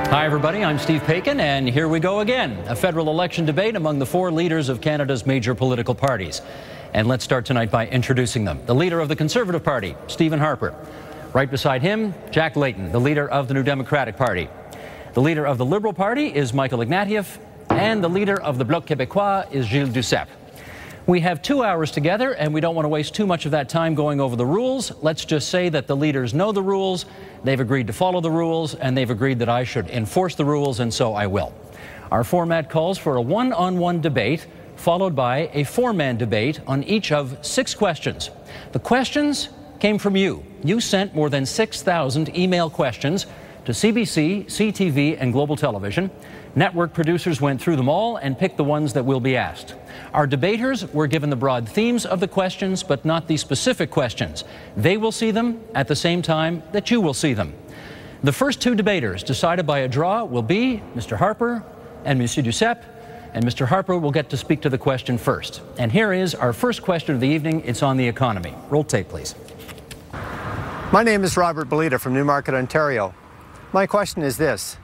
Hi, everybody. I'm Steve Paikin, and here we go again. A federal election debate among the four leaders of Canada's major political parties. And let's start tonight by introducing them. The leader of the Conservative Party, Stephen Harper. Right beside him, Jack Layton, the leader of the New Democratic Party. The leader of the Liberal Party is Michael Ignatieff, and the leader of the Bloc Québécois is Gilles Duceppe. We have 2 hours together, and we don't want to waste too much of that time going over the rules. Let's just say that the leaders know the rules, they've agreed to follow the rules, and they've agreed that I should enforce the rules, and so I will. Our format calls for a one-on-one debate, followed by a four-man debate on each of 6 questions. The questions came from you. You sent more than 6,000 email questions to CBC, CTV, and Global Television. Network producers went through them all and picked the ones that will be asked. Our debaters were given the broad themes of the questions, but not the specific questions. They will see them at the same time that you will see them. The first 2 debaters, decided by a draw, will be Mr. Harper and Monsieur Duceppe, and Mr. Harper will get to speak to the question first. And here is our first question of the evening. It's on the economy. Roll tape, please. My name is Robert Belita from Newmarket, Ontario. My question is this: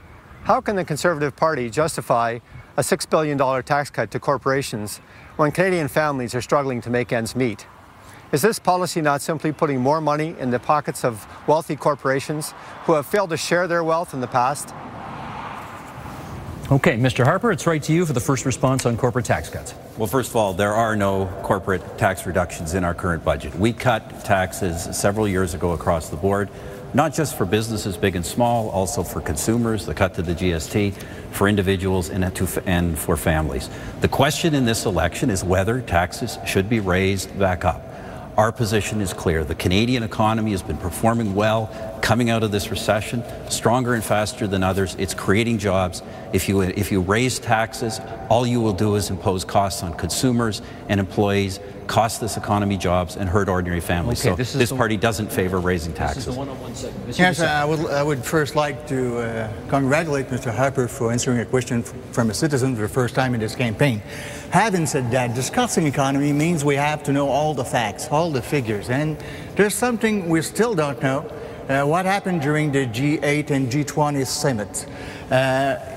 how can the Conservative Party justify a $6 billion tax cut to corporations when Canadian families are struggling to make ends meet? Is this policy not simply putting more money in the pockets of wealthy corporations who have failed to share their wealth in the past? Okay, Mr. Harper, it's right to you for the first response on corporate tax cuts. Well, first of all, there are no corporate tax reductions in our current budget. We cut taxes several years ago across the board, not just for businesses big and small, also for consumers, the cut to the GST, for individuals and for families. The question in this election is whether taxes should be raised back up. Our position is clear. The Canadian economy has been performing well, coming out of this recession, stronger and faster than others. It's creating jobs. If you raise taxes, all you will do is impose costs on consumers and employees, cost this economy jobs, and hurt ordinary families. Okay, so this party doesn't favor raising taxes. This is the one-on-one segment. Yes, I would first like to congratulate Mr. Harper for answering a question from a citizen for the first time in this campaign. Having said that, discussing economy means we have to know all the facts, all the figures, and there's something we still don't know. What happened during the G8 and G20 summit?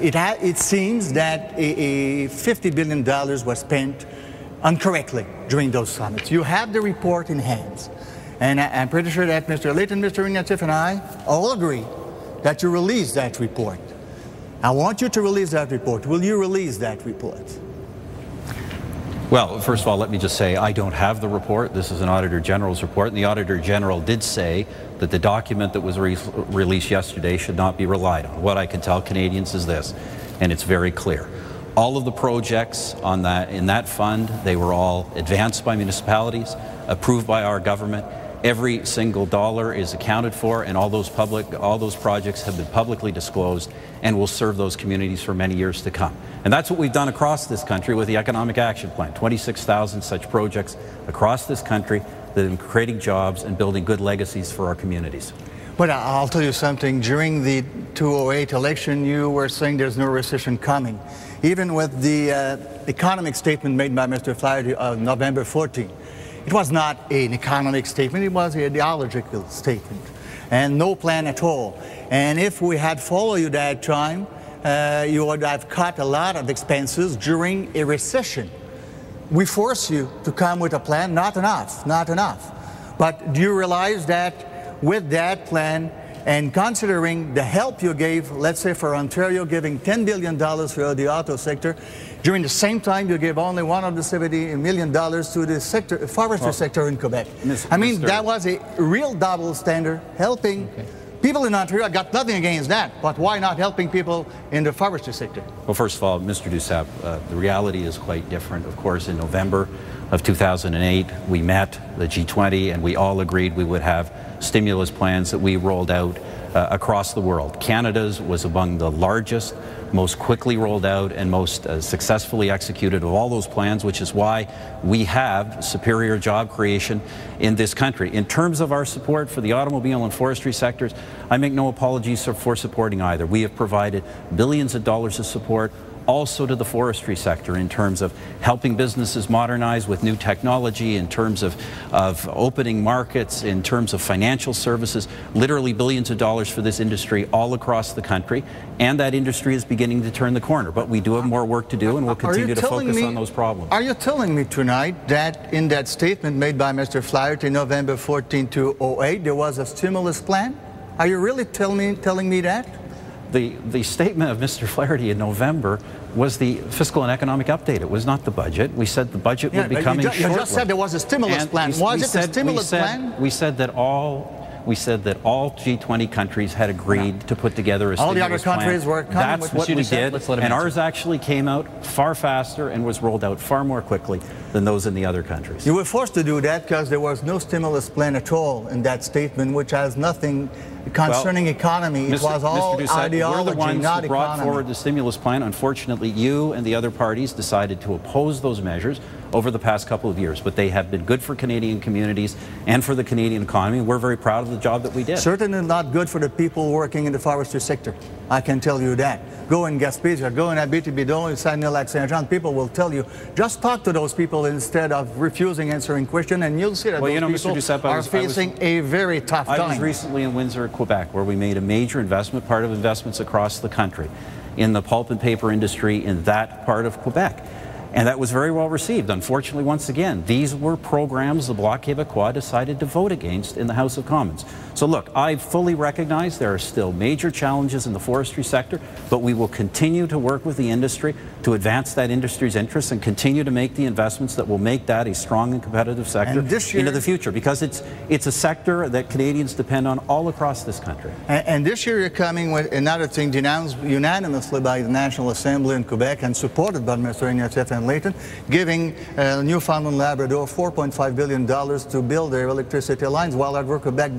It seems that $50 billion was spent incorrectly during those summits. You have the report in hands, and I'm pretty sure that Mr. Layton, Mr. Ignatieff, and I all agree that you release that report. I want you to release that report. Will you release that report? Well, first of all, let me just say I don't have the report. This is an Auditor General's report, and the Auditor General did say that the document that was released yesterday should not be relied on. What I can tell Canadians is this, and it's very clear. All of the projects in that fund, they were all advanced by municipalities, approved by our government. Every single dollar is accounted for, and all those projects have been publicly disclosed and will serve those communities for many years to come. And that's what we've done across this country with the Economic Action Plan. 26,000 such projects across this country that are creating jobs and building good legacies for our communities. But I'll tell you something. During the 2008 election, you were saying there's no recession coming. Even with the economic statement made by Mr. Flaherty on November 14. It was not an economic statement, it was an ideological statement. And no plan at all. And if we had followed you that time, you would have cut a lot of expenses during a recession. We force you to come with a plan, not enough. But do you realize that with that plan, and considering the help you gave, let's say for Ontario, giving $10 billion for the auto sector, during the same time you gave only $170 million to the forestry sector in Quebec. I mean, that was a real double standard, helping people in Ontario. I got nothing against that, but why not helping people in the forestry sector? Well, first of all, Mr. Duceppe, the reality is quite different. Of course, in November of 2008, we met the G20 and we all agreed we would have stimulus plans that we rolled out across the world. Canada's was among the largest, most quickly rolled out and most successfully executed of all those plans, which is why we have superior job creation in this country. In terms of our support for the automobile and forestry sectors, I make no apologies for supporting either. We have provided billions of dollars of support also to the forestry sector in terms of helping businesses modernize with new technology, in terms of opening markets, in terms of financial services, literally billions of dollars for this industry all across the country. And that industry is beginning to turn the corner. But we do have more work to do, and we'll continue to focus on those problems. Are you telling me tonight that in that statement made by Mr. Flaherty November 14, 2008, there was a stimulus plan? Are you really telling me that? The statement of Mr. Flaherty in November was the fiscal and economic update. It was not the budget. We said the budget would be coming shortly. You just said there was a stimulus plan. Was it a stimulus plan? We said that all G20 countries had agreed to put together a stimulus plan. All the other countries were coming. That's what we did, and ours actually came out far faster and was rolled out far more quickly than those in the other countries. You were forced to do that because there was no stimulus plan at all in that statement, which has nothing concerning economy. It was all ideology, we're the ones not who brought economy. forward the stimulus plan. Unfortunately, you and the other parties decided to oppose those measures over the past couple of years, but they have been good for Canadian communities and for the Canadian economy. We're very proud of the job that we did. Certainly not good for the people working in the forestry sector. I can tell you that. Go in Gaspésia, go in Abitibi-Bidon, Saguenay-Lac-Saint-Jean, people will tell you, just talk to those people instead of refusing answering questions, and you'll see that those people Mr. Duceppe, are facing a very tough time. I was recently in Windsor, Quebec, where we made a major investment, part of investments across the country, in the pulp and paper industry in that part of Quebec. And that was very well received. Unfortunately, once again, these were programs the Bloc Québécois decided to vote against in the House of Commons. So look, I fully recognize there are still major challenges in the forestry sector, but we will continue to work with the industry to advance that industry's interests and continue to make the investments that will make that a strong and competitive sector into the future, because it's a sector that Canadians depend on all across this country. And this year you're coming with another thing denounced unanimously by the National Assembly in Quebec and supported by Mr. Ignatieff and Layton, giving Newfoundland and Labrador $4.5 billion to build their electricity lines, while at Quebec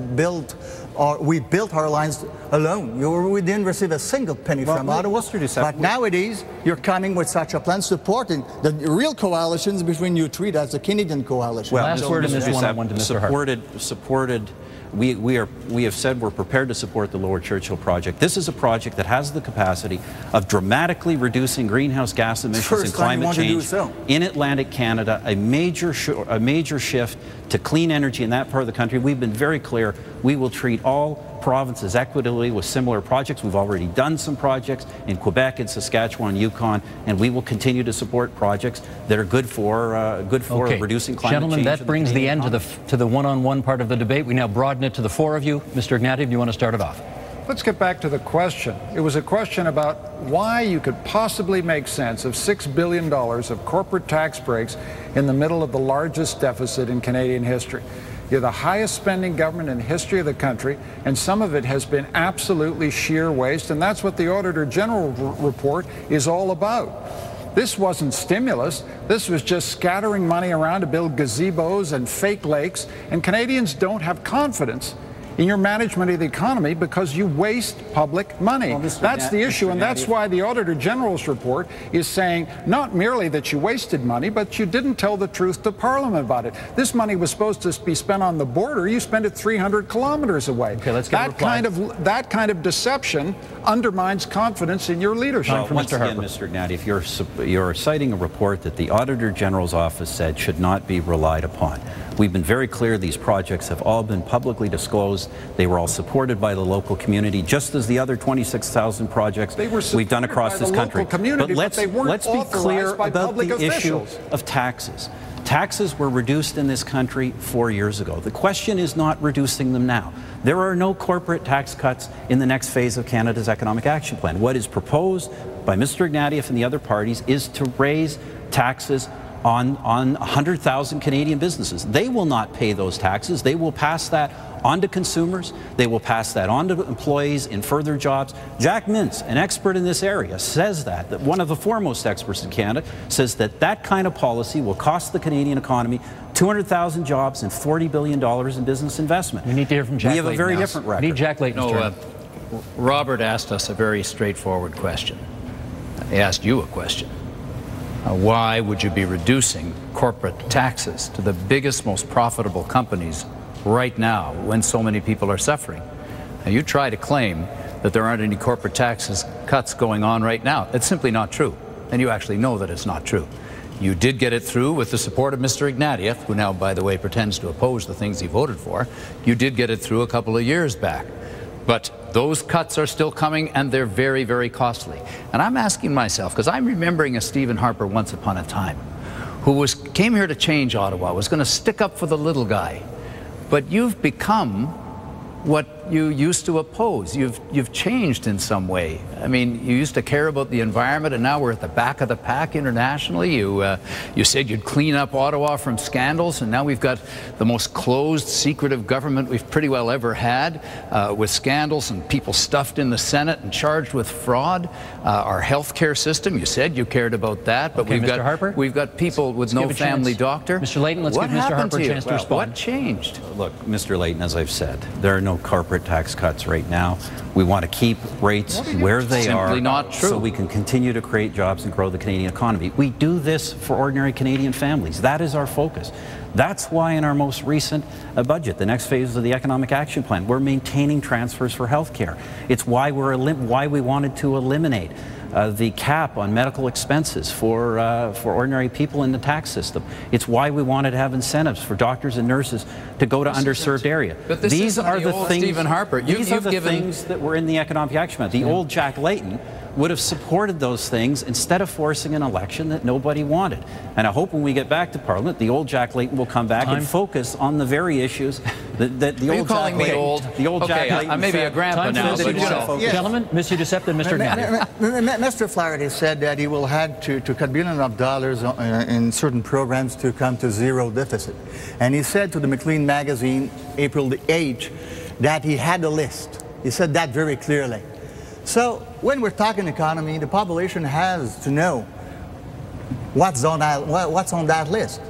we built our lines alone. We didn't receive a single penny from Ottawa. But nowadays, you're coming with such a plan supporting the real coalitions between you three. That's the Canadian coalition. Well, last word in this one-on-one to Mr. Harper. Supported. We have said we're prepared to support the Lower Churchill project. This is a project that has the capacity of dramatically reducing greenhouse gas emissions and climate change in Atlantic Canada, a major shift to clean energy in that part of the country. We've been very clear. We will treat all provinces equitably with similar projects. We've already done some projects in Quebec, in Saskatchewan, Yukon, and we will continue to support projects that are good for reducing climate change. Gentlemen, that brings the end to the one-on-one part of the debate. We now broaden it to the four of you. Mr. Ignatieff, do you want to start it off? Let's get back to the question. It was a question about why you could possibly make sense of $6 billion of corporate tax breaks in the middle of the largest deficit in Canadian history. You're the highest spending government in the history of the country, and some of it has been absolutely sheer waste, and that's what the Auditor General report is all about. This wasn't stimulus. This was just scattering money around to build gazebos and fake lakes, and Canadians don't have confidence in your management of the economy because you waste public money. Well, that's the issue, and that's why the Auditor General's report is saying not merely that you wasted money, but you didn't tell the truth to Parliament about it. This money was supposed to be spent on the border. You spent it 300 kilometers away. Okay, let's get that kind of deception undermines confidence in your leadership. Once again, Mr. Ignatieff, you're citing a report that the Auditor General's office said should not be relied upon. We've been very clear these projects have all been publicly disclosed. They were all supported by the local community, just as the other 26,000 projects we've done across this country. But let's be clear about the issue of taxes. Taxes were reduced in this country 4 years ago. The question is not reducing them now. There are no corporate tax cuts in the next phase of Canada's Economic Action Plan. What is proposed by Mr. Ignatieff and the other parties is to raise taxes on 100,000 Canadian businesses. They will not pay those taxes. They will pass that on to consumers. They will pass that on to employees in further jobs. Jack Mintz, an expert in this area, says that one of the foremost experts in Canada, says that kind of policy will cost the Canadian economy 200,000 jobs and $40 billion in business investment. We need to hear from Jack Layton. We have a very different record. We need Jack Layton's turn. Robert asked us a very straightforward question. He asked you a question. Why would you be reducing corporate taxes to the biggest, most profitable companies right now when so many people are suffering? Now, you try to claim that there aren't any corporate taxes cuts going on right now. That's simply not true. and you actually know that it's not true. You did get it through with the support of Mr. Ignatieff, who now, by the way, pretends to oppose the things he voted for. You did get it through a couple of years back. But those cuts are still coming, and they're very, very costly. And I'm asking myself, because I'm remembering a Stephen Harper once upon a time, who came here to change Ottawa, was going to stick up for the little guy. But you've become what you used to oppose. You've changed in some way. I mean, you used to care about the environment, and now we're at the back of the pack internationally. You said you'd clean up Ottawa from scandals, and now we've got the most closed, secretive government we've pretty well ever had, with scandals and people stuffed in the Senate and charged with fraud. Our health care system, you said you cared about that, but okay, we've got people with no family doctor. Mr. Layton, let's give Mr. Harper a chance to respond. What changed? Look, Mr. Layton, as I've said, there are no corporate tax cuts right now. We want to keep rates where they are. Simply not true. So we can continue to create jobs and grow the Canadian economy. We do this for ordinary Canadian families. That is our focus. That's why in our most recent budget, the next phase of the Economic Action Plan, we're maintaining transfers for health care. It's why we wanted to eliminate the cap on medical expenses for ordinary people in the tax system. It's why we wanted to have incentives for doctors and nurses to go to underserved areas. But these are the things, Stephen Harper. These are the things that were in the Economic Action Plan. The old Jack Layton would have supported those things instead of forcing an election that nobody wanted. And I hope when we get back to Parliament, the old Jack Layton will come back and focus on the very issues that the old Jack Layton. The old Jack Layton. I may be a grandpa now, but gentlemen, Mr. Duceppe and Mr. Ignatieff. Mr. Flaherty said that he will have to cut billions of dollars in certain programs to come to zero deficit. And he said to the Maclean magazine, April the 8th, that he had a list. He said that very clearly. So when we're talking economy, the population has to know what's on that list.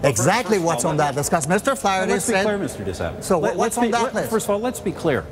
Exactly what's on that list. Because Mr. Flaherty said... Let's be clear, Mr. Duceppe. So what's on that list? First of all, let's be clear.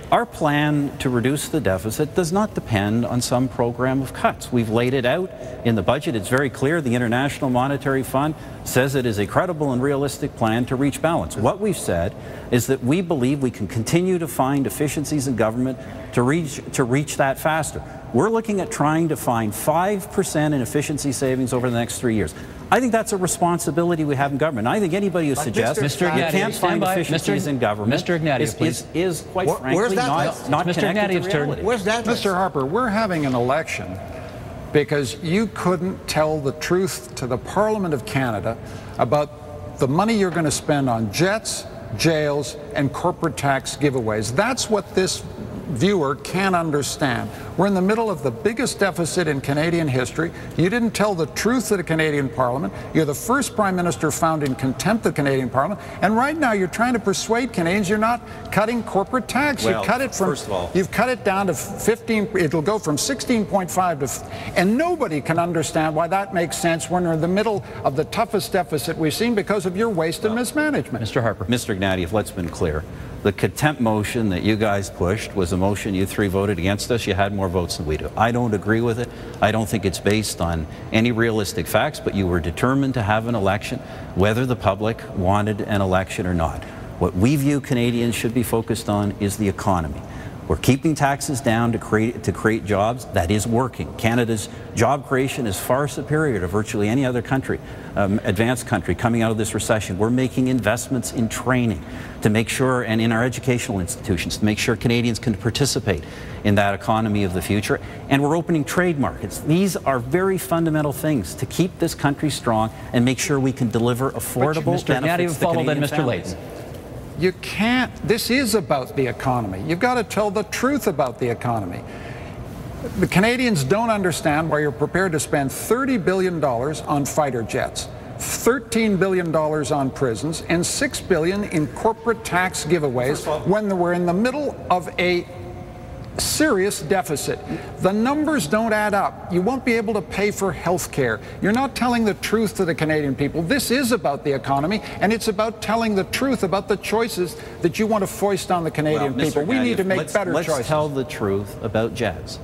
Our plan to reduce the deficit does not depend on some program of cuts. We've laid it out in the budget. It's very clear. The International Monetary Fund says it is a credible and realistic plan to reach balance. What we've said is that we believe we can continue to find efficiencies in government to reach that faster. We're looking at trying to find 5% in efficiency savings over the next 3 years. I think that's a responsibility we have in government. I think anybody who suggests you can't find efficiencies in government is quite frankly not connected to reality. Where's that? Mr. Harper, we're having an election because you couldn't tell the truth to the Parliament of Canada about the money you're going to spend on jets, jails, and corporate tax giveaways. That's what this viewer can't understand. We're in the middle of the biggest deficit in Canadian history. You didn't tell the truth to the Canadian Parliament. You're the first Prime Minister found in contempt of the Canadian Parliament. And right now you're trying to persuade Canadians you're not cutting corporate tax. Well, you cut it from, first of all, you've cut it down to 15, it'll go from 16.5 to, and nobody can understand why that makes sense when we're in the middle of the toughest deficit we've seen because of your waste and mismanagement. Mr. Harper. Mr. Ignatieff, let's be clear. The contempt motion that you guys pushed was a motion you three voted against us. You had more votes than we do. I don't agree with it. I don't think it's based on any realistic facts, but you were determined to have an election, whether the public wanted an election or not. What we view Canadians should be focused on is the economy. We're keeping taxes down to create jobs. That is working. Canada's job creation is far superior to virtually any other country, advanced country coming out of this recession. We're making investments in training to make sure, and in our educational institutions, to make sure Canadians can participate in that economy of the future. And we're opening trade markets. These are very fundamental things to keep this country strong and make sure we can deliver affordable benefits to Canadian families. You can't, this is about the economy. You've got to tell the truth about the economy. The Canadians don't understand why you're prepared to spend $30 billion on fighter jets, $13 billion on prisons, and $6 billion in corporate tax giveaways when we're in the middle of a serious deficit. The numbers don't add up. You won't be able to pay for health care. You're not telling the truth to the Canadian people. This is about the economy, and it's about telling the truth about the choices that you want to foist on the Canadian people. We need to make better choices. Let's tell the truth about jets.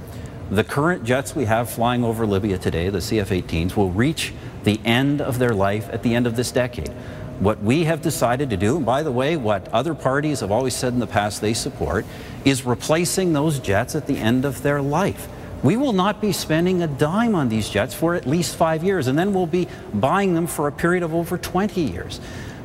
The current jets we have flying over Libya today, the CF-18s, will reach the end of their life at the end of this decade. What we have decided to do, and by the way, what other parties have always said in the past they support, is replacing those jets at the end of their life. we will not be spending a dime on these jets for at least 5 years, and then we'll be buying them for a period of over 20 years.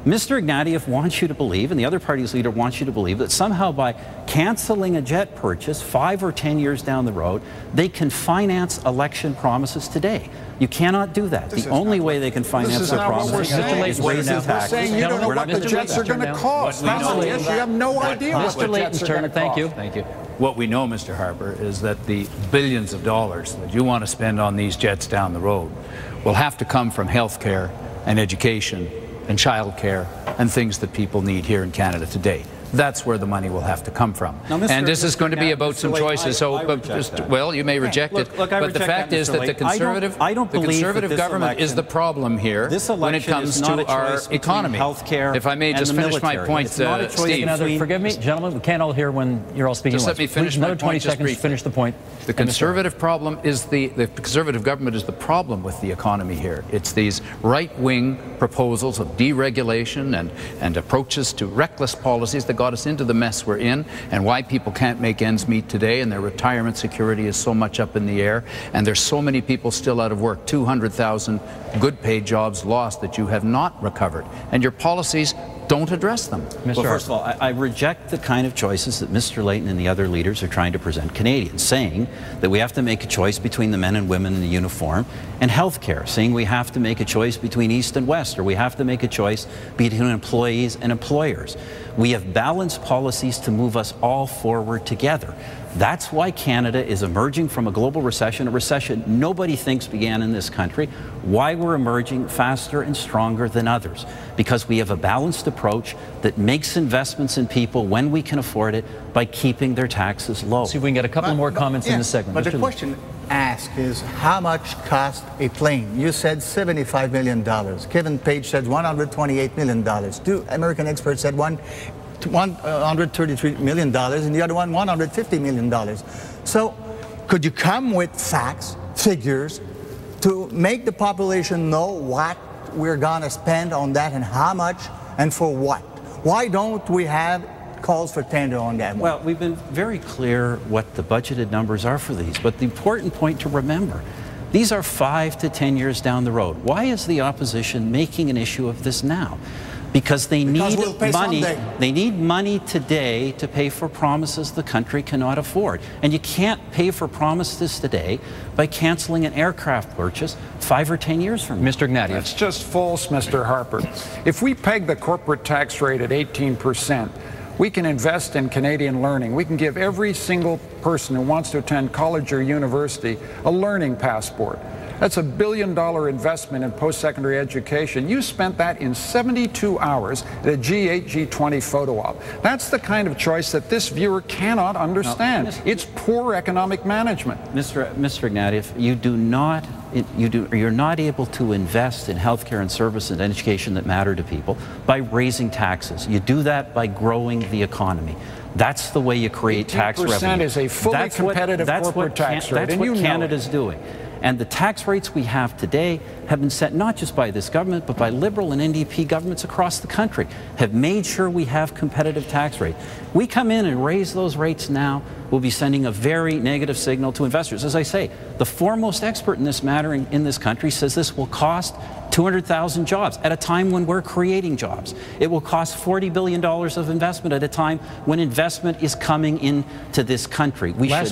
Mr. Ignatieff wants you to believe, and the other party's leader wants you to believe, that somehow by canceling a jet purchase 5 or 10 years down the road, they can finance election promises today. You cannot do that. The only way they can finance their promises is raising taxes. We're saying you don't know what the jets are going to cost. That's the issue. You have no idea what the jets are going to cost. Thank you. Thank you. What we know, Mr. Harper, is that the billions of dollars that you want to spend on these jets down the road will have to come from health care and education and child care and things that people need here in Canada today. That's where the money will have to come from. Now, and this is going to be about some choices. Well, you may reject it, but the fact is that the Conservative government is the problem here when it comes to our economy. If I may just finish my point, Steve. Forgive me, gentlemen, we can't all hear when you're all speaking. Just let me finish my point. Another 20 seconds to finish the point. The Conservative problem is the Conservative government is the problem with the economy here. It's these right-wing proposals of deregulation and approaches to reckless policies that got us into the mess we're in, and why people can't make ends meet today, and their retirement security is so much up in the air, and there's so many people still out of work, 200,000 good paid jobs lost that you have not recovered, and your policies don't address them. Well, first of all, I reject the kind of choices that Mr. Layton and the other leaders are trying to present Canadians, saying that we have to make a choice between the men and women in the uniform and health care, saying we have to make a choice between East and West, or we have to make a choice between employees and employers. We have balanced policies to move us all forward together. That's why Canada is emerging from a global recession, a recession nobody thinks began in this country, why we're emerging faster and stronger than others. Because we have a balanced approach that makes investments in people when we can afford it by keeping their taxes low. See if we can get a couple more comments in this segment. But the question asked is, how much cost a plane? You said $75 million. Kevin Page said $128 million. Two American experts said $133 million, and the other one $150 million. So could you come with facts, figures, to make the population know what we're going to spend on that and how much and for what? Why don't we have calls for tender on that one? Well, we've been very clear what the budgeted numbers are for these, but the important point to remember, these are 5 to 10 years down the road. Why is the opposition making an issue of this now? Because they need money. They need money today to pay for promises the country cannot afford. And you can't pay for promises today by canceling an aircraft purchase 5 or 10 years from now. Mr. Ignatieff. That's just false, Mr. Harper. If we peg the corporate tax rate at 18%, we can invest in Canadian learning. We can give every single person who wants to attend college or university a learning passport. That's a $1 billion investment in post-secondary education. You spent that in 72 hours at a G8, G20 photo op. That's the kind of choice that this viewer cannot understand. No, it's poor economic management. Mr. Ignatieff, you're not able to invest in healthcare and services and education that matter to people by raising taxes. You do that by growing the economy. That's the way you create tax revenue. 18% is a fully competitive corporate tax rate, and you know it. That's what Canada's doing. And the tax rates we have today have been set not just by this government, but by Liberal and NDP governments across the country, have made sure we have competitive tax rates. We come in and raise those rates now, we'll be sending a very negative signal to investors. As I say, the foremost expert in this matter in this country says this will cost 200,000 jobs at a time when we're creating jobs. It will cost $40 billion of investment at a time when investment is coming into this country. We are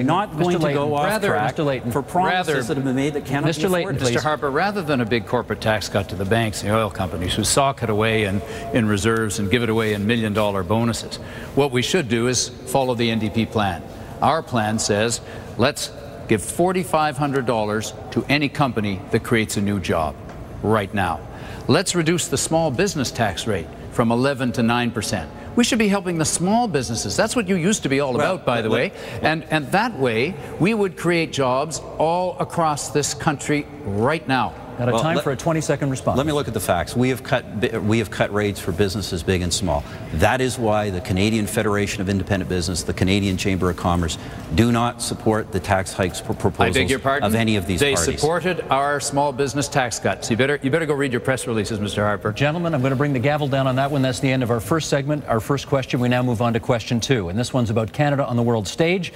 not going to go off track for promises that have been made that cannot be afforded. Mr. Harper, rather than a big corporate tax cut to the banks and the oil companies who sock it away in reserves and give it away in $1 million bonuses, what we should do is follow the NDP plan. Our plan says, let's give $4,500 to any company that creates a new job right now. Let's reduce the small business tax rate from 11 to 9%. We should be helping the small businesses. That's what you used to be all about, by the way. And that way, we would create jobs all across this country right now. Out of time for a 20-second response. Let me look at the facts. We have cut rates for businesses big and small. That is why the Canadian Federation of Independent Business, the Canadian Chamber of Commerce, do not support the tax hikes proposals of any of these parties. They supported our small business tax cuts. You better go read your press releases, Mr. Harper. Gentlemen, I'm going to bring the gavel down on that one. That's the end of our first segment, our first question. We now move on to question 2, and this one's about Canada on the world stage.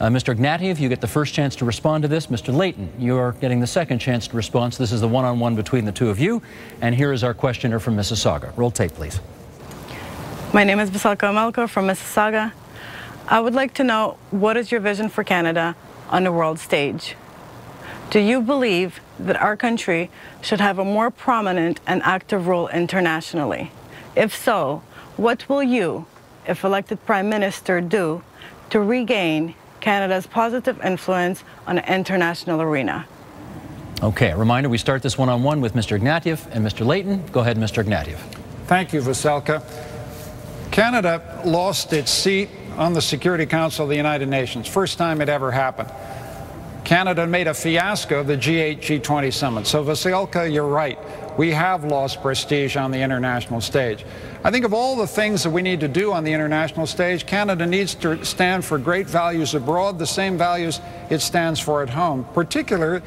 Mr. Ignatieff, you get the first chance to respond to this. Mr. Layton, you're getting the second chance to respond. So this is the one-on-one between the two of you. And here is our questioner from Mississauga. Roll tape, please. My name is Vasilka Amelko from Mississauga. I would like to know, what is your vision for Canada on the world stage? Do you believe that our country should have a more prominent and active role internationally? If so, what will you, if elected Prime Minister, do to regain Canada's positive influence on the international arena? Okay, a reminder, we start this one-on-one with Mr. Ignatieff and Mr. Layton. Go ahead, Mr. Ignatieff. Thank you, Vasilka. Canada lost its seat on the Security Council of the United Nations. First time it ever happened. Canada made a fiasco of the G8, G20 summit. So Vasilka, you're right. We have lost prestige on the international stage. I think of all the things that we need to do on the international stage, Canada needs to stand for great values abroad, the same values it stands for at home, particularly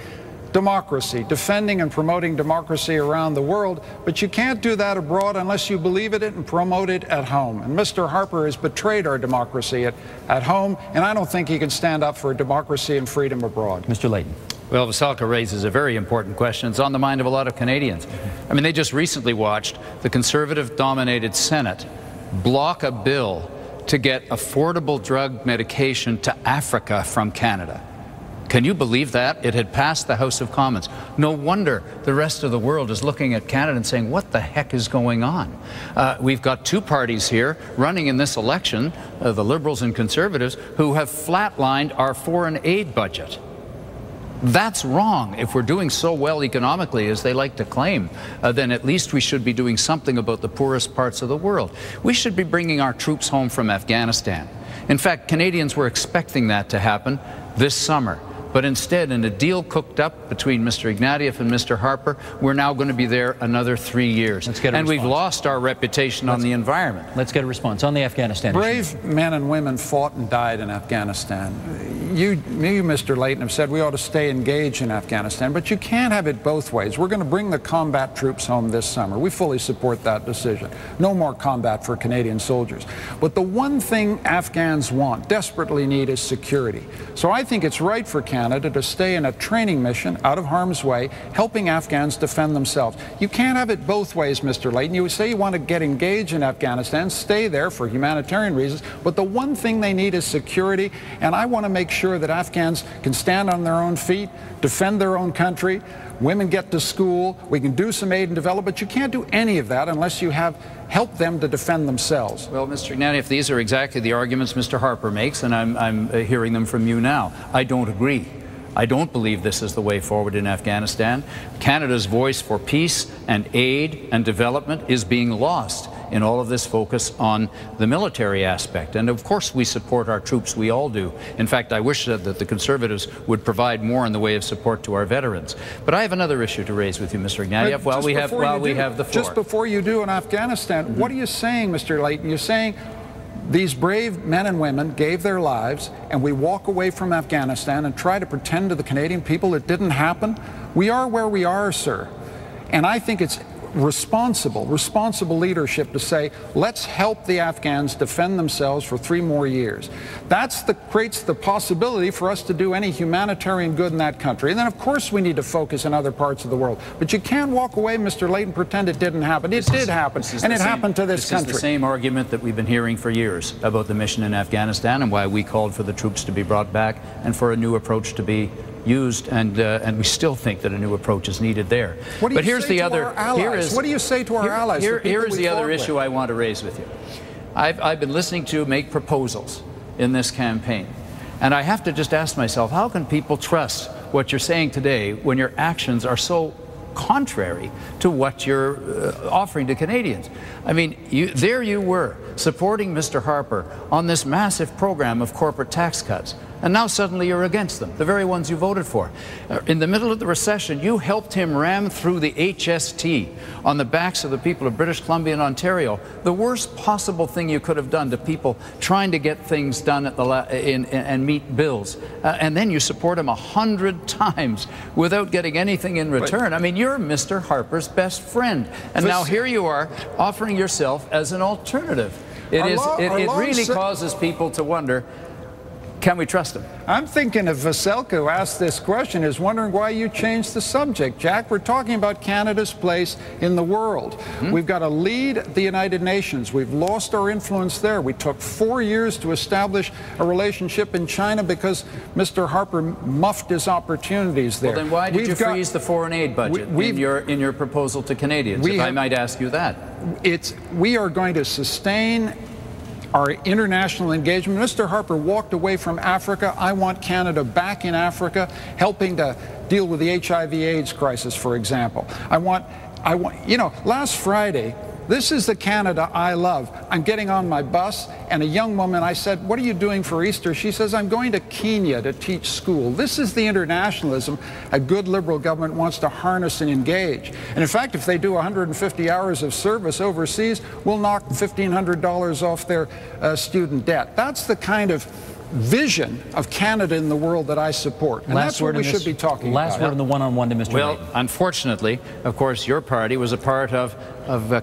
democracy, defending and promoting democracy around the world. But you can't do that abroad unless you believe in it and promote it at home. And Mr. Harper has betrayed our democracy at home, and I don't think he can stand up for democracy and freedom abroad. Mr. Layton. Well, Vasilka raises a very important question. It's on the mind of a lot of Canadians. I mean, they just recently watched the Conservative-dominated Senate block a bill to get affordable drug medication to Africa from Canada. Can you believe that? It had passed the House of Commons. No wonder the rest of the world is looking at Canada and saying, what the heck is going on? We've got two parties here running in this election, the Liberals and Conservatives, who have flatlined our foreign aid budget. That's wrong. If we're doing so well economically, as they like to claim, then at least we should be doing something about the poorest parts of the world. We should be bringing our troops home from Afghanistan. In fact, Canadians were expecting that to happen this summer. But instead, in a deal cooked up between Mr. Ignatieff and Mr. Harper, we're now going to be there another 3 years. And we've lost our reputation on the environment. Let's get a response on the Afghanistan Brave issue. men and women fought and died in Afghanistan. You, Mr. Layton, have said we ought to stay engaged in Afghanistan, but you can't have it both ways. We're going to bring the combat troops home this summer. We fully support that decision. No more combat for Canadian soldiers. But the one thing Afghans want, desperately need, is security. So I think it's right for Canada to stay in a training mission out of harm's way, helping Afghans defend themselves. You can't have it both ways, Mr. Layton. You say you want to get engaged in Afghanistan, stay there for humanitarian reasons, but the one thing they need is security, and I want to make sure that Afghans can stand on their own feet, defend their own country, women get to school, we can do some aid and develop, but you can't do any of that unless you have help them to defend themselves. Well, Mr. Ignatieff, these are exactly the arguments Mr. Harper makes, and I'm hearing them from you now. I don't agree. I don't believe this is the way forward in Afghanistan. Canada's voice for peace and aid and development is being lost in all of this focus on the military aspect. And of course we support our troops, we all do. In fact, I wish that the Conservatives would provide more in the way of support to our veterans. But I have another issue to raise with you, Mr. Ignatieff, while we have the floor. Just before you do in Afghanistan, what are you saying, Mr. Layton? You're saying these brave men and women gave their lives, and we walk away from Afghanistan and try to pretend to the Canadian people it didn't happen? We are where we are, sir. And I think it's responsible leadership to say, let's help the Afghans defend themselves for 3 more years. That's creates the possibility for us to do any humanitarian good in that country. And then, of course, we need to focus in other parts of the world. But you can't walk away, Mr. Layton, pretend it didn't happen. It did happen, and it happened to this country. This is the same argument that we've been hearing for years about the mission in Afghanistan and why we called for the troops to be brought back and for a new approach to be used, and we still think that a new approach is needed there. But here's the other. What do you say to our allies? Here is the other issue I want to raise with you. I've been listening to you make proposals in this campaign, and I have to just ask myself, how can people trust what you're saying today when your actions are so contrary to what you're offering to Canadians? I mean, there you were, supporting Mr. Harper on this massive program of corporate tax cuts. And now suddenly you're against them, the very ones you voted for. In the middle of the recession, you helped him ram through the HST on the backs of the people of British Columbia and Ontario. The worst possible thing you could have done to people trying to get things done at and meet bills. And then you support him 100 times without getting anything in return. I mean, you're Mr. Harper's best friend. And now here you are offering yourself as an alternative. It really causes people to wonder, Can we trust him? I'm thinking if Veselka, who asked this question, is wondering why you changed the subject. Jack, we're talking about Canada's place in the world. We've got to lead the United Nations. We've lost our influence there. We took 4 years to establish a relationship in China because Mr. Harper muffed his opportunities there. Well, then why did you freeze the foreign aid budget in your proposal to Canadians, if I might ask you that? We are going to sustain our international engagement. Mr. Harper walked away from Africa. I want Canada back in Africa, helping to deal with the HIV/AIDS crisis, for example. You know, last Friday, this is the Canada I love. I'm getting on my bus, and a young woman, I said, "What are you doing for Easter?" She says, "I'm going to Kenya to teach school." This is the internationalism a good Liberal government wants to harness and engage. And in fact, if they do 150 hours of service overseas, we'll knock $1,500 off their student debt. That's the kind of vision of Canada in the world that I support. And that's what we should be talking about. Last word in the one-on-one to Mr. Well, Layton. Unfortunately, of course, your party was a part of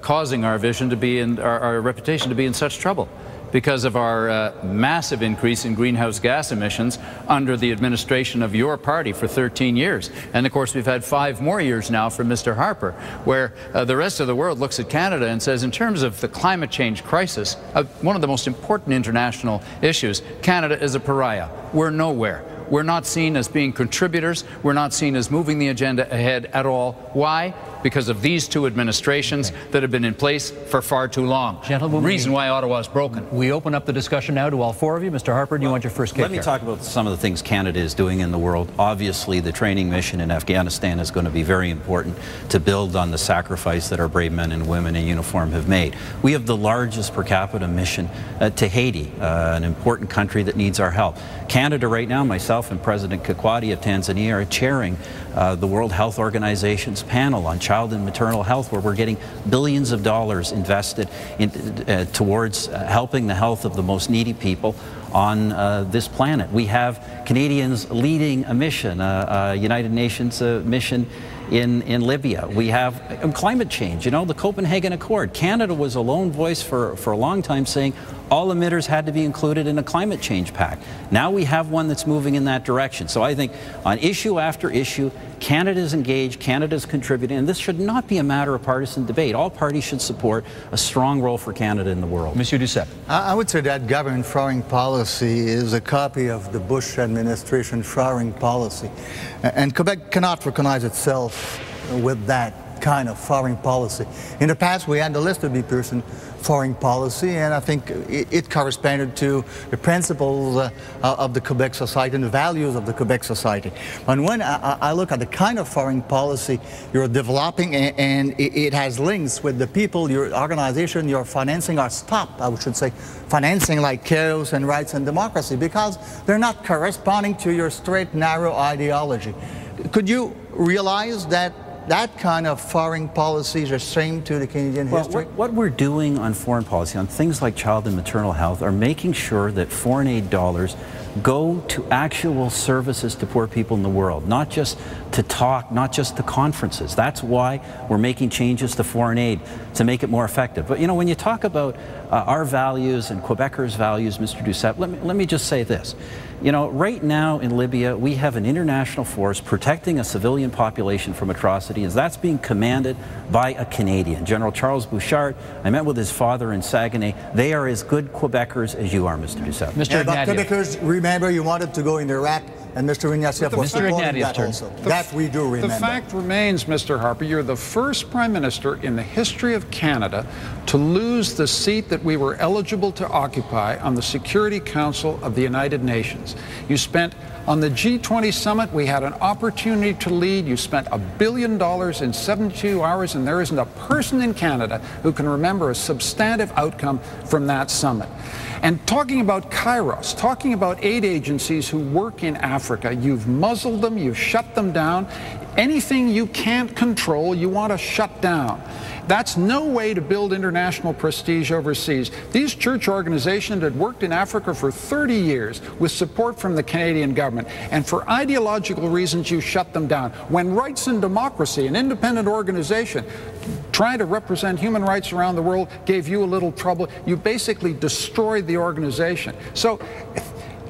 causing our vision to be in, our reputation to be in such trouble because of our massive increase in greenhouse gas emissions under the administration of your party for 13 years. And of course, we've had 5 more years now from Mr. Harper, where the rest of the world looks at Canada and says, in terms of the climate change crisis, one of the most important international issues, Canada is a pariah. We're nowhere. We're not seen as being contributors. We're not seen as moving the agenda ahead at all. Why? Because of these 2 administrations that have been in place for far too long. Gentlemen, reason why Ottawa is broken. We open up the discussion now to all 4 of you. Mr. Harper, do you want your first kick? Let me talk about some of the things Canada is doing in the world. Obviously, the training mission in Afghanistan is going to be very important to build on the sacrifice that our brave men and women in uniform have made. We have the largest per capita mission to Haiti, an important country that needs our help. Canada right now, myself and President Kikwete of Tanzania are chairing the World Health Organization's panel on child and maternal health, where we're getting billions of dollars invested towards helping the health of the most needy people on this planet. We have Canadians leading a mission, a United Nations mission in Libya. We have climate change, you know, the Copenhagen Accord. Canada was a lone voice for a long time saying all emitters had to be included in a climate change pact. Now we have one that's moving in that direction. So I think on issue after issue, Canada's engaged, Canada's contributing, and this should not be a matter of partisan debate. All parties should support a strong role for Canada in the world. Monsieur Duceppe. I would say that government foreign policy is a copy of the Bush administration foreign policy. And Quebec cannot recognize itself with that kind of foreign policy. In the past, we had the list of the person foreign policy, and I think it corresponded to the principles of the Quebec society and the values of the Quebec society. And when I look at the kind of foreign policy you're developing, and it has links with the people, your organization, you're financing, or stop, I should say, financing like chaos and rights and democracy, because they're not corresponding to your straight, narrow ideology. Could you realize that that kind of foreign policy is a shame to the Canadian history? What we're doing on foreign policy, on things like child and maternal health, are making sure that foreign aid dollars go to actual services to poor people in the world, not just to talk, not just to conferences. That's why we're making changes to foreign aid, to make it more effective. But you know, when you talk about our values and Quebecers' values, Mr. Duceppe, let me just say this. You know, right now in Libya, we have an international force protecting a civilian population from atrocities. That's being commanded by a Canadian, General Charles Bouchard. I met with his father in Saguenay. They are as good Quebecers as you are, Mr. Duceppe. Mr. But Ignatieff. Quebecers, remember you wanted to go in Iraq, and Mr. Ignatieff was supporting that also. That we do remember. The fact remains, Mr. Harper, you're the first Prime Minister in the history of Canada to lose the seat that we were eligible to occupy on the Security Council of the United Nations. You spent, on the G20 summit, we had an opportunity to lead. You spent $1 billion in 72 hours, and there isn't a person in Canada who can remember a substantive outcome from that summit. And talking about Kairos, talking about aid agencies who work in Africa, you've muzzled them, you've shut them down. Anything you can't control, you want to shut down. That's no way to build international prestige overseas. These church organizations had worked in Africa for 30 years with support from the Canadian government, and for ideological reasons you shut them down. When Rights and Democracy, an independent organization trying to represent human rights around the world, gave you a little trouble, you basically destroyed the organization. So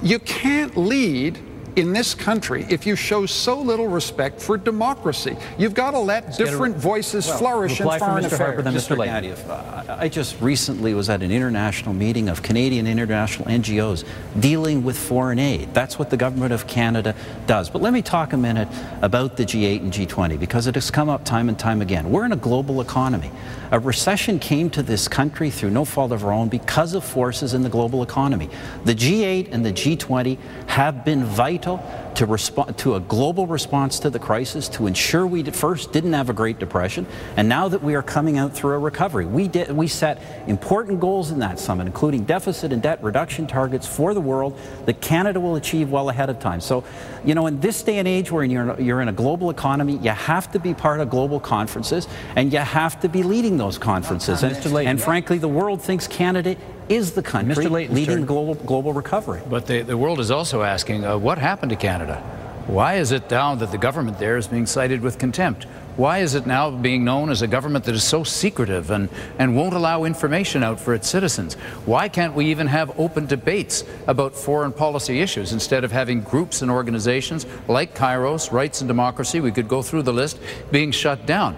You can't lead in this country if you show so little respect for democracy. You've got to let different voices flourish in foreign affairs. Harper, then Mr. Ignatieff, I just recently was at an international meeting of Canadian international NGOs dealing with foreign aid. That's what the government of Canada does. But let me talk a minute about the G8 and G20, because it has come up time and time again. We're in a global economy. A recession came to this country through no fault of our own because of forces in the global economy. The G8 and the G20 have been vital to respond to a global response to the crisis, to ensure we first didn't have a Great Depression, and now that we are coming out through a recovery. We set important goals in that summit, including deficit and debt reduction targets for the world that Canada will achieve well ahead of time. So, you know, in this day and age where you're in a global economy, you have to be part of global conferences, and you have to be leading those conferences. And frankly, the world thinks Canada is the country leading global recovery. But the world is also asking, what happened to Canada? Why is it now that the government there is being cited with contempt? Why is it now being known as a government that is so secretive and won't allow information out for its citizens? Why can't we even have open debates about foreign policy issues instead of having groups and organizations like Kairos, Rights and Democracy, we could go through the list, being shut down?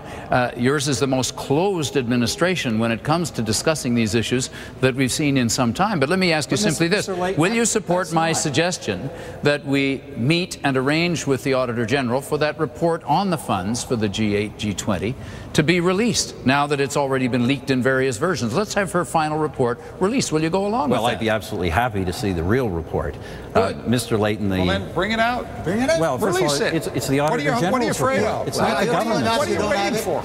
Yours is the most closed administration when it comes to discussing these issues that we've seen in some time. But let me ask you simply this. Will you support my suggestion that we meet and arrange with the Auditor General for that report on the funds for the G8, G20 to be released now that it's already been leaked in various versions? Let's have her final report released. Will you go along with that? Well, I'd be absolutely happy to see the real report. Mr. Layton, well, then bring it out. Bring it out. Well, release it. It's the Auditor General's report. What are you afraid of? It's not the government. What are you waiting for?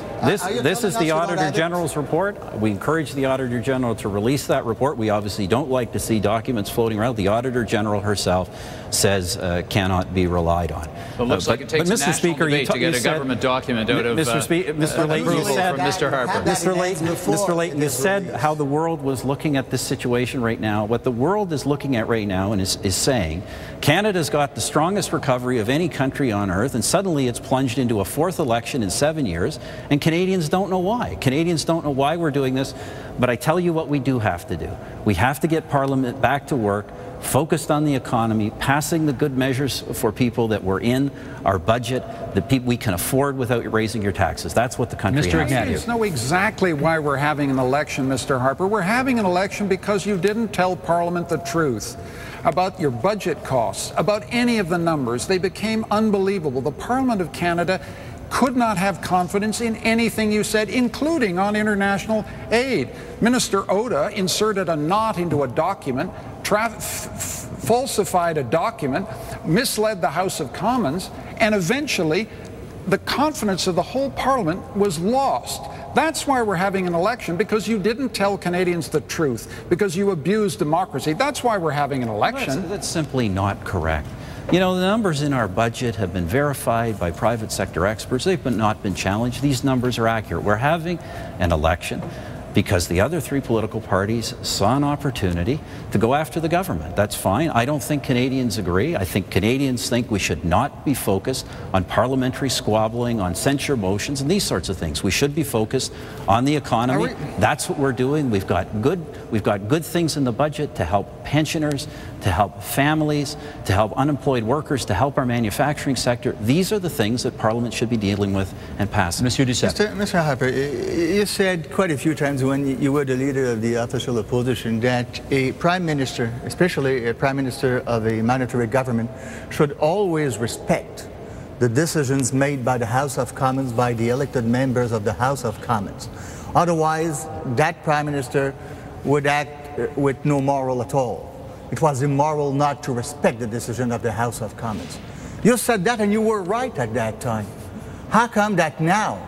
This is the Auditor General's report. We encourage the Auditor General to release that report. We obviously don't like to see documents floating around. The Auditor General herself says cannot be relied on. It looks like it takes a national debate to get a government document out of Mr. Layton, you said from Mr. Harper. Mr. Layton, you said how the world was looking at this situation right now. What the world is looking at right now and is saying, Canada's got the strongest recovery of any country on earth, and suddenly it's plunged into a fourth election in 7 years, and Canadians don't know why. Canadians don't know why we're doing this, but I tell you what we do have to do. We have to get Parliament back to work, focused on the economy, passing the good measures for people that were in our budget, that people we can afford without raising your taxes. That's what the country has to do. Canadians know exactly why we're having an election, Mr. Harper. We're having an election because you didn't tell Parliament the truth about your budget costs, about any of the numbers. They became unbelievable. The Parliament of Canada could not have confidence in anything you said, including on international aid. Minister Oda inserted a knot into a document, falsified a document, misled the House of Commons, and eventually the confidence of the whole Parliament was lost. That's why we're having an election, because you didn't tell Canadians the truth, because you abused democracy. That's why we're having an election. That's simply not correct. You know, the numbers in our budget have been verified by private sector experts. They've not been challenged. These numbers are accurate. We're having an election because the other three political parties saw an opportunity to go after the government. That's fine. I don't think Canadians agree. I think Canadians think we should not be focused on parliamentary squabbling, on censure motions, and these sorts of things. We should be focused on the economy. That's what we're doing. We've got good things in the budget to help pensioners, to help families, to help unemployed workers, to help our manufacturing sector. These are the things that Parliament should be dealing with and passing. Monsieur Duceppe. Mr. Harper, you said quite a few times when you were the leader of the official opposition that a prime minister, especially a prime minister of a monetary government, should always respect the decisions made by the House of Commons, by the elected members of the House of Commons. Otherwise, that prime minister would act with no moral at all. It was immoral not to respect the decision of the House of Commons. You said that, and you were right at that time. How come that now,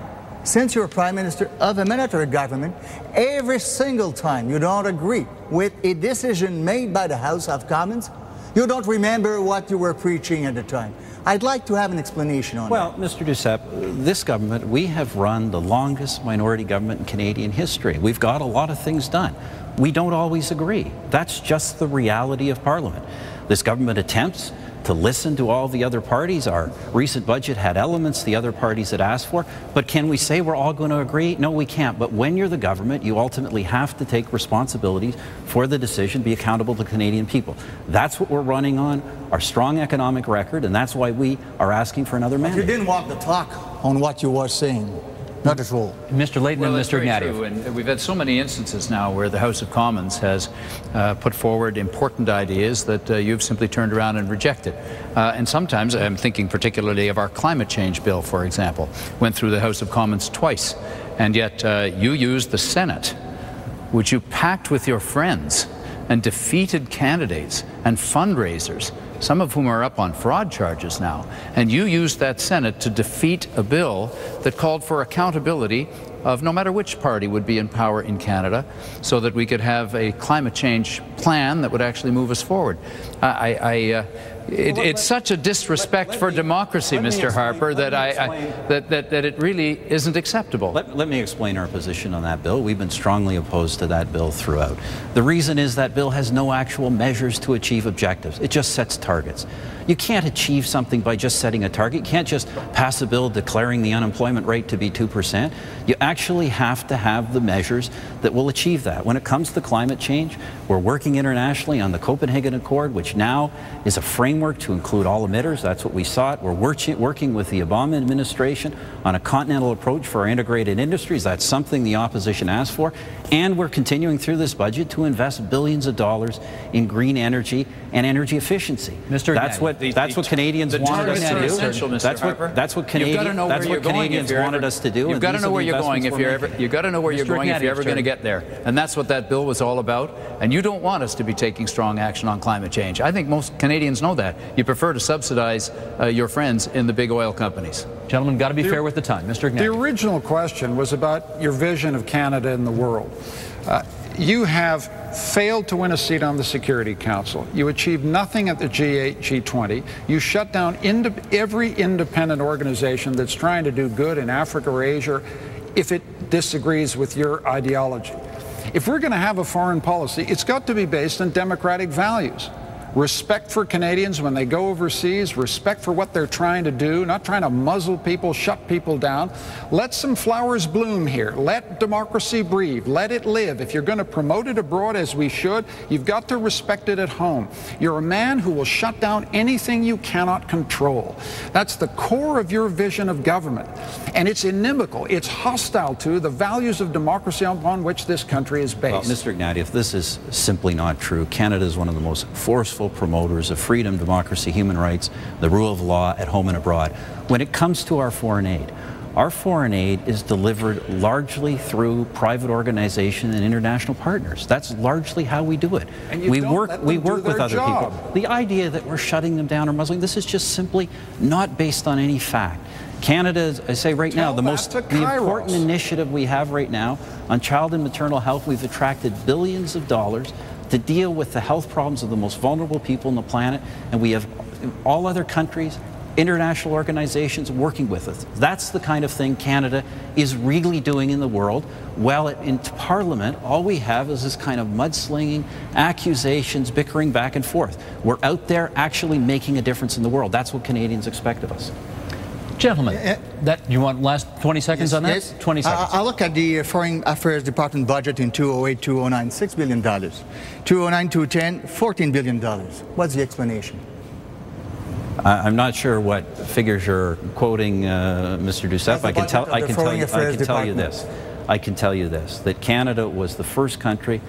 since you're Prime Minister of a monetary government, every single time you don't agree with a decision made by the House of Commons, you don't remember what you were preaching at the time? I'd like to have an explanation on that. Well, Mr. Duceppe, this government, we have run the longest minority government in Canadian history. We've got a lot of things done. We don't always agree. That's just the reality of Parliament. This government attempts to listen to all the other parties. Our recent budget had elements the other parties had asked for, but can we say we're all going to agree? No, we can't. But when you're the government, you ultimately have to take responsibility for the decision, be accountable to Canadian people. That's what we're running on, our strong economic record, and that's why we are asking for another mandate. You didn't walk the talk on what you were saying. Not at all. Mr. Layton and Mr. Ignatieff. And we've had so many instances now where the House of Commons has put forward important ideas that you've simply turned around and rejected. And sometimes, I'm thinking particularly of our climate change bill, for example, went through the House of Commons twice. And yet you used the Senate, which you packed with your friends and defeated candidates and fundraisers, some of whom are up on fraud charges now. And you used that Senate to defeat a bill that called for accountability of no matter which party would be in power in Canada, so that we could have a climate change plan that would actually move us forward. It's such a disrespect for democracy, Mr. Harper, that it really isn't acceptable. Let me explain our position on that bill. We've been strongly opposed to that bill throughout. The reason is that bill has no actual measures to achieve objectives. It just sets targets. You can't achieve something by just setting a target. You can't just pass a bill declaring the unemployment rate to be 2%. You actually have to have the measures that will achieve that. When it comes to climate change, we're working internationally on the Copenhagen Accord, which now is a framework to include all emitters. That's what we sought. We're working with the Obama administration on a continental approach for our integrated industries. That's something the opposition asked for. And we're continuing through this budget to invest billions of dollars in green energy and energy efficiency. Mr. That's what Canadians wanted us to do. That's what Canadians wanted us to do. You've got to know where you're going if you're ever. You've got to know where you're going if you're ever going to get there. And that's what that bill was all about. And you don't want us to be taking strong action on climate change. I think most Canadians know that. You prefer to subsidize your friends in the big oil companies. Gentlemen, got to be fair with the time. Mr. Ignatieff. The original question was about your vision of Canada in the world. You have failed to win a seat on the Security Council. You achieved nothing at the G8, G20. You shut down every independent organization that's trying to do good in Africa or Asia if it disagrees with your ideology. If we're going to have a foreign policy, it's got to be based on democratic values. Respect for Canadians when they go overseas, respect for what they're trying to do, not trying to muzzle people, shut people down. Let some flowers bloom here. Let democracy breathe. Let it live. If you're going to promote it abroad, as we should, you've got to respect it at home. You're a man who will shut down anything you cannot control. That's the core of your vision of government. And it's inimical. It's hostile to the values of democracy upon which this country is based. Well, Mr. Ignatieff, this is simply not true. Canada is one of the most forceful promoters of freedom, democracy, human rights, the rule of law at home and abroad. When it comes to our foreign aid is delivered largely through private organization and international partners. That's largely how we do it. We work with other people. The idea that we're shutting them down or muzzling, this is just simply not based on any fact. Canada, as I say right now, the important initiative we have right now on child and maternal health, we've attracted billions of dollars to deal with the health problems of the most vulnerable people on the planet, and we have all other countries, international organizations working with us. That's the kind of thing Canada is really doing in the world. Well, in Parliament, all we have is this kind of mudslinging, accusations, bickering back and forth. We're out there actually making a difference in the world. That's what Canadians expect of us. Gentlemen, you want last 20 seconds on that? Yes. 20 seconds. I look at the Foreign Affairs Department budget in 2008, 2009, $6 billion. 2009, 2010, $14 billion. What's the explanation? I'm not sure what figures you're quoting, Mr. Duceppe. I can tell you this, that Canada was the first country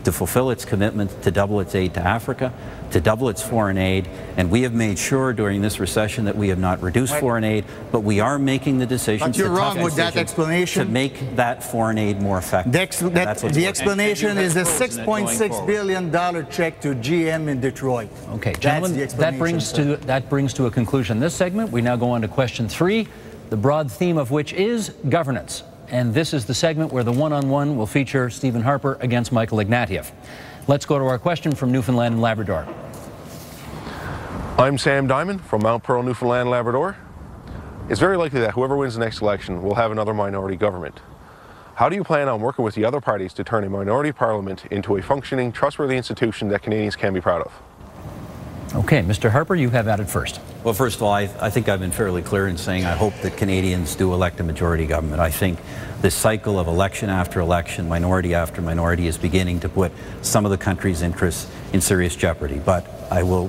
to fulfill its commitment to double its aid to Africa, to double its foreign aid, and we have made sure during this recession that we have not reduced foreign aid, but we are making the decision to make that foreign aid more effective. The explanation is a $6.6 billion check to GM in Detroit. Okay, gentlemen, that brings to a conclusion this segment. We now go on to question 3, the broad theme of which is governance. And this is the segment where the one-on-one will feature Stephen Harper against Michael Ignatieff. Let's go to our question from Newfoundland and Labrador. I'm Sam Diamond from Mount Pearl, Newfoundland, Labrador. It's very likely that whoever wins the next election will have another minority government. How do you plan on working with the other parties to turn a minority parliament into a functioning, trustworthy institution that Canadians can be proud of? Okay, Mr. Harper, you have added first. Well, first of all, I think I've been fairly clear in saying I hope that Canadians do elect a majority government. I think this cycle of election after election, minority after minority, is beginning to put some of the country's interests in serious jeopardy. But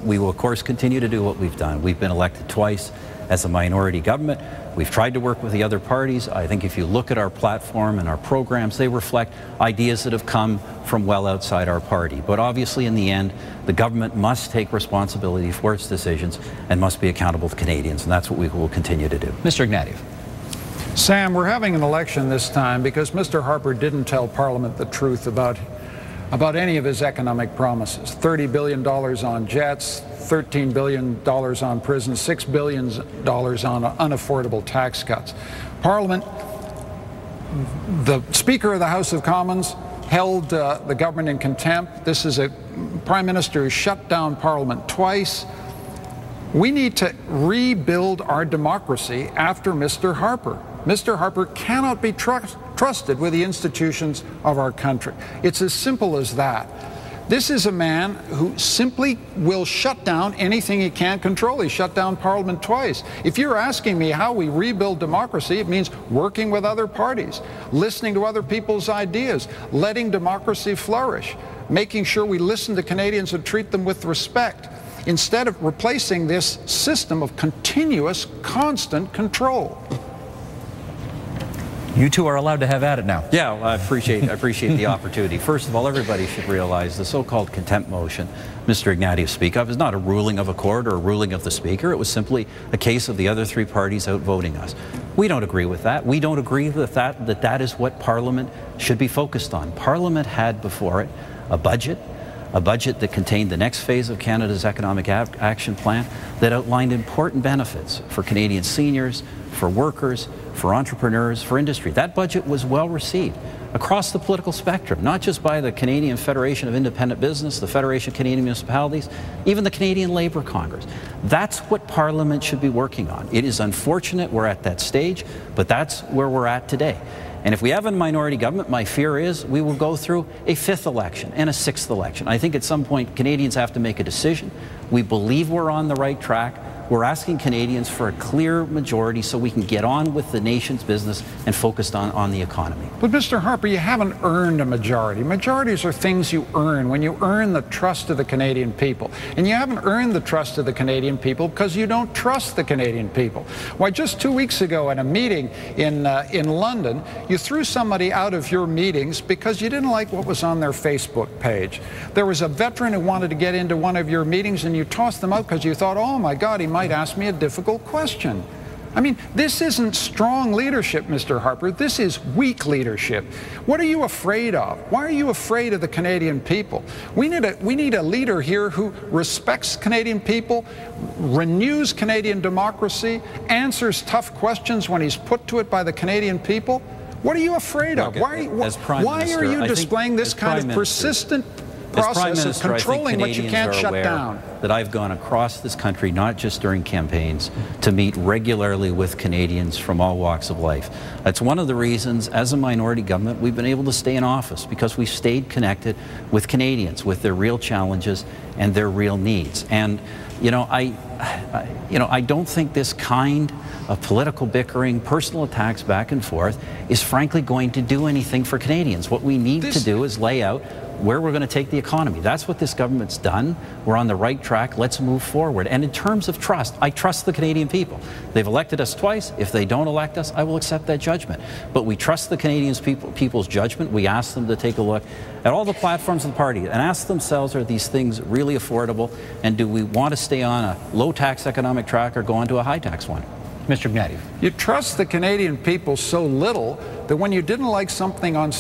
we will, of course, continue to do what we've done. We've been elected twice as a minority government. We've tried to work with the other parties. I think if you look at our platform and our programs, they reflect ideas that have come from well outside our party. But obviously, in the end, the government must take responsibility for its decisions and must be accountable to Canadians, and that's what we will continue to do. Mr. Ignatieff. Sam, we're having an election this time because Mr. Harper didn't tell Parliament the truth about any of his economic promises. $30 billion on jets, $13 billion on prisons, $6 billion on unaffordable tax cuts. Parliament, the Speaker of the House of Commons held the government in contempt. This is a Prime Minister who shut down Parliament twice. We need to rebuild our democracy after Mr. Harper. Mr. Harper cannot be trusted with the institutions of our country. It's as simple as that. This is a man who simply will shut down anything he can't control. He shut down Parliament twice. If you're asking me how we rebuild democracy, it means working with other parties, listening to other people's ideas, letting democracy flourish, making sure we listen to Canadians and treat them with respect, instead of replacing this system of continuous, constant control. You two are allowed to have at it now. Yeah, well, I appreciate the opportunity. First of all, everybody should realize the so-called contempt motion Mr. Ignatieff speak of is not a ruling of a court or a ruling of the Speaker. It was simply a case of the other three parties outvoting us. We don't agree with that. We don't agree with that is what Parliament should be focused on. Parliament had before it a budget that contained the next phase of Canada's economic action plan that outlined important benefits for Canadian seniors, for workers, for entrepreneurs, for industry. That budget was well received across the political spectrum, not just by the Canadian Federation of Independent Business, the Federation of Canadian Municipalities, even the Canadian Labour Congress. That's what Parliament should be working on. It is unfortunate we're at that stage, but that's where we're at today. And if we have a minority government, my fear is we will go through a fifth election and a sixth election. I think at some point Canadians have to make a decision. We believe we're on the right track. We're asking Canadians for a clear majority so we can get on with the nation's business and focus on the economy. But Mr. Harper, you haven't earned a majority. Majorities are things you earn when you earn the trust of the Canadian people. And you haven't earned the trust of the Canadian people because you don't trust the Canadian people. Why, just 2 weeks ago at a meeting in London, you threw somebody out of your meetings because you didn't like what was on their Facebook page. There was a veteran who wanted to get into one of your meetings and you tossed them out because you thought, oh my God, he might ask me a difficult question. I mean, this isn't strong leadership, Mr. Harper. This is weak leadership. What are you afraid of? Why are you afraid of the Canadian people? We need a leader here who respects Canadian people, renews Canadian democracy, answers tough questions when he's put to it by the Canadian people. What are you afraid of? Why are you displaying this kind of persistent process of controlling what you can't shut down? That I've gone across this country, not just during campaigns, to meet regularly with Canadians from all walks of life. That's one of the reasons, as a minority government, we've been able to stay in office, because we stayed connected with Canadians, with their real challenges and their real needs. And I don't think this kind of political bickering, personal attacks back and forth is frankly going to do anything for Canadians. What we need to do is lay out where we're going to take the economy. That's what this government's done. We're on the right track. Let's move forward. And in terms of trust, I trust the Canadian people. They've elected us twice. If they don't elect us, I will accept that judgment. But we trust the Canadian people's judgment. We ask them to take a look at all the platforms of the party and ask themselves, are these things really affordable? And do we want to stay on a low-tax economic track or go on to a high-tax one? Mr. Ignatieff. You trust the Canadian people so little that when you didn't like something on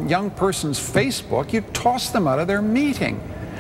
young person's Facebook, you toss them out of their meeting.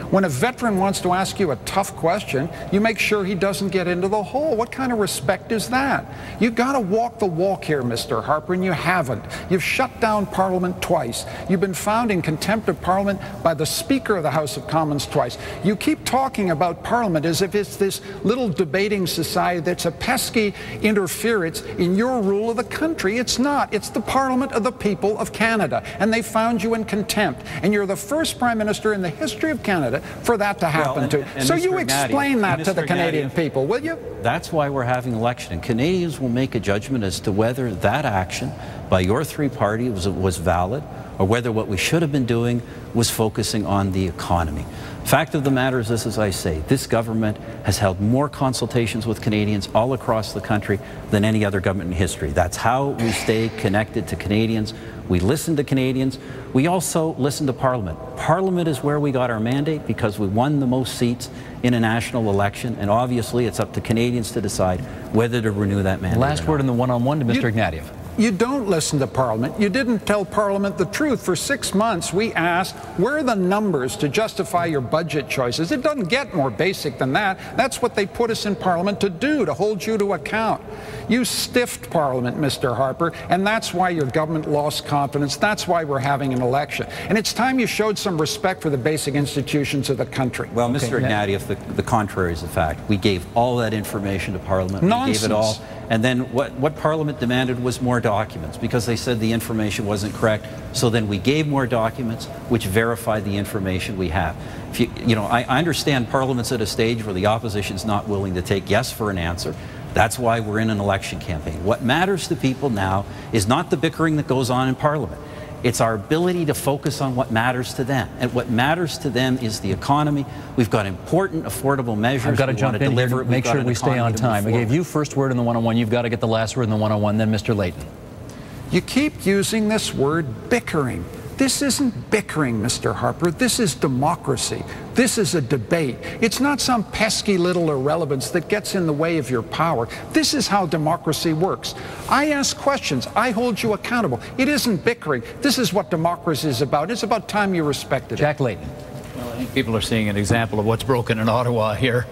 When a veteran wants to ask you a tough question, you make sure he doesn't get into the hole. What kind of respect is that? You've got to walk the walk here, Mr. Harper, and you haven't. You've shut down Parliament twice. You've been found in contempt of Parliament by the Speaker of the House of Commons twice. You keep talking about Parliament as if it's this little debating society that's a pesky interference in your rule of the country. It's not. It's the Parliament of the people of Canada, and they found you in contempt. And you're the first Prime Minister in the history of Canada Canada for that to happen too. So you explain that to the Canadian people, will you? That's why we're having an election. And Canadians will make a judgment as to whether that action by your three parties was valid, or whether what we should have been doing was focusing on the economy. Fact of the matter is this, as I say, this government has held more consultations with Canadians all across the country than any other government in history. That's how we stay connected to Canadians. We listen to Canadians. We also listen to Parliament. Parliament is where we got our mandate because we won the most seats in a national election, and obviously it's up to Canadians to decide whether to renew that mandate. Last word in the one-on-one to Mr. Ignatieff. You don't listen to Parliament. You didn't tell Parliament the truth. For 6 months, we asked, where are the numbers to justify your budget choices? It doesn't get more basic than that. That's what they put us in Parliament to do, to hold you to account. You stiffed Parliament, Mr. Harper, and that's why your government lost confidence. That's why we're having an election. And it's time you showed some respect for the basic institutions of the country. Well, Mr. Ignatieff, the contrary is the fact. We gave all that information to Parliament. Nonsense. We gave it all. And then what Parliament demanded was more documents because they said the information wasn't correct. So then we gave more documents which verified the information we have. If I understand Parliament's at a stage where the opposition's not willing to take yes for an answer. That's why we're in an election campaign. What matters to people now is not the bickering that goes on in Parliament. It's our ability to focus on what matters to them. And what matters to them is the economy. We've got important, affordable measures. I've got to jump in here, make sure we stay on time. I gave you first word in the one-on-one. You've got to get the last word in the one-on-one, then Mr. Layton. You keep using this word bickering. This isn't bickering, Mr. Harper. This is democracy. This is a debate. It's not some pesky little irrelevance that gets in the way of your power. This is how democracy works. I ask questions. I hold you accountable. It isn't bickering. This is what democracy is about. It's about time you respected it. Jack Layton. Well, I think people are seeing an example of what's broken in Ottawa here.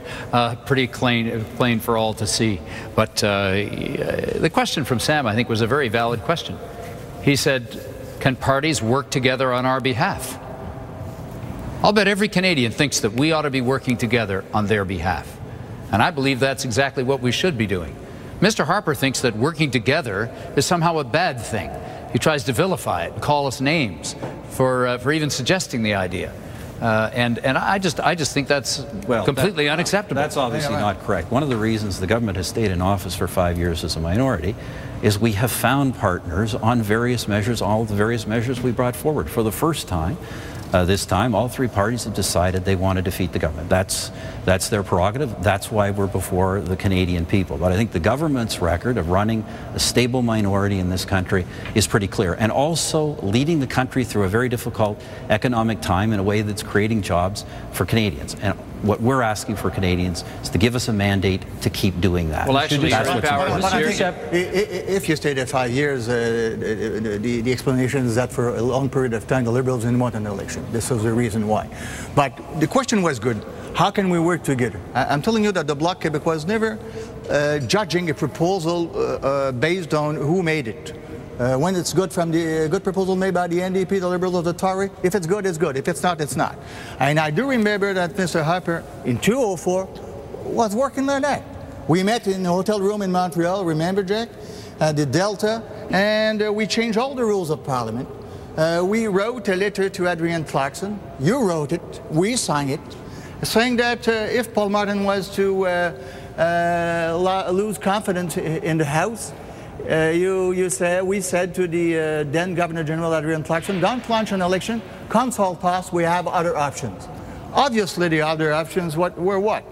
Pretty plain for all to see. But the question from Sam, I think, was a very valid question. He said, can parties work together on our behalf? I'll bet every Canadian thinks that we ought to be working together on their behalf. And I believe that's exactly what we should be doing. Mr. Harper thinks that working together is somehow a bad thing. He tries to vilify it and call us names for even suggesting the idea. And I just think that's completely unacceptable. That's obviously not correct. One of the reasons the government has stayed in office for 5 years as a minority is we have found partners on various measures, all of the various measures we brought forward. For the first time, this time, all three parties have decided they want to defeat the government. That's their prerogative. That's why we're before the Canadian people. But I think the government's record of running a stable minority in this country is pretty clear, and also leading the country through a very difficult economic time in a way that's creating jobs for Canadians. And what we're asking for Canadians is to give us a mandate to keep doing that. Well, actually, that's what's important. If you stayed there 5 years, the explanation is that for a long period of time the Liberals didn't want an election. This was the reason why. But the question was good. How can we work together? I'm telling you that the Bloc Québécois was never judging a proposal based on who made it. When it's good from the good proposal made by the NDP, the Liberals, or the Tory, if it's good, it's good. If it's not, it's not. And I do remember that Mr. Harper in 2004 was working like that. We met in a hotel room in Montreal, remember, Jack? The Delta, and we changed all the rules of Parliament. We wrote a letter to Adrian Clarkson. You wrote it. We signed it, saying that if Paul Martin was to lose confidence in the House, we said to the then Governor General Adrian Clarkson, don't launch an election, consult us, we have other options. Obviously the other options were what?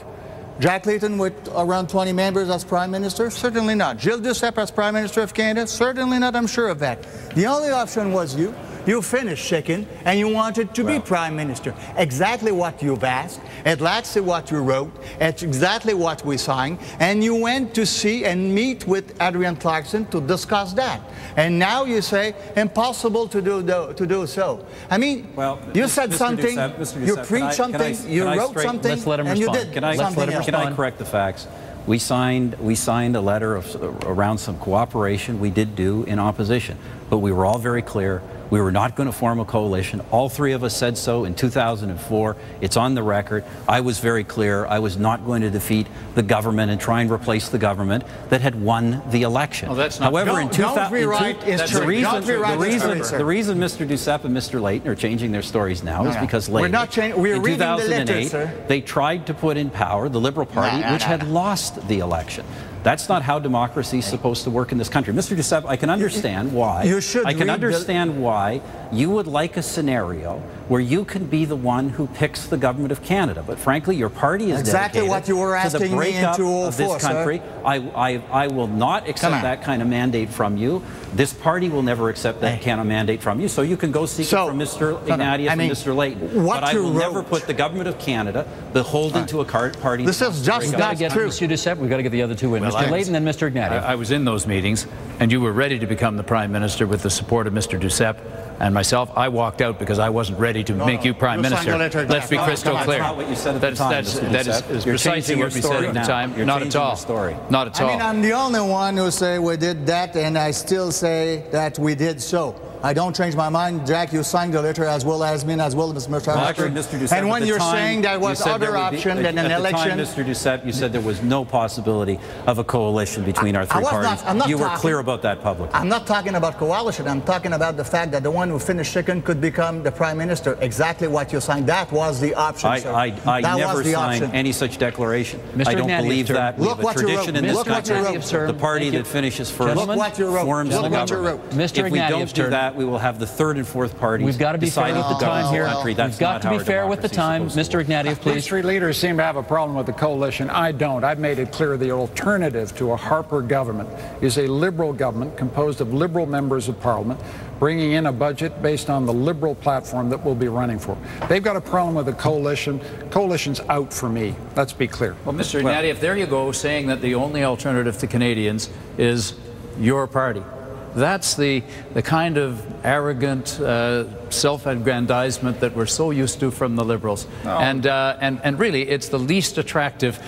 Jack Layton with around 20 members as Prime Minister? Certainly not. Gilles Duceppe as Prime Minister of Canada? Certainly not, I'm sure of that. The only option was you. You finished second, and you wanted to be Prime Minister. Exactly what you've asked, exactly what you wrote, it's exactly what we signed, and you went to see and meet with Adrian Clarkson to discuss that. And now you say, impossible to do so. I mean, you said Mr. something, Duceppe, you preached something, you wrote something, and you did something else. Can I correct the facts? We signed a letter around some cooperation we did do in opposition, but we were all very clear. We were not going to form a coalition. All three of us said so in 2004. It's on the record. I was very clear. I was not going to defeat the government and try and replace the government that had won the election. Well, that's not. However, in 2000, the reason Mr. Duceppe and Mr. Layton are changing their stories now is because later, we're in reading 2008, the letter, sir. they tried to put in power the Liberal Party, which had lost the election. That's not how democracy is supposed to work in this country. Mr. Duceppe, I can understand why. I can understand why you would like a scenario where you can be the one who picks the government of Canada. But frankly, your party is exactly what you were asking to the breakup me in of this country. I will not accept that kind of mandate from you. This party will never accept that kind of mandate from you. So you can go seek it from Mr. Ignatieff and Mr. Layton. But I will never put the government of Canada beholden to a party. This is just not true. Mr. Duceppe, we've got to get the other two in. Mr. Layton and Mr. Ignatieff. I was in those meetings, and you were ready to become the Prime Minister with the support of Mr. Duceppe and myself. I walked out because I wasn't ready to make you Prime Minister. Let's be crystal clear. That's not what you said at the time, That is precisely what we said at the time. Not at all. Not at all. I mean, I'm the only one who say we did that, and I still say that we did so. I don't change my mind. Jack, you signed the letter as well as me, as well as Mr. Harper. And when you're saying there was other option than an election... At the time, Mr. Duceppe, you said there was no possibility of a coalition between our three parties. You were clear about that publicly. I'm not talking about coalition. I'm talking about the fact that the one who finished second could become the Prime Minister. Exactly what you signed. That was the option, sir. I never signed any such declaration. I don't believe that. We have a tradition in this country. The party that finishes first forms the government. If we don't do that, we will have the third and fourth parties. We've got to be fair with the time here. We've got to be fair with the time. Mr. Ignatieff, please. These three leaders seem to have a problem with the coalition. I don't. I've made it clear the alternative to a Harper government is a Liberal government composed of Liberal members of Parliament bringing in a budget based on the Liberal platform that we'll be running for. They've got a problem with the coalition. Coalition's out for me. Let's be clear. Well, Mr. Ignatieff, there you go, saying that the only alternative to Canadians is your party. That's the kind of arrogant self-aggrandizement that we're so used to from the Liberals. Oh. And really, it's the least attractive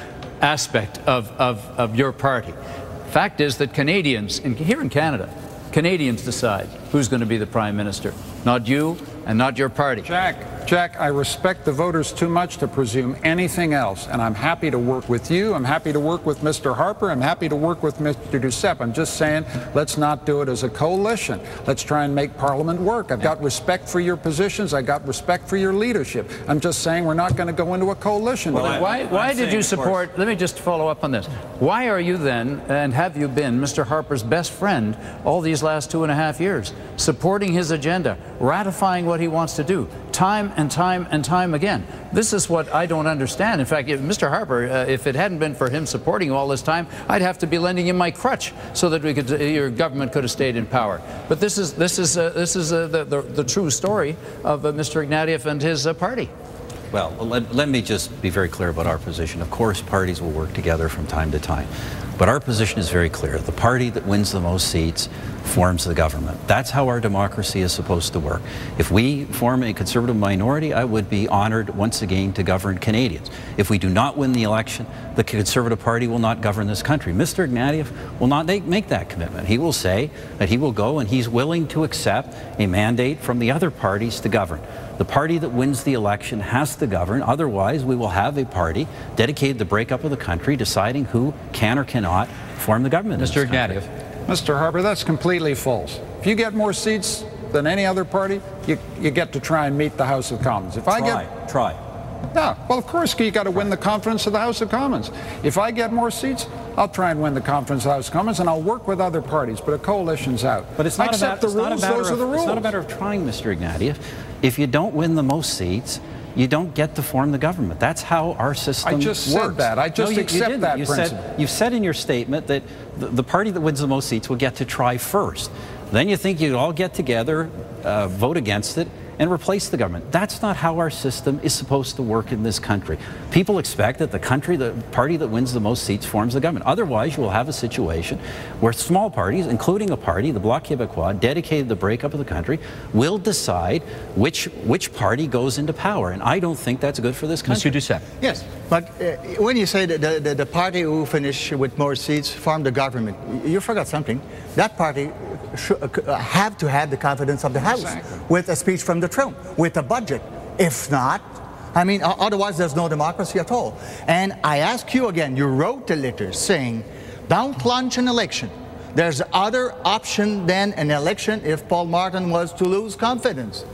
aspect of your party. Fact is that Canadians, here in Canada, Canadians decide who's going to be the Prime Minister. Not you and not your party. Jack, I respect the voters too much to presume anything else, and I'm happy to work with you. I'm happy to work with Mr. Harper. I'm happy to work with Mr. Duceppe. I'm just saying, let's not do it as a coalition. Let's try and make Parliament work. I've got respect for your positions. I got respect for your leadership. I'm just saying we're not going to go into a coalition. Well, why did you support, let me just follow up on this. Why are you then, and have you been, Mr. Harper's best friend all these last 2.5 years, supporting his agenda, ratifying what he wants to do, time and time and time again? This is what I don't understand. In fact, if Mr. Harper, if it hadn't been for him supporting you all this time, I'd have to be lending him my crutch so that your government could have stayed in power. But this is the true story of Mr. Ignatieff and his party. Well, let me just be very clear about our position. Of course, parties will work together from time to time. But our position is very clear. The party that wins the most seats forms the government. That's how our democracy is supposed to work. If we form a Conservative minority, I would be honored once again to govern Canadians. If we do not win the election, the Conservative Party will not govern this country. Mr. Ignatieff will not make that commitment. He will say that he will go and he's willing to accept a mandate from the other parties to govern. The party that wins the election has to govern. Otherwise, we will have a party dedicated to the breakup of the country, deciding who can or cannot form the government. Mr. Ignatieff. Mr. Harper, that's completely false. If you get more seats than any other party, you get to try and meet the House of Commons. If Try. Yeah, well, of course, you got to win the conference of the House of Commons. If I get more seats, I'll try and win the conference of the House of Commons, and I'll work with other parties, but a coalition's out. But it's not It's not a matter of trying, Mr. Ignatieff. If you don't win the most seats, you don't get to form the government. That's how our system works. I just said that. I just accept that principle. You've said in your statement that the party that wins the most seats will get to try first. Then you think you'd all get together, vote against it, and replace the government. That's not how our system is supposed to work in this country. People expect that the party that wins the most seats forms the government. Otherwise, you will have a situation where small parties, including a party, the Bloc Québécois, dedicated to the breakup of the country, will decide which party goes into power. And I don't think that's good for this country. Mr. Duceppe. Yes, but when you say that the party who finish with more seats form the government, you forgot something. That party have to have the confidence of the House with a speech from the throne, with a budget. If not, I mean, otherwise there's no democracy at all. And I ask you again, you wrote a letter saying, don't launch an election. There's other option than an election if Paul Martin was to lose confidence.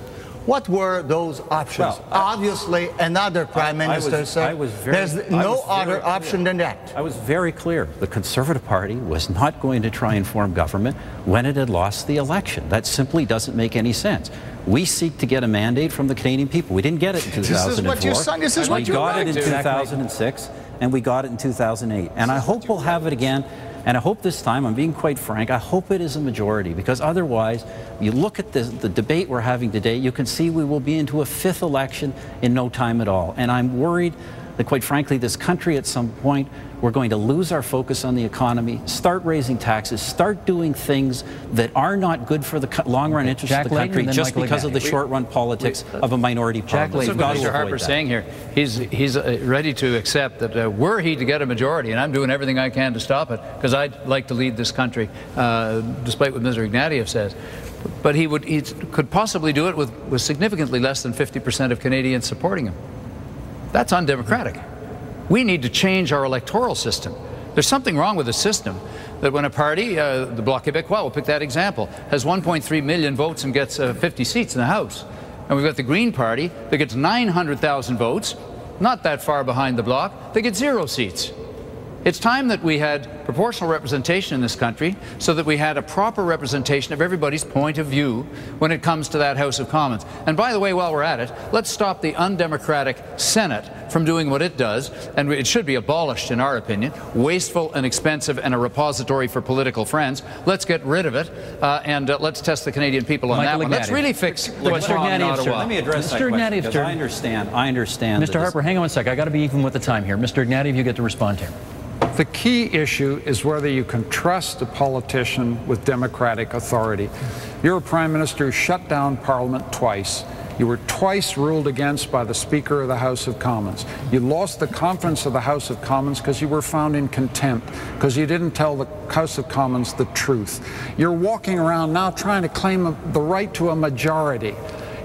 What were those options? Well, obviously, another Prime Minister said there's no other option than that. I was very clear. The Conservative Party was not going to try and form government when it had lost the election. That simply doesn't make any sense. We seek to get a mandate from the Canadian people. We didn't get it in 2004. This is what you We got it in 2006, and we got it in 2008. And I hope we'll have it again. And I hope this time, I'm being quite frank, I hope it is a majority, because otherwise, you look at the debate we're having today, you can see we will be into a fifth election in no time at all. And I'm worried that, quite frankly, this country at some point, we're going to lose our focus on the economy, start raising taxes, start doing things that are not good for the long-run interests of the country just because of the short-run politics of a minority parliament. That's what Mr. Harper's saying here. He's ready to accept that were he to get a majority, and I'm doing everything I can to stop it, because I'd like to lead this country, despite what Mr. Ignatieff says. But he could possibly do it with significantly less than 50% of Canadians supporting him. That's undemocratic. We need to change our electoral system. There's something wrong with the system that when a party, the Bloc Québécois, we'll pick that example, has 1.3 million votes and gets 50 seats in the House. And we've got the Green Party that gets 900,000 votes, not that far behind the Bloc, they get 0 seats. It's time that we had proportional representation in this country so that we had a proper representation of everybody's point of view when it comes to that House of Commons. And by the way, while we're at it, let's stop the undemocratic Senate from doing what it does, and it should be abolished in our opinion, wasteful and expensive and a repository for political friends. Let's get rid of it and let's test the Canadian people on that one. Let's really fix what's wrong in Ottawa. Let me address that question, because I understand. Mr. Harper, hang on a sec. I got to be even with the time here. Mr. Ignatieff, you get to respond here. The key issue is whether you can trust a politician with democratic authority. You're a Prime Minister who shut down Parliament twice. You were twice ruled against by the Speaker of the House of Commons. You lost the confidence of the House of Commons because you were found in contempt, because you didn't tell the House of Commons the truth. You're walking around now trying to claim the right to a majority.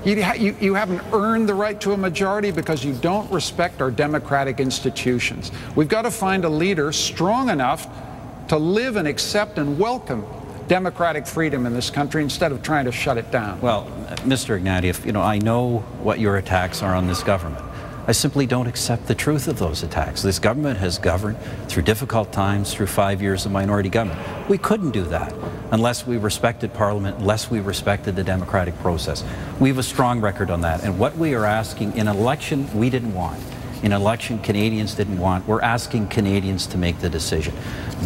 You haven't earned the right to a majority because you don't respect our democratic institutions. We've got to find a leader strong enough to live and accept and welcome democratic freedom in this country instead of trying to shut it down. Well, Mr. Ignatieff, you know, I know what your attacks are on this government. I simply don't accept the truth of those attacks. This government has governed through difficult times, through 5 years of minority government. We couldn't do that unless we respected Parliament, unless we respected the democratic process. We have a strong record on that. And what we are asking in an election we didn't want, in an election Canadians didn't want, we're asking Canadians to make the decision.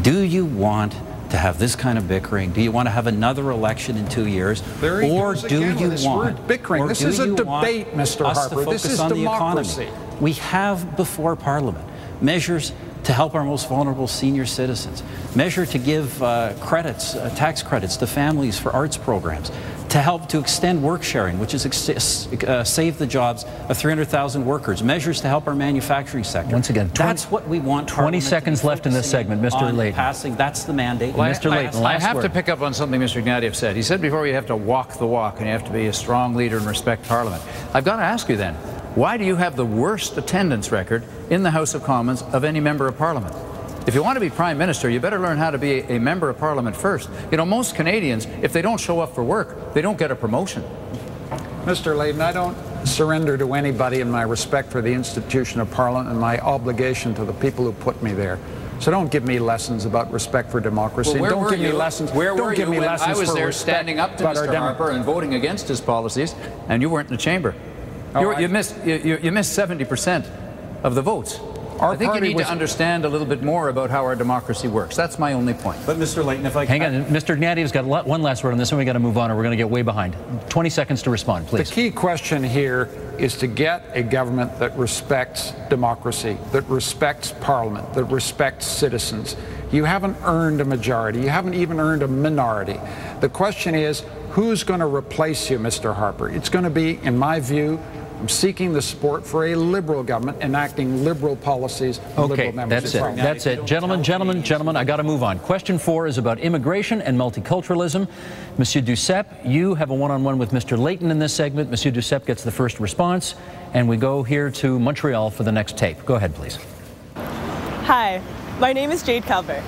Do you want to have this kind of bickering? Do you want to have another election in 2 years? Or do you want bickering? This is a debate, Mr. Harper. This is democracy. We have before Parliament measures to help our most vulnerable senior citizens, measure to give credits, tax credits to families for arts programs, to help to extend work sharing, which is save the jobs of 300,000 workers, measures to help our manufacturing sector. Once again, that's what we want. 20 seconds left in this segment, Mr. Layton. Passing, that's the mandate. Well, Mr. Layton, I have to pick up on something Mr. Ignatieff said. He said before you have to walk the walk and you have to be a strong leader and respect Parliament. I've got to ask you then, why do you have the worst attendance record in the House of Commons of any member of Parliament? If you want to be Prime Minister, you better learn how to be a member of Parliament first. You know, most Canadians, if they don't show up for work, they don't get a promotion. Mr. Layton, I don't surrender to anybody in my respect for the institution of Parliament and my obligation to the people who put me there. So don't give me lessons about respect for democracy. Well, don't give me lessons. Where were you when I was there standing up to Mr. Harper and voting against his policies, and you weren't in the chamber? You missed 70% of the votes. Our I think you party need to understand a little bit more about how our democracy works. That's my only point. But Mr. Layton, if I Hang on, Mr. Ignatieff's got one last word on this, and we got to move on, or we're going to get way behind. 20 seconds to respond, please. The key question here is to get a government that respects democracy, that respects Parliament, that respects citizens. You haven't earned a majority. You haven't even earned a minority. The question is, who's going to replace you, Mr. Harper? It's going to be, in my view, seeking the support for a liberal government enacting liberal policies. Okay, that's it. That's it. Gentlemen, I got to move on. Question 4 is about immigration and multiculturalism. Monsieur Duceppe, you have a one-on-one with Mr. Layton in this segment. Monsieur Duceppe gets the first response, and we go here to Montreal for the next tape. Go ahead, please. Hi, my name is Jade Calvert.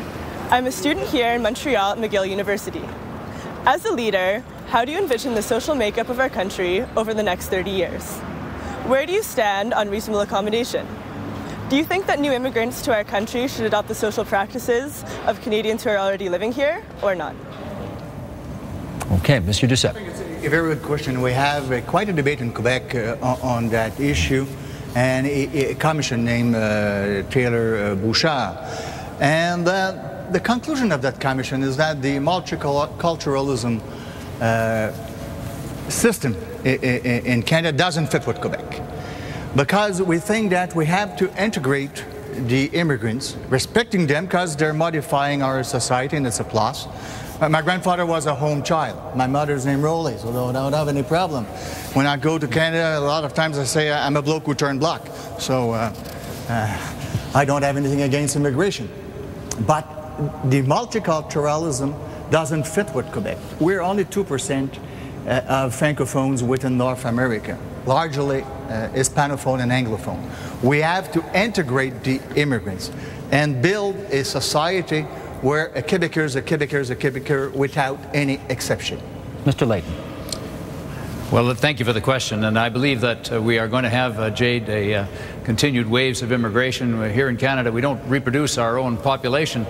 I'm a student here in Montreal at McGill University. As a leader, how do you envision the social makeup of our country over the next 30 years? Where do you stand on reasonable accommodation? Do you think that new immigrants to our country should adopt the social practices of Canadians who are already living here, or not? Okay, Monsieur Duceppe. I think it's a very good question. We have quite a debate in Quebec on that issue, and a commission named Taylor Bouchard. And the conclusion of that commission is that the multiculturalism system in Canada doesn't fit with Quebec, because we think that we have to integrate the immigrants, respecting them because they're modifying our society, and it's a plus. My grandfather was a home child. My mother's name Rolly, so I don't have any problem. When I go to Canada, a lot of times I say I'm a bloke who turned black, so I don't have anything against immigration. But the multiculturalism doesn't fit with Quebec. We're only 2% of Francophones within North America, largely Hispanophone and Anglophone. We have to integrate the immigrants and build a society where a Quebecer is a Quebecer is a Quebecer without any exception. Mr. Layton. Well, thank you for the question, and I believe that we are going to have, Jade, continued waves of immigration. Here in Canada, we don't reproduce our own population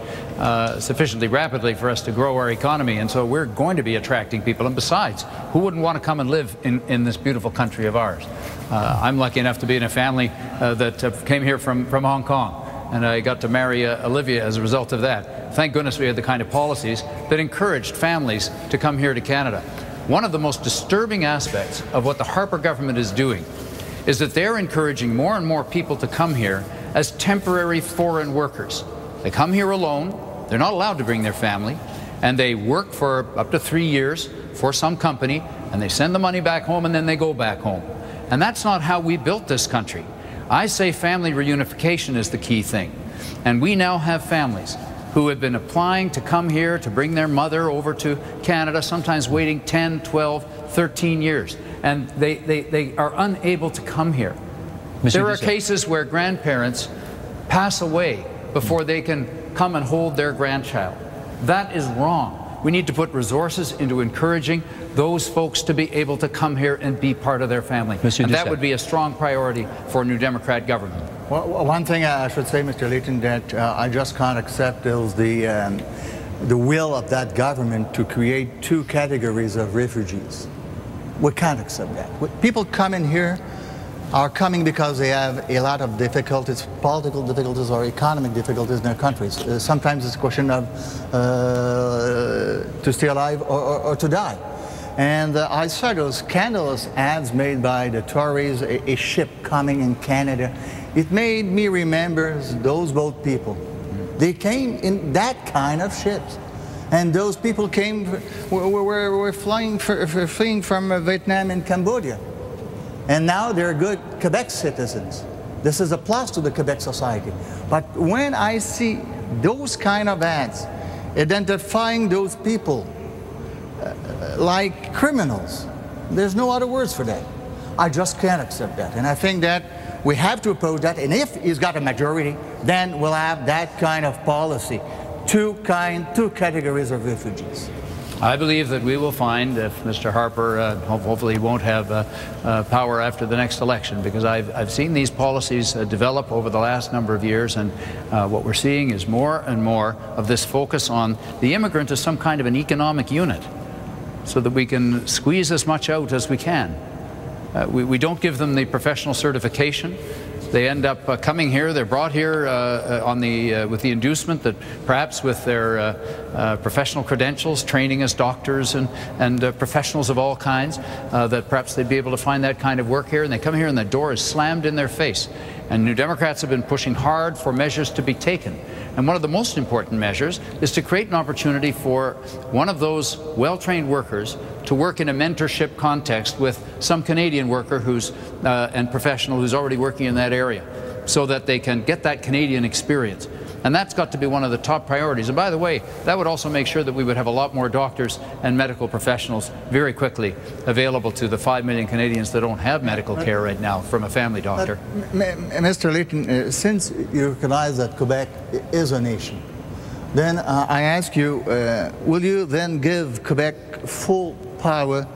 sufficiently rapidly for us to grow our economy, and so we're going to be attracting people. And besides, who wouldn't want to come and live in this beautiful country of ours? I'm lucky enough to be in a family that came here from Hong Kong, and I got to marry Olivia as a result of that. Thank goodness we had the kind of policies that encouraged families to come here to Canada. One of the most disturbing aspects of what the Harper government is doing is that they're encouraging more and more people to come here as temporary foreign workers. They come here alone, they're not allowed to bring their family, and they work for up to 3 years for some company, and they send the money back home, and then they go back home. And that's not how we built this country. I say family reunification is the key thing. And we now have families who have been applying to come here to bring their mother over to Canada, sometimes waiting 10, 12, 13 years. And they are unable to come here. There are cases where grandparents pass away before they can come and hold their grandchild. That is wrong. We need to put resources into encouraging those folks to be able to come here and be part of their family. And that would be a strong priority for a New Democrat government. Well, one thing I should say, Mr. Layton, that I just can't accept is the will of that government to create 2 categories of refugees. We can't accept that. People coming here are coming because they have a lot of difficulties, political difficulties or economic difficulties in their countries. Sometimes it's a question of to stay alive or to die. And I saw those scandalous ads made by the Tories, a ship coming in Canada. It made me remember those boat people. They came in that kind of ships. And those people were fleeing from Vietnam and Cambodia. And now they're good Quebec citizens. This is a plus to the Quebec society. But when I see those kind of ads identifying those people like criminals, there's no other words for that. I just can't accept that. And I think that we have to oppose that. And if he's got a majority, then we'll have that kind of policy. 2 categories of refugees. I believe that we will find, if Mr. Harper hopefully won't have power after the next election, because I've seen these policies develop over the last number of years, and what we're seeing is more and more of this focus on the immigrant as some kind of an economic unit, so that we can squeeze as much out as we can. We don't give them the professional certification. They end up coming here. They're brought here with the inducement that perhaps with their professional credentials, training as doctors and professionals of all kinds, that perhaps they'd be able to find that kind of work here. And they come here and the door is slammed in their face. And New Democrats have been pushing hard for measures to be taken. And one of the most important measures is to create an opportunity for one of those well-trained workers to work in a mentorship context with some Canadian worker and professional who's already working in that area, so that they can get that Canadian experience. And that's got to be one of the top priorities. And by the way, that would also make sure that we would have a lot more doctors and medical professionals very quickly available to the 5 million Canadians that don't have medical care right now from a family doctor. Mr. Layton, since you recognize that Quebec is a nation, then I ask you, will you then give Quebec full power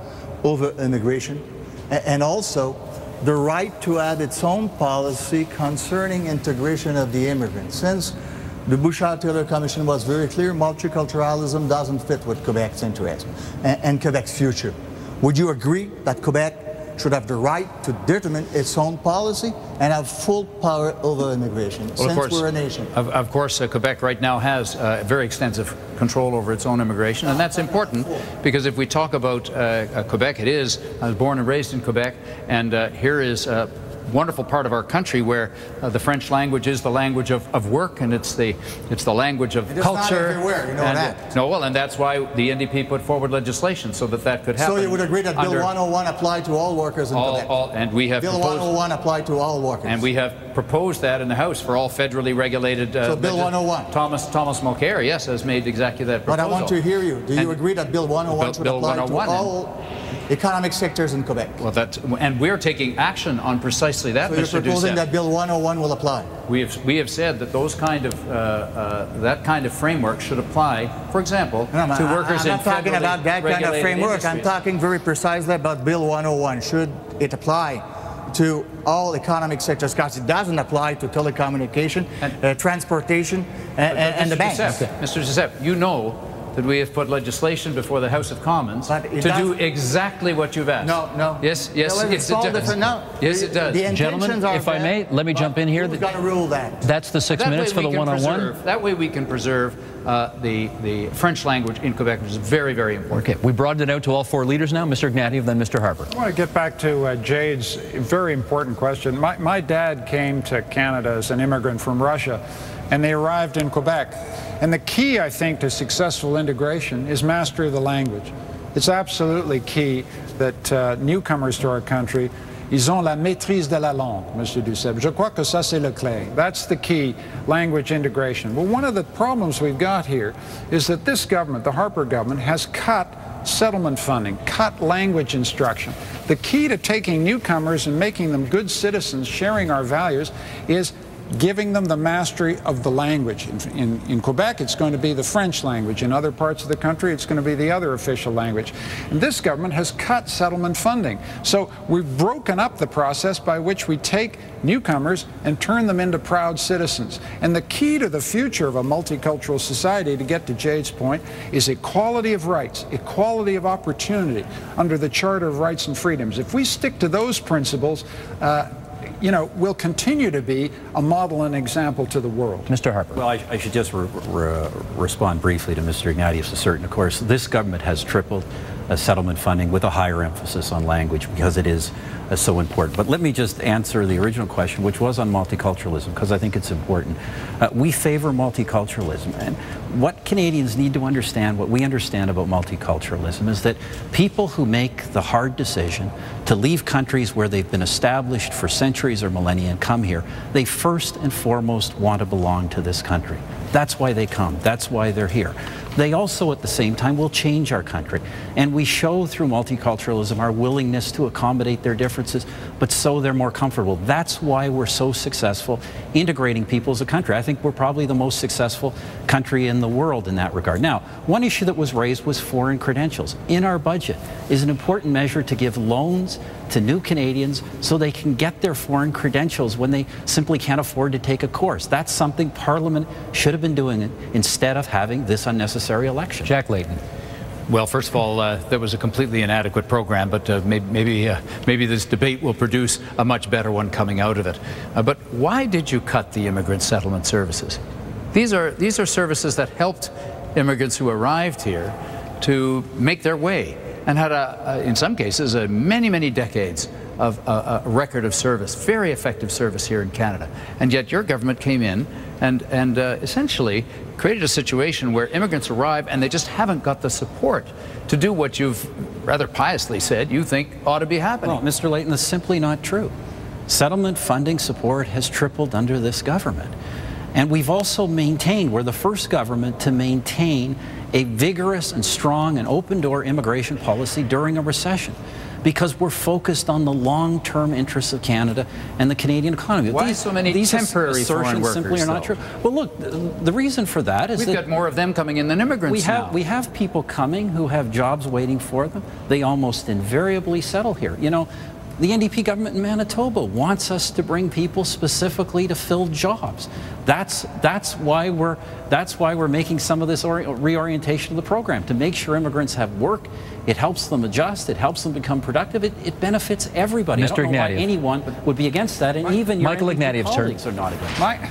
over immigration and also the right to have its own policy concerning integration of the immigrants? Since the Bouchard-Taylor Commission was very clear, multiculturalism doesn't fit with Quebec's interest and Quebec's future. Would you agree that Quebec should have the right to determine its own policy and have full power over immigration, well, since we're a nation? Of course, Quebec right now has very extensive control over its own immigration, and that's important because if we talk about Quebec, I was born and raised in Quebec, and here is a wonderful part of our country where the French language is the language of work, and it's the language of culture. Not everywhere, you know that. No, well, and that's why the NDP put forward legislation so that could happen. So you would agree that Bill 101 applied to all workers in Quebec? And we have Bill 101 applied to all workers. And we have proposed that in the House for all federally regulated. So Bill 101. Thomas Mulcair, yes, has made exactly that proposal. But I want to hear you. Do you agree that Bill 101 should apply to all economic sectors in Quebec? Well, and we're taking action on precisely that, so Mr. Duceppe. You're proposing that Bill 101 will apply? We have said that those that kind of framework should apply, for example, to workers in federally regulated industries. I'm not talking about that kind of framework. I'm talking very precisely about Bill 101. Should it apply to all economic sectors? Because it doesn't apply to telecommunication, transportation, and the banks. Mr. Duceppe, you know that we have put legislation before the House of Commons to do exactly what you've asked. No. Yes, it does. No. Yes, it does. Gentlemen, if I may, let me jump in here. Who's going to rule that? That's the 6 minutes for the one-on-one. That way we can preserve the French language in Quebec, which is very, very important. Okay, we broadened it out to all four leaders now. Mr. Ignatieff, then Mr. Harper. I want to get back to Jade's very important question. My dad came to Canada as an immigrant from Russia, and they arrived in Quebec. And the key, I think, to successful integration is mastery of the language. It's absolutely key that newcomers to our country, ils ont la maîtrise de la langue, Mr. Duceppe. Je crois que ça, c'est le clé. That's the key, language integration. Well, one of the problems we've got here is that this government, the Harper government, has cut settlement funding, cut language instruction. The key to taking newcomers and making them good citizens, sharing our values, is giving them the mastery of the language. In Quebec, it's going to be the French language. In other parts of the country, it's going to be the other official language. And this government has cut settlement funding. So we've broken up the process by which we take newcomers and turn them into proud citizens. And the key to the future of a multicultural society, to get to Jade's point, is equality of rights, equality of opportunity under the Charter of Rights and Freedoms. If we stick to those principles, will continue to be a model and example to the world. Mr. Harper. Well, I should just respond briefly to Mr. Ignatieff's assertion. Of course, this government has tripled settlement funding with a higher emphasis on language because it is so important. But let me just answer the original question, which was on multiculturalism, because I think it's important. We favor multiculturalism, and what Canadians need to understand, what we understand about multiculturalism, is that people who make the hard decision to leave countries where they've been established for centuries or millennia and come here, they first and foremost want to belong to this country. That's why they come. That's why they're here. They also, at the same time, will change our country. And we show through multiculturalism our willingness to accommodate their differences, but so they're more comfortable. That's why we're so successful integrating people as a country. I think we're probably the most successful country in the world in that regard. Now, one issue that was raised was foreign credentials. In our budget is an important measure to give loans to new Canadians so they can get their foreign credentials when they simply can't afford to take a course. That's something Parliament should have been doing instead of having this unnecessary election. Jack Layton. Well, first of all, that was a completely inadequate program, but maybe this debate will produce a much better one coming out of it. But why did you cut the immigrant settlement services? These are services that helped immigrants who arrived here to make their way and had, in some cases, many decades of a record of service, very effective service here in Canada. And yet your government came in and essentially created a situation where immigrants arrive and they just haven't got the support to do what you've rather piously said you think ought to be happening. Well, Mr. Layton, that's simply not true. Settlement funding support has tripled under this government. And we've also maintained, we're the first government to maintain a vigorous and strong and open-door immigration policy during a recession, because we're focused on the long-term interests of Canada and the Canadian economy. Why so many temporary foreign workers, simply are not true. Well, look, the reason for that is we've got more of them coming in than immigrants now. We have people coming who have jobs waiting for them. They almost invariably settle here. You know, the NDP government in Manitoba wants us to bring people specifically to fill jobs. That's why we're making some of this reorientation of the program, to make sure immigrants have work. It helps them adjust. It helps them become productive. It benefits everybody. Mr. I don't know why Ignatieff. anyone would be against that, and even your Michael NDP Ignatieff, colleagues are not against it.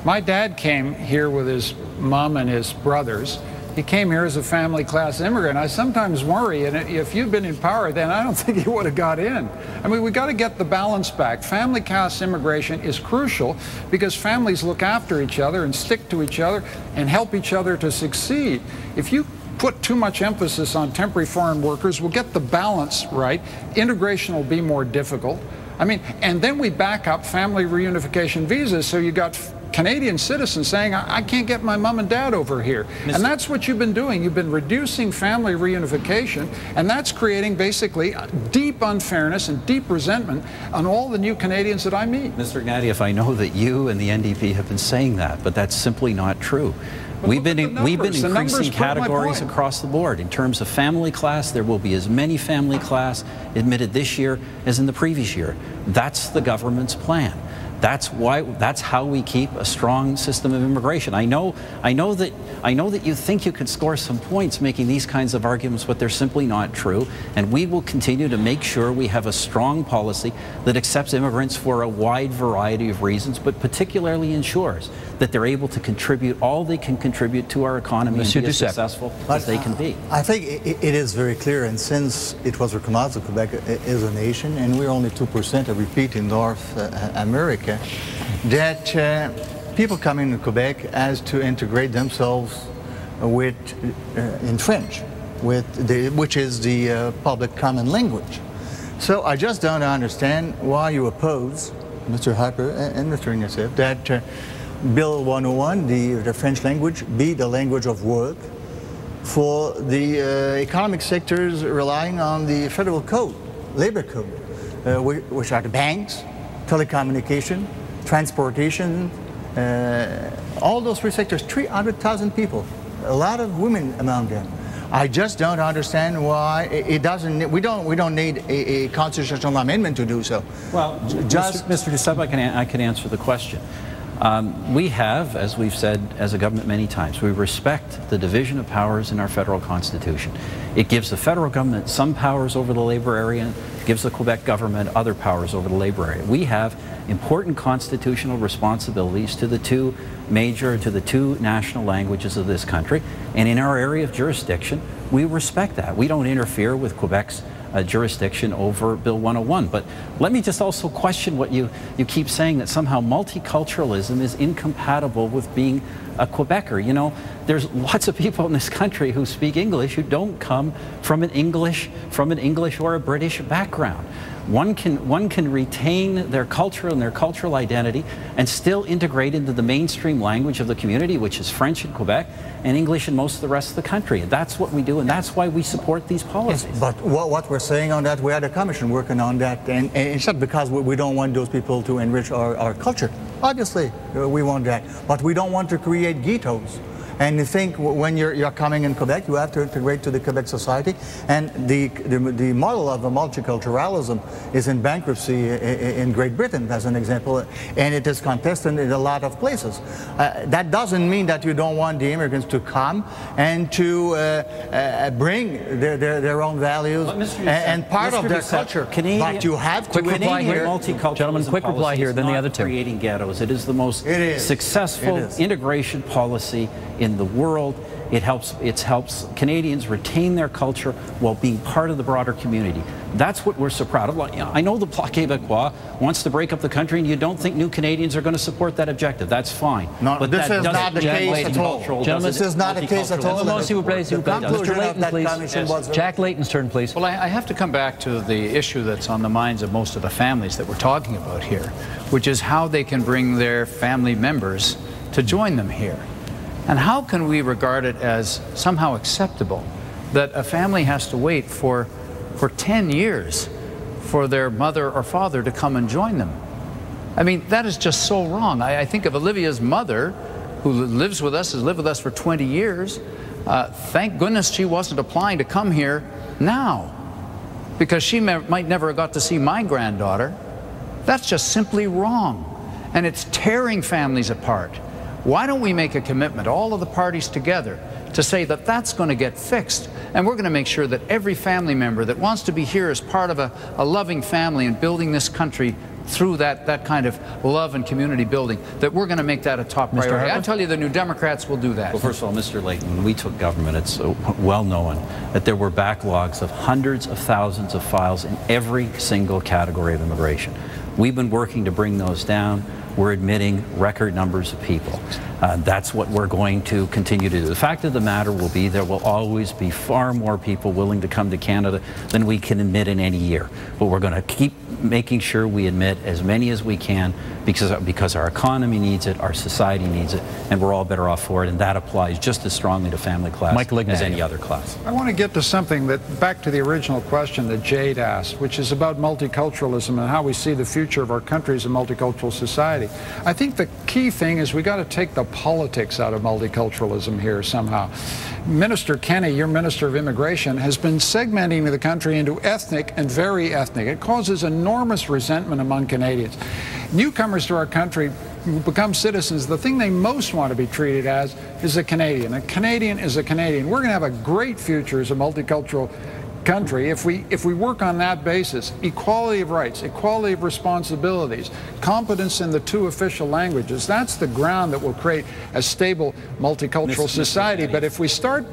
My dad came here with his mom and his brothers. He came here as a family class immigrant. I sometimes worry, and if you'd been in power then, I don't think he would have got in. I mean, we got to get the balance back. Family class immigration is crucial because families look after each other and stick to each other and help each other to succeed. If you put too much emphasis on temporary foreign workers, we'll get the balance right. Integration will be more difficult. I mean, and then we back up family reunification visas, so you got Canadian citizens saying, I can't get my mom and dad over here. And that's what you've been doing. You've been reducing family reunification, and that's creating basically deep unfairness and deep resentment on all the new Canadians that I meet. Mr. Ignatieff, I know that you and the NDP have been saying that, but that's simply not true. We've been increasing categories across the board. In terms of family class, there will be as many family class admitted this year as in the previous year. That's the government's plan. That's how we keep a strong system of immigration. I know that you think you could score some points making these kinds of arguments, but they're simply not true. And we will continue to make sure we have a strong policy that accepts immigrants for a wide variety of reasons, but particularly ensures that they're able to contribute all they can contribute to our economy and be as successful as they can be. I think it is very clear, and since it was recognized that Quebec is a nation, and we're only 2%, I repeat, in North America, that people coming to Quebec has to integrate themselves with in French, which is the public common language. So I just don't understand why you oppose, Mr. Harper and Mr. Ignatieff, that Bill 101, the French language, be the language of work for the economic sectors relying on the federal code, labor code, which are the banks, telecommunication, transportation, all those three sectors, 300,000 people, a lot of women among them. I just don't understand why it doesn't. We don't need a constitutional amendment to do so. Well, just Mr. Duceppe, I can answer the question. We have, as we've said as a government many times, we respect the division of powers in our federal constitution. It gives the federal government some powers over the labor area, gives the Quebec government other powers over the labor area. We have important constitutional responsibilities to the two national languages of this country, and in our area of jurisdiction, we respect that. We don't interfere with Quebec's jurisdiction over Bill 101. But let me just also question what you keep saying, that somehow multiculturalism is incompatible with being a Quebecer. You know, there's lots of people in this country who speak English who don't come from an English or a British background. One can retain their culture and their cultural identity and still integrate into the mainstream language of the community, which is French in Quebec and English in most of the rest of the country. And that's what we do, and that's why we support these policies. Yes, but what we're saying on that, we had a commission working on that, and it's not because we don't want those people to enrich our culture. Obviously, we want that, but we don't want to create ghettos. And you think when you're coming in Quebec, you have to integrate to the Quebec society. And the model of the multiculturalism is in bankruptcy in Great Britain, as an example, and it is contested in a lot of places. That doesn't mean that you don't want the immigrants to come and to bring their own values and part of their culture. But you have to reply here. Gentlemen, quick reply here, then the other two. Creating ghettos. It is the most successful integration policy in the world. It helps Canadians retain their culture while being part of the broader community. That's what we're so proud of. I know the Bloc Québécois wants to break up the country, and you don't think new Canadians are going to support that objective. That's fine. No, but this is not the case at all. Gentlemen, this is not the case at all. Mr. Layton, please. Jack Layton's turn, please. Well, I have to come back to the issue that's on the minds of most of the families that we're talking about here, which is how they can bring their family members to join them here. And how can we regard it as somehow acceptable that a family has to wait for 10 years for their mother or father to come and join them? I mean, that is just so wrong. I think of Olivia's mother, who lives with us, has lived with us for 20 years. Thank goodness she wasn't applying to come here now, because she might never have got to see my granddaughter. That's just simply wrong, and it's tearing families apart. Why don't we make a commitment, all of the parties together, to say that that's going to get fixed, and we're going to make sure that every family member that wants to be here as part of a loving family and building this country through that kind of love and community building, that we're going to make that a top priority. I tell you, the New Democrats will do that. Well, first of all, Mr. Layton, when we took government, it's well known that there were backlogs of hundreds of thousands of files in every single category of immigration. We've been working to bring those down. We're admitting record numbers of people. That's what we're going to continue to do. The fact of the matter will be there will always be far more people willing to come to Canada than we can admit in any year. But we're going to keep making sure we admit as many as we can because our economy needs it, our society needs it, and we're all better off for it. And that applies just as strongly to family class as any other class. I want to get to something back to the original question that Jade asked, which is about multiculturalism and how we see the future of our country as a multicultural society. I think the key thing is we got to take the politics out of multiculturalism here somehow. Minister Kenney, your Minister of Immigration, has been segmenting the country into ethnic and very ethnic. It causes enormous resentment among Canadians. Newcomers to our country who become citizens, the thing they most want to be treated as is a Canadian. A Canadian is a Canadian. We're going to have a great future as a multicultural country if we work on that basis. Equality of rights, equality of responsibilities, competence in the two official languages. That's the ground that will create a stable multicultural society. But if we start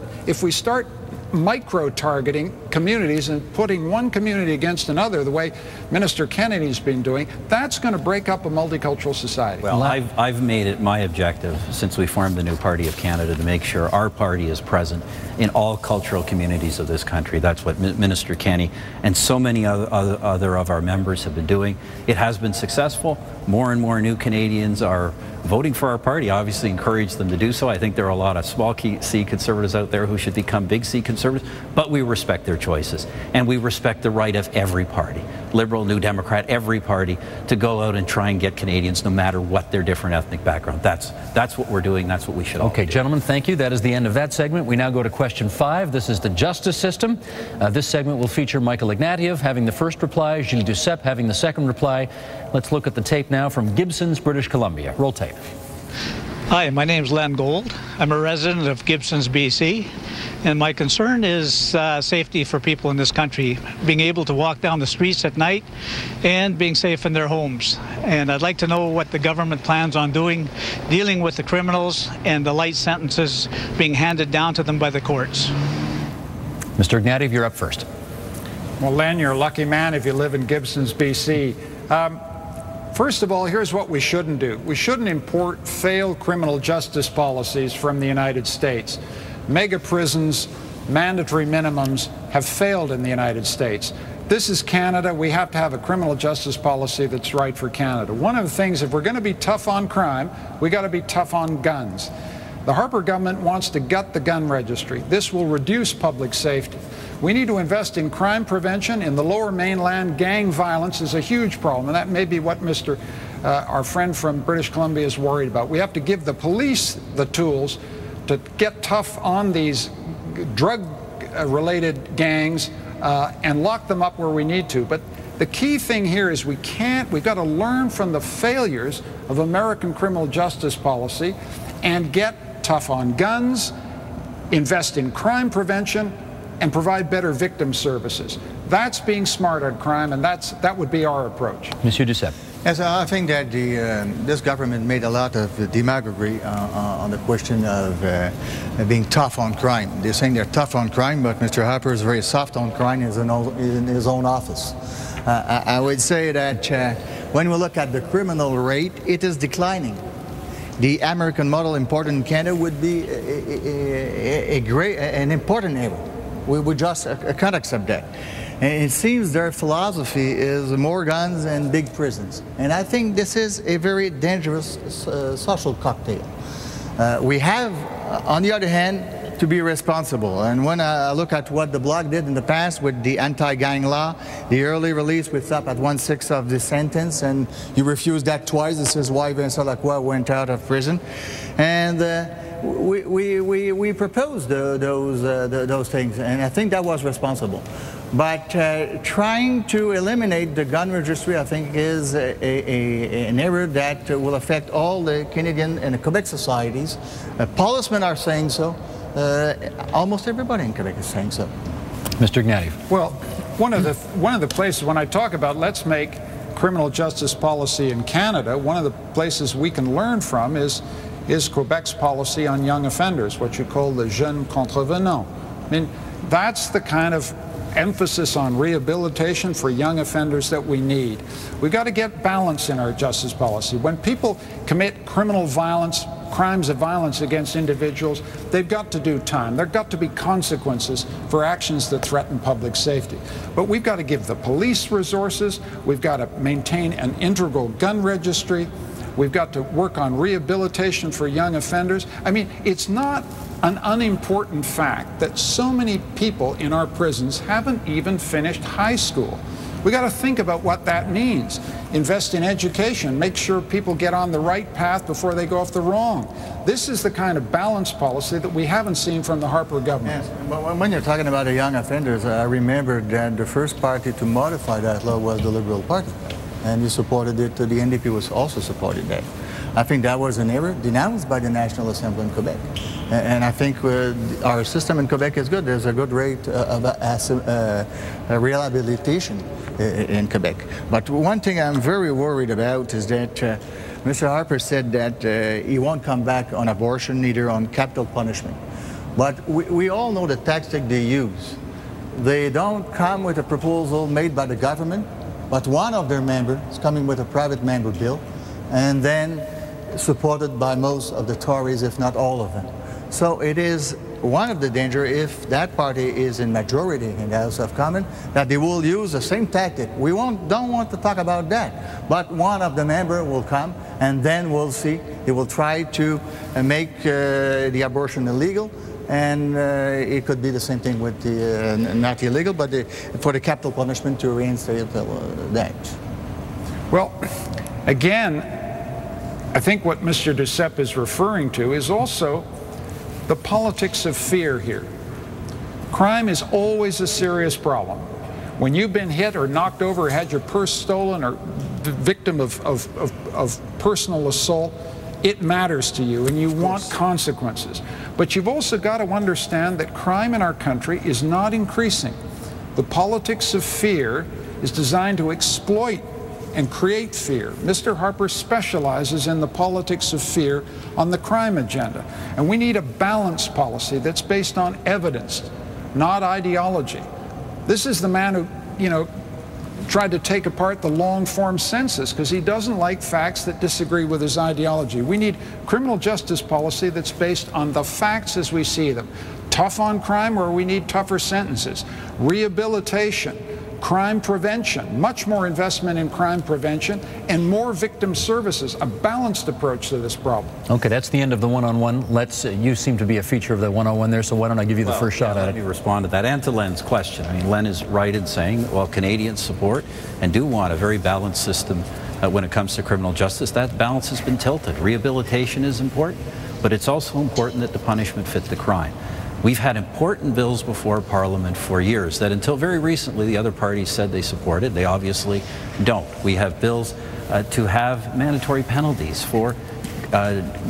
micro-targeting communities and putting one community against another, the way Minister Kennedy's been doing, that's going to break up a multicultural society. Well, I've made it my objective since we formed the new Party of Canada to make sure our party is present in all cultural communities of this country. That's what Minister Kenney and so many other of our members have been doing. It has been successful. More and more new Canadians are voting for our party. Obviously encourage them to do so. I think there are a lot of small C conservatives out there who should become big C conservatives, but we respect their choices, and we respect the right of every party, Liberal, New Democrat, every party, to go out and try and get Canadians no matter what their different ethnic background. That's what we're doing. That's what we should all do. Okay, gentlemen, thank you. That is the end of that segment. We now go to question 5. This is the justice system. This segment will feature Michael Ignatieff having the first reply, Gilles Duceppe having the second reply. Let's look at the tape now from Gibsons, British Columbia. Roll tape. Hi, my name is Len Gold. I'm a resident of Gibsons, BC, and my concern is safety for people in this country, being able to walk down the streets at night and being safe in their homes. And I'd like to know what the government plans on doing, dealing with the criminals and the light sentences being handed down to them by the courts. Mr. Ignatieff, you're up first. Well, Len, you're a lucky man if you live in Gibsons, BC. First of all, here's what we shouldn't do. We shouldn't import failed criminal justice policies from the United States. Mega prisons, mandatory minimums have failed in the United States. This is Canada. We have to have a criminal justice policy that's right for Canada. One of the things, if we're going to be tough on crime, we got to be tough on guns. The Harper government wants to gut the gun registry. This will reduce public safety. We need to invest in crime prevention. In the Lower Mainland, gang violence is a huge problem, and that may be what our friend from British Columbia is worried about. We have to give the police the tools to get tough on these drug-related gangs and lock them up where we need to. But the key thing here is we've got to learn from the failures of American criminal justice policy and get tough on guns, invest in crime prevention, and provide better victim services. That's being smart on crime, and that would be our approach. Monsieur Duceppe. Yes, I think that this government made a lot of demagoguery on the question of being tough on crime. They're saying they're tough on crime, but Mr. Harper is very soft on crime in his own office. I would say that when we look at the criminal rate, it is declining. The American model imported in Canada would be an important area. We just can't accept that. And it seems their philosophy is more guns and big prisons. And I think this is a very dangerous social cocktail. We have, on the other hand, to be responsible. And when I look at what the Bloc did in the past with the anti-gang law, the early release we stopped at 1/6 of the sentence, and you refused that twice. This is why Vincent Lacroix went out of prison. And we proposed those things, and I think that was responsible. But trying to eliminate the gun registry, I think, is an error that will affect all the Canadian and Quebec societies. Policemen are saying so. Almost everybody in Quebec is saying so. Mr. Ignatieff. Well, one of the places when I talk about let's make criminal justice policy in Canada, one of the places we can learn from is Quebec's policy on young offenders, what you call the jeunes contrevenants. I mean, that's the kind of emphasis on rehabilitation for young offenders that we need. We've got to get balance in our justice policy. When people commit criminal violence, crimes of violence against individuals, they've got to do time. There have got to be consequences for actions that threaten public safety. But we've got to give the police resources. We've got to maintain an integral gun registry. We've got to work on rehabilitation for young offenders. I mean, it's not an unimportant fact that so many people in our prisons haven't even finished high school. We got to think about what that means. Invest in education, make sure people get on the right path before they go off the wrong. This is the kind of balanced policy that we haven't seen from the Harper government. Yes, but when you're talking about the young offenders, I remember that the first party to modify that law was the Liberal Party. And you supported it, the NDP was also supported that. I think that was an error denounced by the National Assembly in Quebec. And I think our system in Quebec is good. There's a good rate of rehabilitation in Quebec. But one thing I'm very worried about is that Mr. Harper said that he won't come back on abortion, neither on capital punishment. But we all know the tactic they use. They don't come with a proposal made by the government, but one of their members is coming with a private member bill, and then supported by most of the Tories, if not all of them. So it is one of the dangers, if that party is in majority in the House of Commons, that they will use the same tactic. We don't want to talk about that, but one of the members will come, and then we'll see. They will try to make the abortion illegal, and it could be the same thing with the not illegal, but for the capital punishment to reinstate that. Well, again, I think what Mr. Duceppe is referring to is also the politics of fear here. Crime is always a serious problem. When you've been hit or knocked over or had your purse stolen or the victim of personal assault, it matters to you and you want consequences. But you've also got to understand that crime in our country is not increasing. The politics of fear is designed to exploit and create fear. Mr. Harper specializes in the politics of fear on the crime agenda. And we need a balanced policy that's based on evidence, not ideology. This is the man who, tried to take apart the long-form census because he doesn't like facts that disagree with his ideology. We need criminal justice policy that's based on the facts as we see them. Tough on crime where we need tougher sentences. Rehabilitation. Crime prevention, much more investment in crime prevention, and more victim services, a balanced approach to this problem. Okay, that's the end of the one-on-one. You seem to be a feature of the one-on-one there, so why don't I give you the first shot at it? Let me respond to that and to Len's question. I mean, Len is right in saying, well, Canadians support and do want a very balanced system when it comes to criminal justice. That balance has been tilted. Rehabilitation is important, but it's also important that the punishment fit the crime. We've had important bills before Parliament for years that until very recently the other parties said they supported. They obviously don't. We have bills to have mandatory penalties for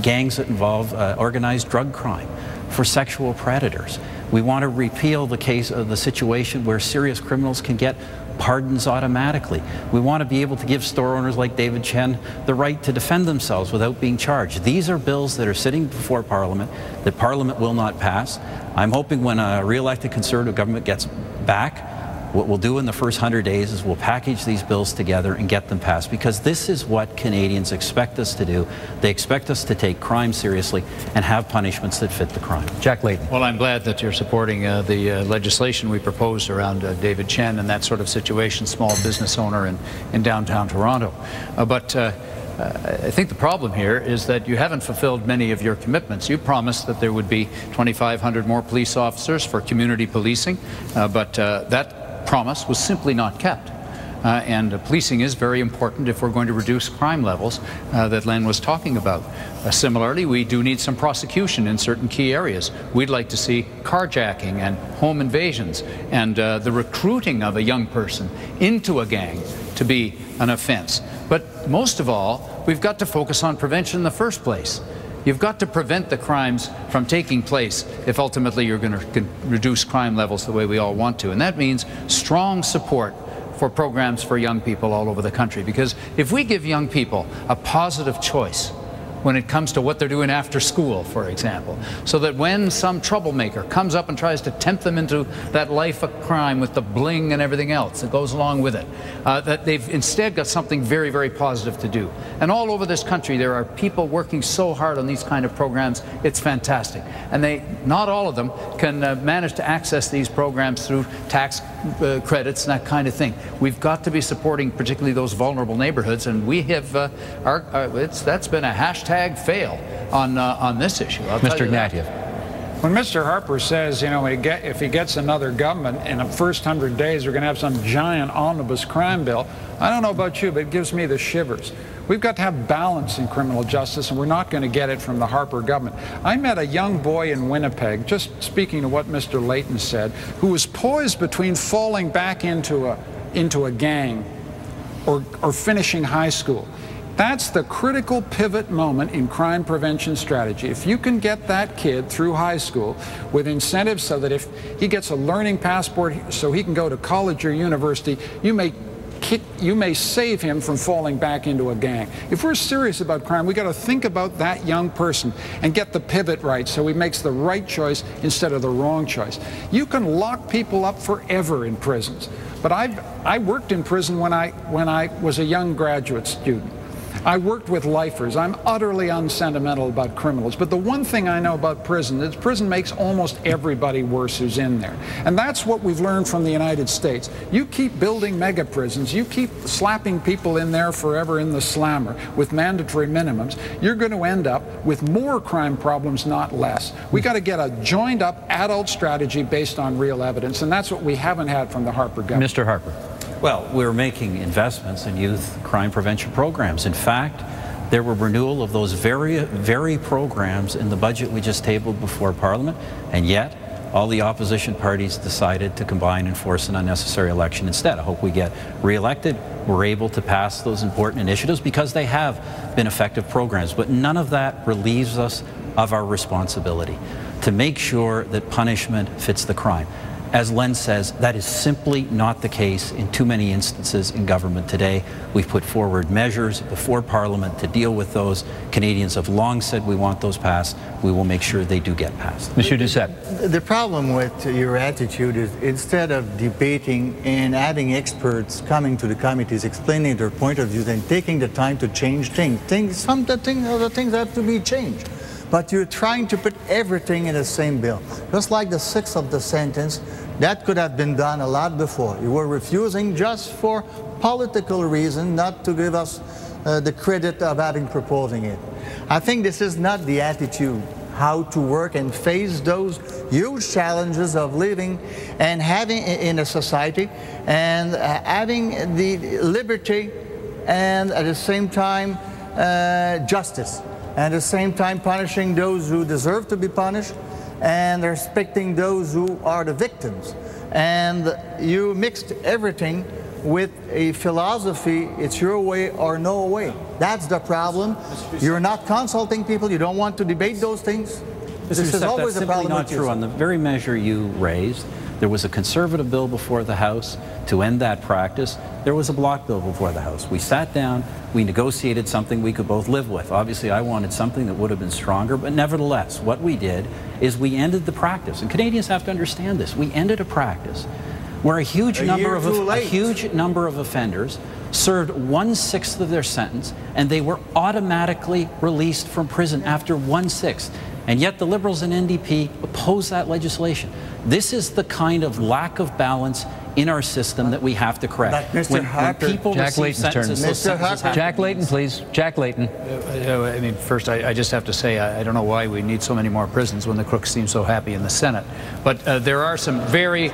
gangs that involve organized drug crime, for sexual predators. We want to repeal the situation where serious criminals can get pardons automatically. We want to be able to give store owners like David Chen the right to defend themselves without being charged. These are bills that are sitting before Parliament that Parliament will not pass. I'm hoping when a re-elected Conservative government gets back, what we'll do in the first 100 days is we'll package these bills together and get them passed, because this is what Canadians expect us to do. They expect us to take crime seriously and have punishments that fit the crime. Jack Layton. Well, I'm glad that you're supporting the legislation we proposed around David Chen and that sort of situation, small business owner in downtown Toronto. I think the problem here is that you haven't fulfilled many of your commitments. You promised that there would be 2,500 more police officers for community policing, but that promise was simply not kept. And policing is very important if we're going to reduce crime levels that Len was talking about. Similarly, we do need some prosecution in certain key areas. We'd like to see carjacking and home invasions and the recruiting of a young person into a gang to be an offense. But most of all, we've got to focus on prevention in the first place. You've got to prevent the crimes from taking place if ultimately you're going to reduce crime levels the way we all want to. And that means strong support for programs for young people all over the country. Because if we give young people a positive choice when it comes to what they're doing after school, for example, so that when some troublemaker comes up and tries to tempt them into that life of crime with the bling and everything else that goes along with it, that they've instead got something very, very positive to do. And all over this country there are people working so hard on these kind of programs. It's fantastic. And not all of them can manage to access these programs through tax credits and that kind of thing. We've got to be supporting particularly those vulnerable neighborhoods, and we have that's been a hashtag fail on this issue. Mr. Ignatieff. When Mr. Harper says, you know, if he gets another government in the first 100 days, we're going to have some giant omnibus crime bill, I don't know about you, but it gives me the shivers. We've got to have balance in criminal justice, and we're not going to get it from the Harper government. I met a young boy in Winnipeg, just speaking to what Mr. Layton said, who was poised between falling back into a gang or finishing high school. That's the critical pivot moment in crime prevention strategy. If you can get that kid through high school with incentives so that if he gets a learning passport so he can go to college or university, you may save him from falling back into a gang. If we're serious about crime, we got to think about that young person and get the pivot right so he makes the right choice instead of the wrong choice. You can lock people up forever in prisons, but I worked in prison when I was a young graduate student. I worked with lifers. I'm utterly unsentimental about criminals. But the one thing I know about prison is prison makes almost everybody worse who's in there. And that's what we've learned from the United States. You keep building mega prisons, you keep slapping people in there forever in the slammer with mandatory minimums, you're going to end up with more crime problems, not less. We got to get a joined up adult strategy based on real evidence, and that's what we haven't had from the Harper government. Mr. Harper. Well, we're making investments in youth crime prevention programs. In fact, there were renewal of those very programs in the budget we just tabled before Parliament, and yet all the opposition parties decided to combine and force an unnecessary election instead. I hope we get re-elected. We're able to pass those important initiatives because they have been effective programs, but none of that relieves us of our responsibility to make sure that punishment fits the crime. As Len says, that is simply not the case in too many instances in government today. We've put forward measures before Parliament to deal with those. Canadians have long said we want those passed. We will make sure they do get passed. Monsieur Duceppe. The problem with your attitude is instead of debating and having experts coming to the committees, explaining their point of view, and taking the time to change things, some of the things have to be changed. But you're trying to put everything in the same bill. Just like the sixth of the sentence, that could have been done a lot before. You were refusing just for political reason, not to give us the credit of having proposing it. I think this is not the attitude, how to work and face those huge challenges of living and having in a society and having the liberty and at the same time justice, and at the same time punishing those who deserve to be punished and respecting those who are the victims. And you mixed everything with a philosophy, it's your way or no way. That's the problem. You're not consulting people, you don't want to debate those things. This is always a problem. That's simply not true. On the very measure you raised, there was a Conservative bill before the House to end that practice. There was a Bloc bill before the House. We sat down, we negotiated something we could both live with. Obviously, I wanted something that would have been stronger, but nevertheless, what we did is we ended the practice. And Canadians have to understand this. We ended a practice where a huge number of offenders served 1/6 of their sentence, and they were automatically released from prison after 1/6. And yet the Liberals and NDP oppose that legislation. This is the kind of lack of balance in our system that we have to correct. Mr. Harper, Jack Layton's turn. Mr. Harper. Jack Layton, please. Jack Layton. I mean, first, I just have to say, I don't know why we need so many more prisons when the crooks seem so happy in the Senate. But there are some very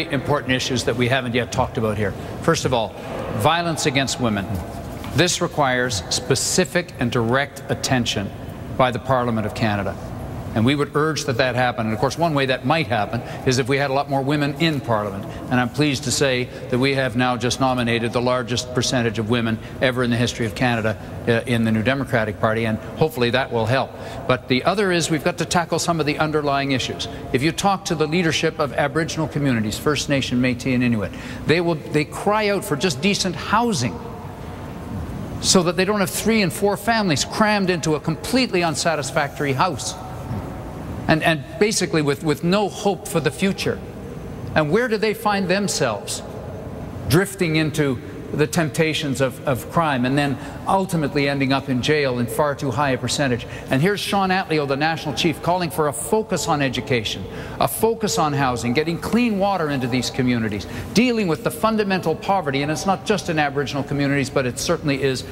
important issues that we haven't yet talked about here. First of all, violence against women. This requires specific and direct attention by the Parliament of Canada. And we would urge that that happen. And of course, one way that might happen is if we had a lot more women in Parliament. And I'm pleased to say that we have now just nominated the largest percentage of women ever in the history of Canada in the New Democratic Party, and hopefully that will help. But the other is we've got to tackle some of the underlying issues. If you talk to the leadership of Aboriginal communities, First Nation, Métis and Inuit, they cry out for just decent housing, so that they don't have 3 and 4 families crammed into a completely unsatisfactory house. And basically with no hope for the future. And where do they find themselves? Drifting into the temptations of crime and then ultimately ending up in jail in far too high a percentage. And here's Sean Atleo, the National Chief, calling for a focus on education, a focus on housing, getting clean water into these communities, dealing with the fundamental poverty, and it's not just in Aboriginal communities, but it certainly is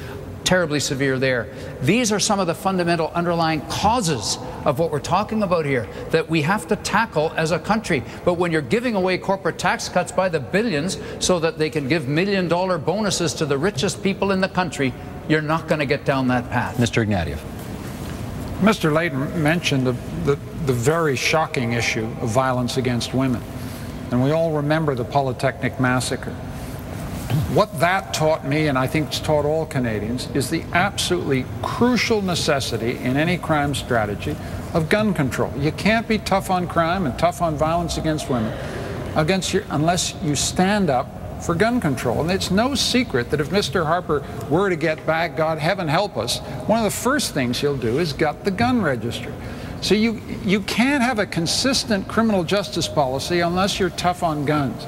terribly severe there. These are some of the fundamental underlying causes of what we're talking about here that we have to tackle as a country. But when you're giving away corporate tax cuts by the billions so that they can give million-dollar bonuses to the richest people in the country, you're not going to get down that path. Mr. Ignatieff. Mr. Layton mentioned the very shocking issue of violence against women. And we all remember the Polytechnic massacre. What that taught me, and I think it's taught all Canadians, is the absolutely crucial necessity in any crime strategy of gun control. You can't be tough on crime and tough on violence against women unless you stand up for gun control. And it's no secret that if Mr. Harper were to get back, God heaven help us, one of the first things he'll do is gut the gun registry. So you can't have a consistent criminal justice policy unless you're tough on guns.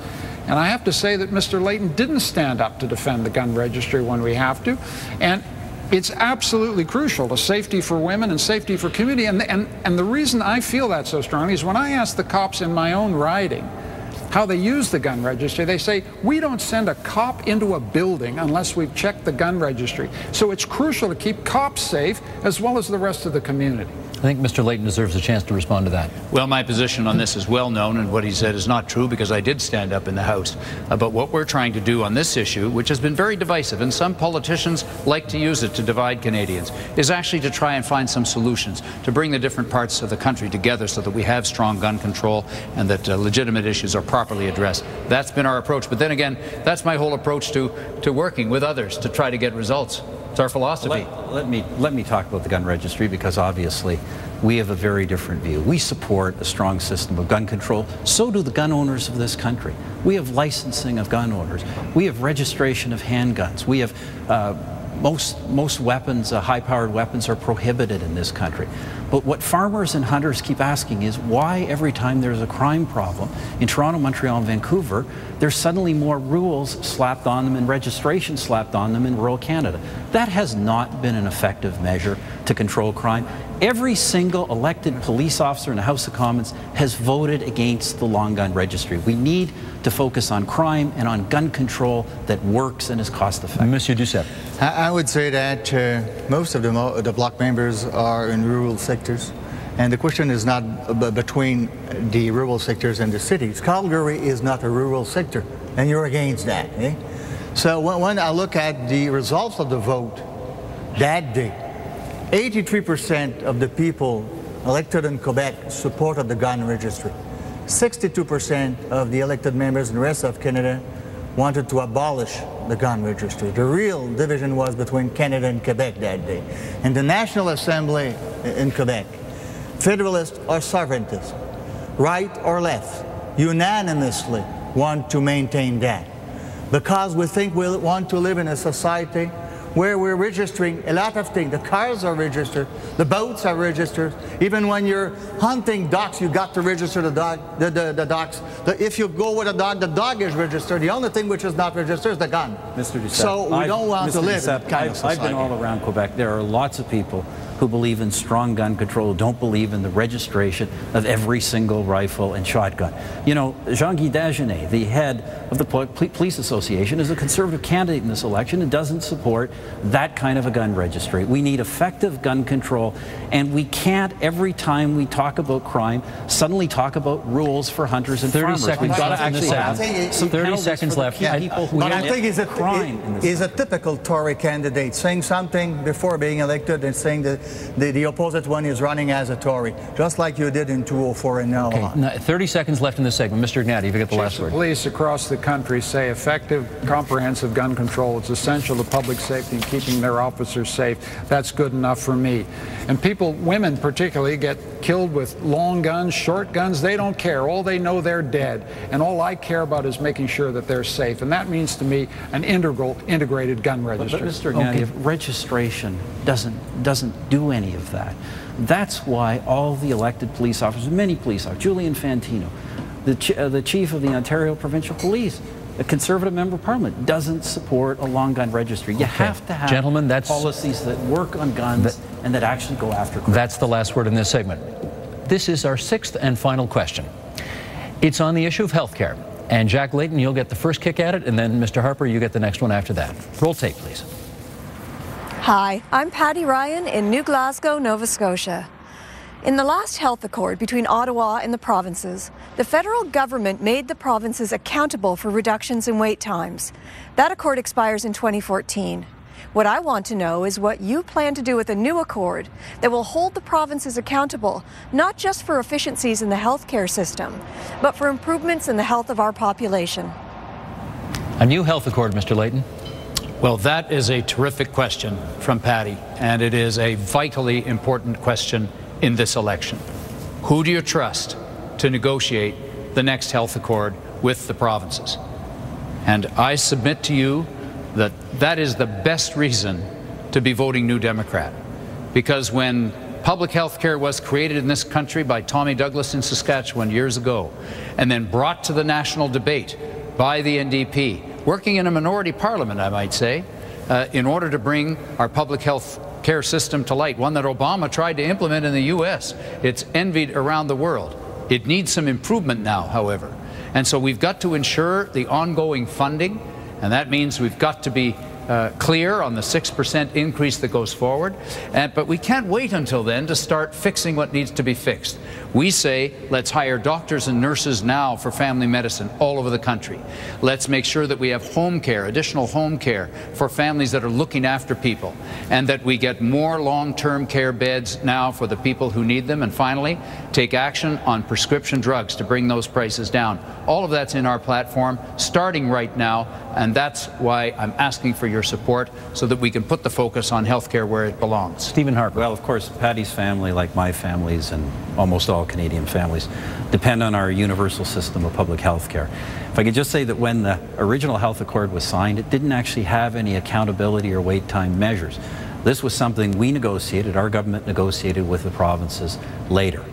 And I have to say that Mr. Layton didn't stand up to defend the gun registry when we have to. And it's absolutely crucial to safety for women and safety for community. And the reason I feel that so strongly is when I ask the cops in my own riding how they use the gun registry, they say, we don't send a cop into a building unless we've checked the gun registry. So it's crucial to keep cops safe as well as the rest of the community. I think Mr. Layton deserves a chance to respond to that. Well, my position on this is well known, and what he said is not true because I did stand up in the House. But what we're trying to do on this issue, which has been very divisive, and some politicians like to use it to divide Canadians, is actually to try and find some solutions, to bring the different parts of the country together so that we have strong gun control and that legitimate issues are properly addressed. That's been our approach. But then again, that's my whole approach to working with others to try to get results. It's our philosophy. Let me talk about the gun registry, because obviously we have a very different view. We support a strong system of gun control. So do the gun owners of this country. We have licensing of gun owners. We have registration of handguns. We have most weapons, high-powered weapons, are prohibited in this country. But what farmers and hunters keep asking is why every time there's a crime problem in Toronto, Montreal, and Vancouver, there's suddenly more rules slapped on them and registration slapped on them in rural Canada. That has not been an effective measure to control crime. Every single elected police officer in the House of Commons has voted against the long gun registry. We need to focus on crime and on gun control that works and is cost-effective. Monsieur Duceppe. I would say that most of the Bloc members are in rural sectors. And the question is not between the rural sectors and the cities. Calgary is not a rural sector, and you're against that. Eh? So when I look at the results of the vote, that day, 83% of the people elected in Quebec supported the gun registry. 62% of the elected members in the rest of Canada wanted to abolish the gun registry. The real division was between Canada and Quebec that day. In the National Assembly in Quebec, Federalists or sovereigntists, right or left, unanimously want to maintain that. Because we think we want to live in a society where we're registering a lot of things. The cars are registered, the boats are registered. Even when you're hunting ducks, you got to register the ducks. If you go with a dog, the dog is registered. The only thing which is not registered is the gun. Mr. Duceppe, so we don't want to live in Duceppe, that kind of society. I've been all around Quebec. There are lots of people who believe in strong gun control, who don't believe in the registration of every single rifle and shotgun. You know, Jean-Guy Dagenet, the head of the Police Association, is a Conservative candidate in this election and doesn't support that kind of a gun registry. We need effective gun control, and we can't, every time we talk about crime, suddenly talk about rules for hunters and 30 farmers. seconds left. 30 seconds left. But I think he's a typical Tory candidate, saying something before being elected and saying that the opposite one is running as a Tory, just like you did in 2004 and now on. 30 seconds left in this segment. Mr. Ignatieff, you get the last word. Police across the country say effective, comprehensive gun control is essential to public safety and keeping their officers safe. That's good enough for me. And people, women particularly, get killed with long guns, short guns. They don't care. All they know, they're dead. And all I care about is making sure that they're safe. And that means to me an integrated gun registry. But Mr. Ignatieff, registration doesn't do any of that. That's why all the elected police officers, many police officers, Julian Fantino, the chief of the Ontario Provincial Police, a Conservative member of Parliament, doesn't support a long gun registry. You have to have policies that work on guns and that actually go after criminals. That's the last word in this segment. This is our sixth and final question. It's on the issue of health care. And Jack Layton, you'll get the first kick at it, and then Mr. Harper, you get the next one after that. Roll tape, please. Hi, I'm Patty Ryan in New Glasgow, Nova Scotia. In the last health accord between Ottawa and the provinces, the federal government made the provinces accountable for reductions in wait times. That accord expires in 2014. What I want to know is what you plan to do with a new accord that will hold the provinces accountable, not just for efficiencies in the healthcare system, but for improvements in the health of our population. A new health accord, Mr. Layton. Well, that is a terrific question from Patty, and it is a vitally important question in this election. Who do you trust to negotiate the next health accord with the provinces? And I submit to you that that is the best reason to be voting New Democrat. Because when public health care was created in this country by Tommy Douglas in Saskatchewan years ago, and then brought to the national debate by the NDP, working in a minority parliament, I might say, in order to bring our public health care system to light, one that Obama tried to implement in the U.S. It's envied around the world. It needs some improvement now, however. And so we've got to ensure the ongoing funding, and that means we've got to be clear on the 6% increase that goes forward. But we can't wait until then to start fixing what needs to be fixed. We say, let's hire doctors and nurses now for family medicine all over the country. Let's make sure that we have home care, additional home care for families that are looking after people, and that we get more long-term care beds now for the people who need them. And finally, take action on prescription drugs to bring those prices down. All of that's in our platform, starting right now, and that's why I'm asking for your support so that we can put the focus on health care where it belongs. Stephen Harper. Well, of course, Patty's family, like my families and almost all Canadian families, depend on our universal system of public health care. If I could just say that when the original health accord was signed, it didn't actually have any accountability or wait time measures. This was something we negotiated, our government negotiated with the provinces later.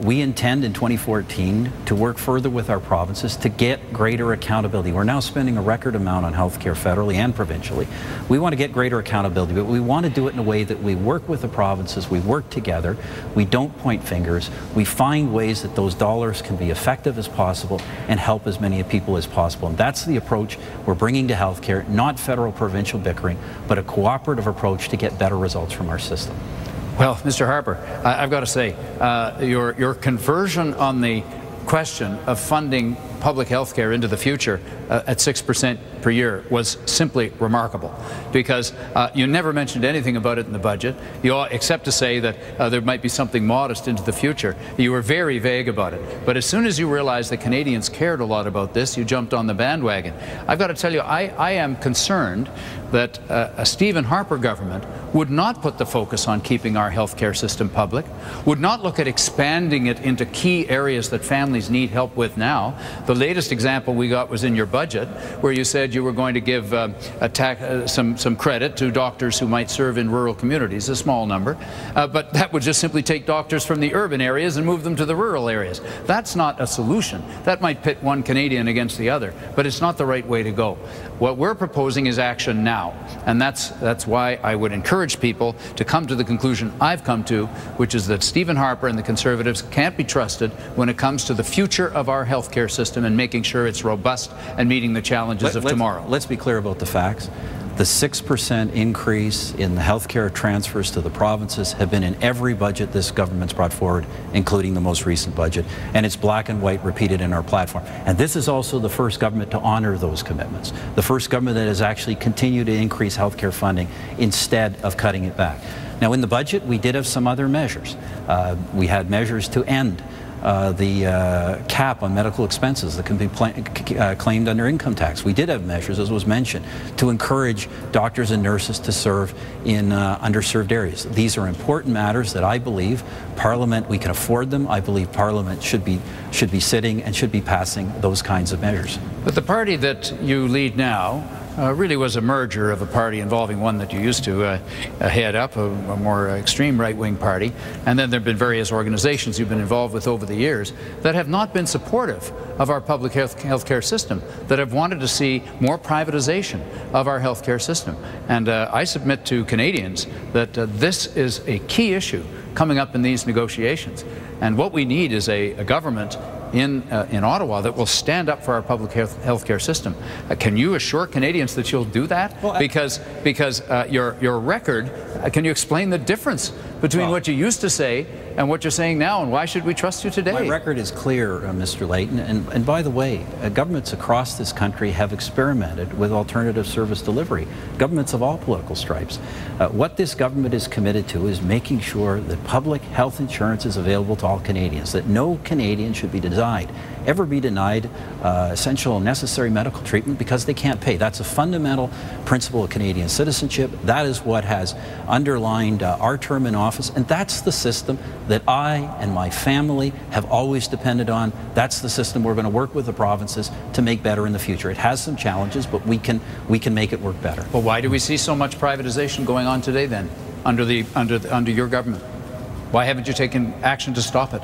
We intend in 2014 to work further with our provinces to get greater accountability. We're now spending a record amount on health care federally and provincially. We want to get greater accountability, but we want to do it in a way that we work with the provinces, we work together, we don't point fingers, we find ways that those dollars can be effective as possible and help as many people as possible. And that's the approach we're bringing to health care, not federal-provincial bickering, but a cooperative approach to get better results from our system. Well, Mr. Harper, I've got to say, your conversion on the question of funding public health care into the future at 6% per year was simply remarkable, because you never mentioned anything about it in the budget, except to say that there might be something modest into the future. You were very vague about it. But as soon as you realized that Canadians cared a lot about this, you jumped on the bandwagon. I've got to tell you, I am concerned that a Stephen Harper government would not put the focus on keeping our health care system public, would not look at expanding it into key areas that families need help with now. The latest example we got was in your budget, where you said you were going to give some credit to doctors who might serve in rural communities, a small number, but that would just simply take doctors from the urban areas and move them to the rural areas. That's not a solution. That might pit one Canadian against the other, but it's not the right way to go. What we're proposing is action now, and that's why I would encourage people to come to the conclusion I've come to, which is that Stephen Harper and the Conservatives can't be trusted when it comes to the future of our healthcare system and making sure it's robust and meeting the challenges of tomorrow. Let's be clear about the facts. The 6% increase in the healthcare transfers to the provinces have been in every budget this government's brought forward, including the most recent budget, and it's black and white repeated in our platform. And this is also the first government to honor those commitments, the first government that has actually continued to increase healthcare funding instead of cutting it back. Now, in the budget, we did have some other measures. We had measures to end the cap on medical expenses that can be claimed under income tax. We did have measures, as was mentioned, to encourage doctors and nurses to serve in underserved areas. These are important matters that I believe Parliament, we can afford them. I believe Parliament should be sitting and should be passing those kinds of measures. But the party that you lead now really was a merger of a party involving one that you used to head up, a more extreme right-wing party, and then there have been various organizations you've been involved with over the years that have not been supportive of our public health care system, that have wanted to see more privatization of our health care system. And I submit to Canadians that this is a key issue coming up in these negotiations. And what we need is a government in Ottawa that will stand up for our public health care system. Can you assure Canadians that you'll do that? Well, because your record, can you explain the difference between what you used to say and what you're saying now, and why should we trust you today? My record is clear, Mr. Layton, and by the way, governments across this country have experimented with alternative service delivery, governments of all political stripes. What this government is committed to is making sure that public health insurance is available to all Canadians, that no Canadian should be ever be denied essential and necessary medical treatment because they can't pay. That's a fundamental principle of Canadian citizenship. That is what has underlined our term in office, and that's the system that I and my family have always depended on. That's the system we're going to work with the provinces to make better in the future. It has some challenges, but we can make it work better. Well, why do we see so much privatization going on today then, under your government? Why haven't you taken action to stop it?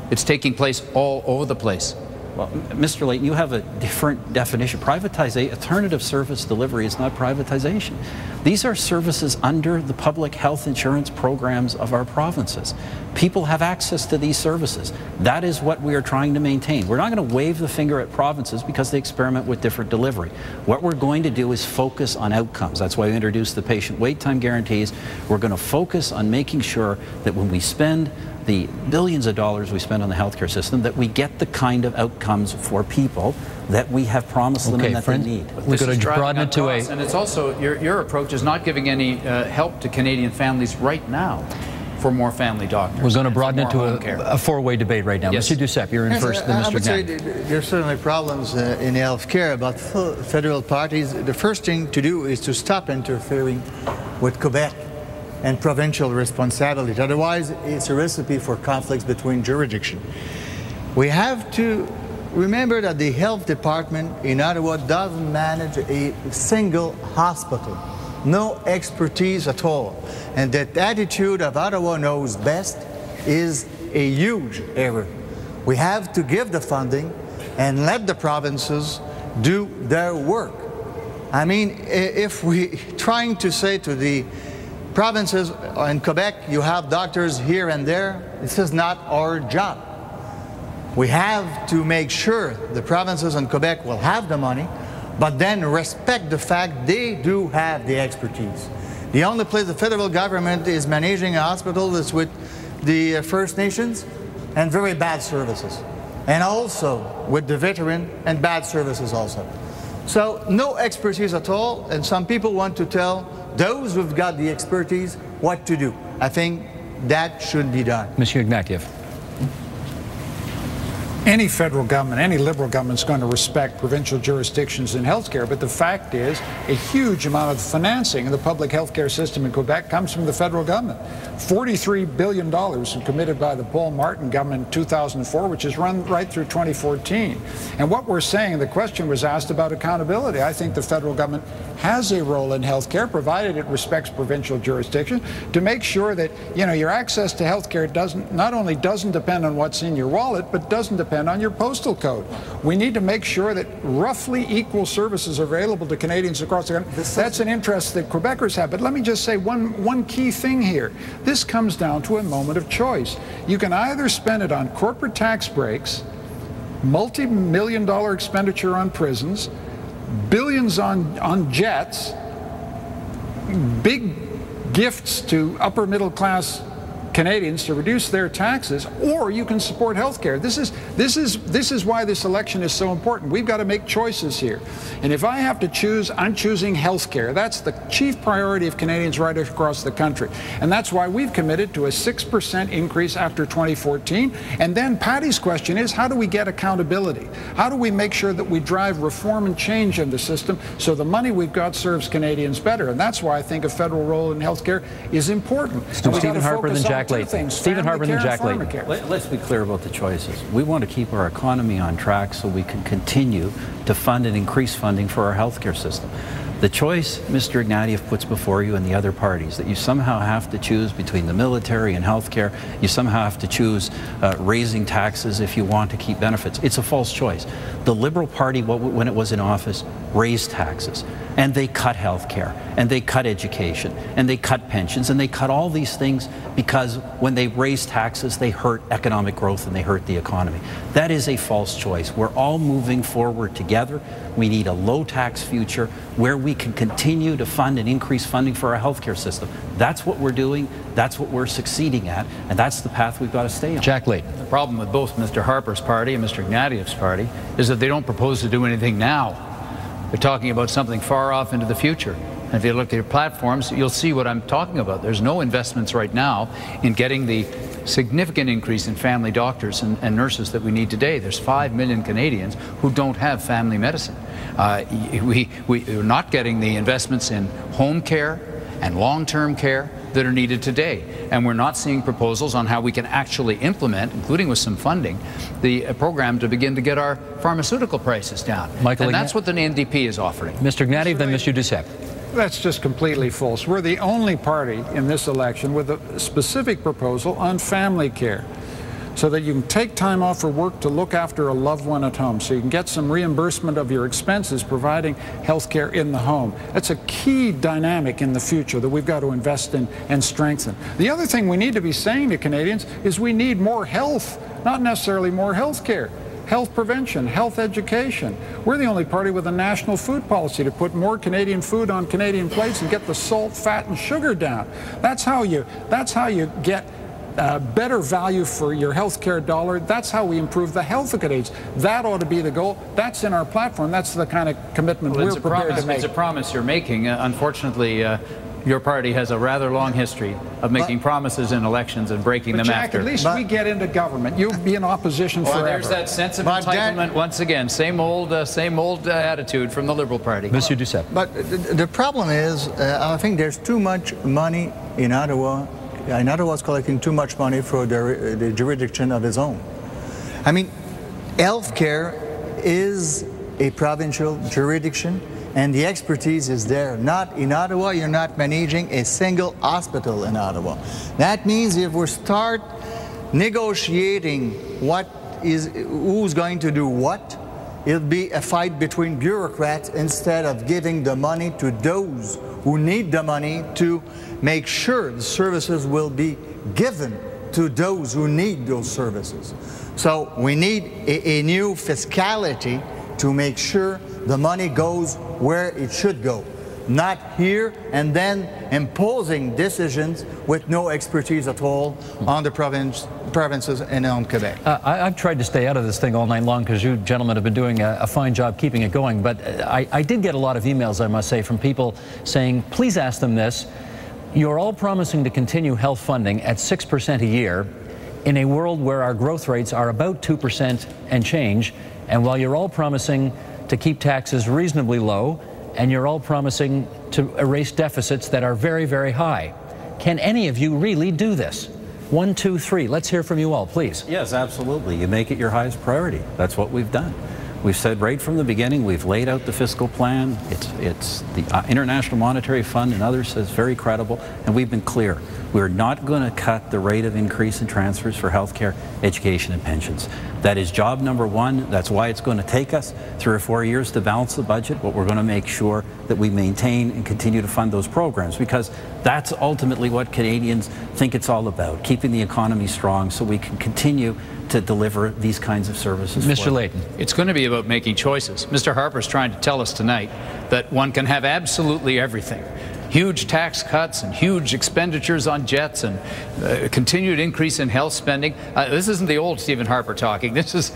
It's taking place all over the place. Well, Mr. Layton, you have a different definition. Alternative service delivery is not privatization. These are services under the public health insurance programs of our provinces. People have access to these services. That is what we are trying to maintain. We're not going to wave the finger at provinces because they experiment with different delivery. What we're going to do is focus on outcomes. That's why we introduced the patient wait time guarantees. We're going to focus on making sure that when we spend the billions of dollars we spend on the healthcare system, that we get the kind of outcomes for people that we have promised them and that they need. We're going to broaden it to and it's also, your approach is not giving any help to Canadian families right now for more family doctors. We're going to broaden it to a four-way debate right now. Yes. Mr. Duceppe, you're in first, then Mr. Ignatieff. There's certainly problems in health care about federal parties. The first thing to do is to stop interfering with Quebec and provincial responsibility. Otherwise, it's a recipe for conflicts between jurisdictions. We have to remember that the health department in Ottawa doesn't manage a single hospital. No expertise at all. And that attitude of Ottawa knows best is a huge error. We have to give the funding and let the provinces do their work. I mean, if we trying to say to the provinces in Quebec, you have doctors here and there, this is not our job. We have to make sure the provinces in Quebec will have the money, but then respect the fact they do have the expertise. The only place the federal government is managing a hospital is with the First Nations and very bad services. and also with the veteran and bad services also. So no expertise at all, and some people want to tell those who've got the expertise what to do. I think that should be done. Monsieur Ignatieff. Any federal government, any liberal government is going to respect provincial jurisdictions in healthcare, but the fact is a huge amount of the financing of the public healthcare system in Quebec comes from the federal government. $43 billion committed by the Paul Martin government in 2004, which is run right through 2014. And what we're saying, the question was asked about accountability. I think the federal government has a role in healthcare, provided it respects provincial jurisdiction, to make sure that, you know, your access to healthcare not only doesn't depend on what's in your wallet, but doesn't depend on your postal code. We need to make sure that roughly equal services are available to Canadians across the country. That's an interest that Quebecers have. But let me just say one key thing here. This comes down to a moment of choice. You can either spend it on corporate tax breaks, multi-million-dollar expenditure on prisons, billions on jets, big gifts to upper middle class Canadians to reduce their taxes, or you can support health care. This is why this election is so important. We've got to make choices here. And if I have to choose, I'm choosing health care. That's the chief priority of Canadians right across the country. And that's why we've committed to a 6% increase after 2014. And then Patty's question is, how do we get accountability? How do we make sure that we drive reform and change in the system so the money we've got serves Canadians better? And that's why I think a federal role in health care is important. Stephen Harper, then Jack Layton. Stephen Harper, then Jack Layton. Let's be clear about the choices. We want to keep our economy on track so we can continue to fund and increase funding for our healthcare system. The choice Mr. Ignatieff puts before you and the other parties, that you somehow have to choose between the military and healthcare, you somehow have to choose raising taxes if you want to keep benefits. It's a false choice. The Liberal Party, when it was in office, raised taxes, and they cut healthcare, and they cut education, and they cut pensions, and they cut all these things because when they raise taxes, they hurt economic growth and they hurt the economy. That is a false choice. We're all moving forward together. We need a low-tax future where we can continue to fund and increase funding for our healthcare system. That's what we're doing, that's what we're succeeding at, and that's the path we've got to stay on. Jack Layton. The problem with both Mr. Harper's party and Mr. Ignatieff's party is that they don't propose to do anything now. They're talking about something far off into the future. And if you look at your platforms, you'll see what I'm talking about. There's no investments right now in getting the significant increase in family doctors and nurses that we need today. There's 5 million Canadians who don't have family medicine. We're not getting the investments in home care and long-term care that are needed today. And we're not seeing proposals on how we can actually implement, including with some funding, the program to begin to get our pharmaceutical prices down. And that's what the NDP is offering. Mr. Ignatieff, then Mr. Duceppe. That's just completely false. We're the only party in this election with a specific proposal on family care, so that you can take time off for work to look after a loved one at home, so you can get some reimbursement of your expenses providing health care in the home. That's a key dynamic in the future that we've got to invest in and strengthen. The other thing we need to be saying to Canadians is we need more health, not necessarily more health care. Health prevention, health education. We're the only party with a national food policy to put more Canadian food on Canadian plates and get the salt, fat, and sugar down. That's how you get better value for your health care dollar. That's how we improve the health of Canadians. That ought to be the goal. That's in our platform. That's the kind of commitment we're prepared to make. It's a promise you're making. Unfortunately, your party has a rather long history of making promises in elections and breaking them Jack, after. At least we get into government. You'll be in opposition forever. There's that sense of entitlement once again. Same old attitude from the Liberal Party. Monsieur Duceppe. But the problem is, I think there's too much money in Ottawa. And Ottawa's collecting too much money for the jurisdiction of its own. I mean, healthcare is a provincial jurisdiction, and the expertise is there. Not in Ottawa, you're not managing a single hospital in Ottawa. That means if we start negotiating who's going to do what, it'll be a fight between bureaucrats instead of giving the money to those who need the money to make sure the services will be given to those who need those services. So we need a new fiscality to make sure the money goes where it should go. not here and then imposing decisions with no expertise at all on the provinces and on Quebec. I've tried to stay out of this thing all night long because you gentlemen have been doing a fine job keeping it going, but I did get a lot of emails, I must say, from people saying, please ask them this. You're all promising to continue health funding at 6% a year in a world where our growth rates are about 2% and change, and while you're all promising to keep taxes reasonably low, and you're all promising to erase deficits that are very, very high. Can any of you really do this? 1, 2, 3. Let's hear from you all, please. Yes, absolutely. You make it your highest priority. That's what we've done. We've said right from the beginning, we've laid out the fiscal plan. It's the International Monetary Fund and others says very credible, and we've been clear. We're not going to cut the rate of increase in transfers for healthcare, education, and pensions. That is job number one. That's why it's going to take us 3 or 4 years to balance the budget, but we're going to make sure that we maintain and continue to fund those programs, because that's ultimately what Canadians think it's all about, keeping the economy strong so we can continue to deliver these kinds of services. Mr. Layton. It's going to be about making choices. Mr. Harper's trying to tell us tonight that one can have absolutely everything. Huge tax cuts and huge expenditures on jets and continued increase in health spending. This isn't the old Stephen Harper talking. This is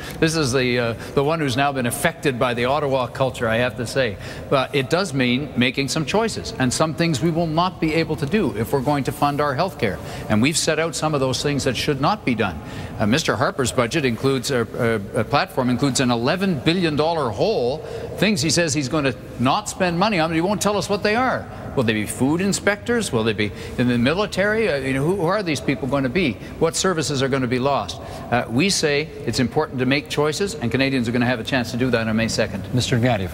the one who's now been affected by the Ottawa culture, I have to say. But it does mean making some choices, and some things we will not be able to do if we're going to fund our health care. And we've set out some of those things that should not be done. Mr. Harper's budget includes a platform includes an $11 billion hole. Things he says he's going to not spend money on, but he won't tell us what they are. Will they be food inspectors? Will they be in the military? Who are these people going to be? What services are going to be lost? We say it's important to make choices, and Canadians are going to have a chance to do that on May 2nd. Mr. Ignatieff.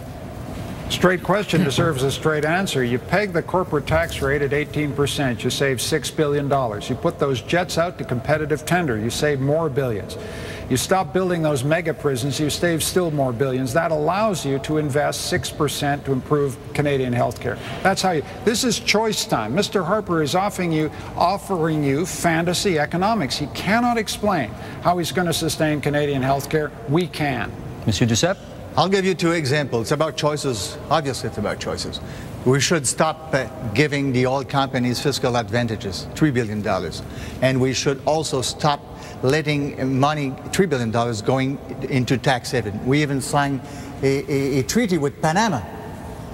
Straight question deserves a straight answer. You peg the corporate tax rate at 18%. You save $6 billion. You put those jets out to competitive tender. You save more billions. You stop building those mega prisons, you save still more billions. That allows you to invest 6% to improve Canadian health care. That's how you, this is choice time. Mr. Harper is offering you fantasy economics. He cannot explain how he's going to sustain Canadian health care. We can. Monsieur Duceppe? I'll give you 2 examples. It's about choices. Obviously, it's about choices. We should stop giving the oil companies fiscal advantages, $3 billion. And we should also stop letting money, $3 billion, going into tax haven. We even signed a treaty with Panama,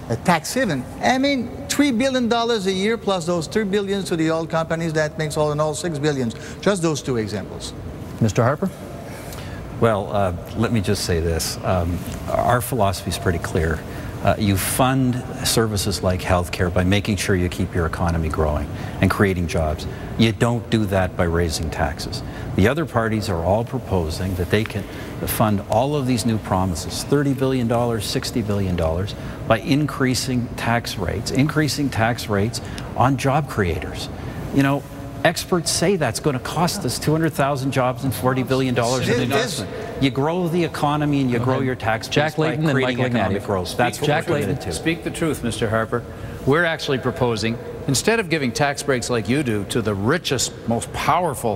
a tax haven. I mean, $3 billion a year plus those $3 billion to the oil companies, that makes all in all $6 billion. Just those 2 examples. Mr. Harper? Well, let me just say this. Our philosophy is pretty clear. You fund services like healthcare by making sure you keep your economy growing and creating jobs. You don't do that by raising taxes. The other parties are all proposing that they can fund all of these new promises, $30 billion, $60 billion, by increasing tax rates on job creators. You know, experts say that's going to cost us 200,000 jobs and $40 billion in investment. You grow the economy and you grow your tax base by creating economic growth. That's what we're committed to. Speak the truth, Mr. Harper. We're actually proposing, instead of giving tax breaks like you do to the richest, most powerful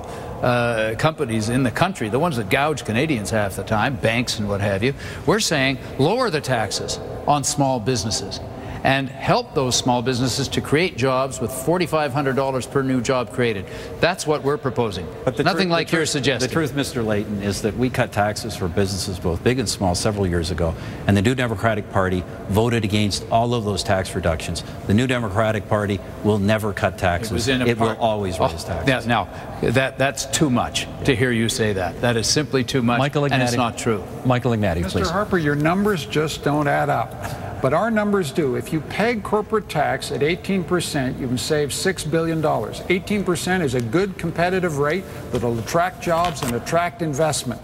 companies in the country, the ones that gouge Canadians half the time, banks and what have you, we're saying lower the taxes on small businesses and help those small businesses to create jobs with $4,500 per new job created. That's what we're proposing. But nothing like you're suggesting. The truth, Mr. Layton, is that we cut taxes for businesses, both big and small, several years ago, and the New Democratic Party voted against all of those tax reductions. The New Democratic Party will never cut taxes. It will always raise taxes. Yeah, now, that's too much to hear you say that. That is simply too much, and it's not true. Michael Ignatieff, please. Mr. Harper, your numbers just don't add up. But our numbers do. If you peg corporate tax at 18%, you can save $6 billion. 18% is a good competitive rate that will attract jobs and attract investment.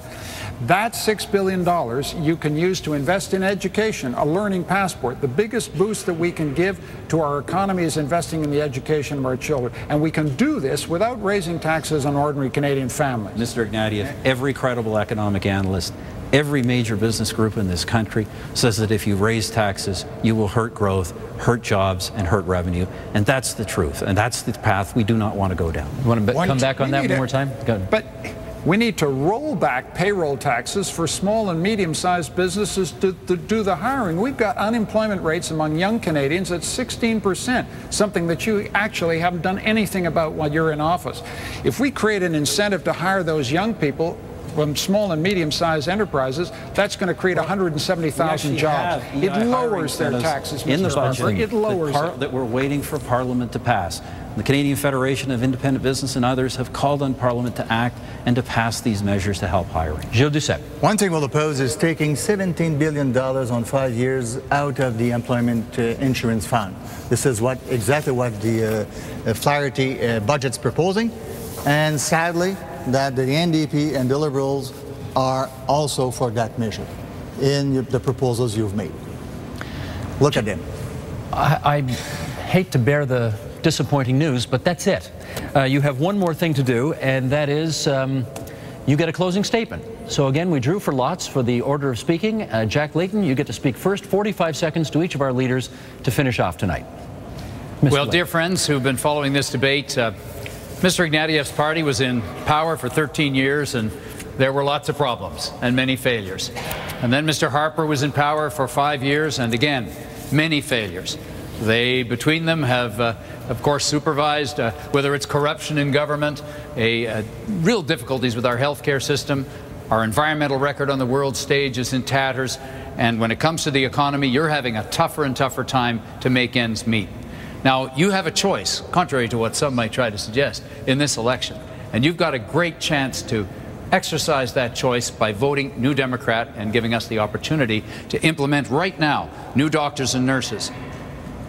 That $6 billion you can use to invest in education, a learning passport. The biggest boost that we can give to our economy is investing in the education of our children. And we can do this without raising taxes on ordinary Canadian families. Mr. Ignatieff, every credible economic analyst, every major business group in this country says that if you raise taxes, you will hurt growth, hurt jobs, and hurt revenue. And that's the truth. And that's the path we do not want to go down. You want to come back on that one more time? Go ahead. But We need to roll back payroll taxes for small and medium-sized businesses to do the hiring. We've got unemployment rates among young Canadians at 16%, something that you actually haven't done anything about while you're in office. If we create an incentive to hire those young people from small and medium-sized enterprises, that's going to create 170,000 jobs. It lowers their taxes, in the Mr. Harper. budget It lowers it. that we're waiting for Parliament to pass. The Canadian Federation of Independent Business and others have called on Parliament to act and to pass these measures to help hiring. Gilles Duceppe. One thing we'll oppose is taking $17 billion on 5 years out of the Employment Insurance Fund. This is exactly what the Flaherty budget's proposing, and sadly that the NDP and the Liberals are also for that measure in the proposals you've made. Look at them. I hate to bear the disappointing news, but that's it. You have one more thing to do, and that is you get a closing statement. So again, we drew for lots for the order of speaking. Jack Layton, you get to speak first. 45 seconds to each of our leaders to finish off tonight. Well, dear friends who've been following this debate, Mr. Ignatieff's party was in power for 13 years, and there were lots of problems and many failures. And then Mr. Harper was in power for 5 years, and again, many failures. They, between them, have, of course, supervised, whether it's corruption in government, real difficulties with our healthcare system, our environmental record on the world stage is in tatters, and when it comes to the economy, you're having a tougher and tougher time to make ends meet. Now, you have a choice, contrary to what some might try to suggest, in this election, and you've got a great chance to exercise that choice by voting New Democrat and giving us the opportunity to implement right now new doctors and nurses,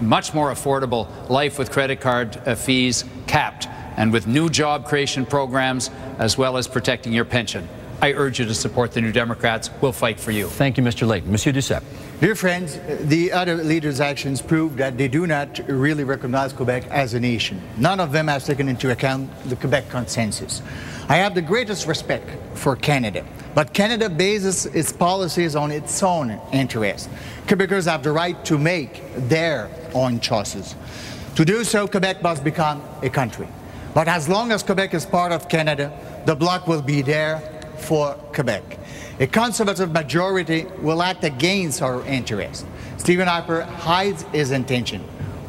much more affordable life with credit card fees capped, and with new job creation programs, as well as protecting your pension. I urge you to support the New Democrats. We'll fight for you. Thank you, Mr. Layton. Monsieur Duceppe. Dear friends, the other leaders' actions prove that they do not really recognize Quebec as a nation. None of them has taken into account the Quebec consensus. I have the greatest respect for Canada, but Canada bases its policies on its own interests. Quebecers have the right to make their own choices. To do so, Quebec must become a country. But as long as Quebec is part of Canada, the Bloc will be there for Quebec. A Conservative majority will act against our interests. Stephen Harper hides his intention.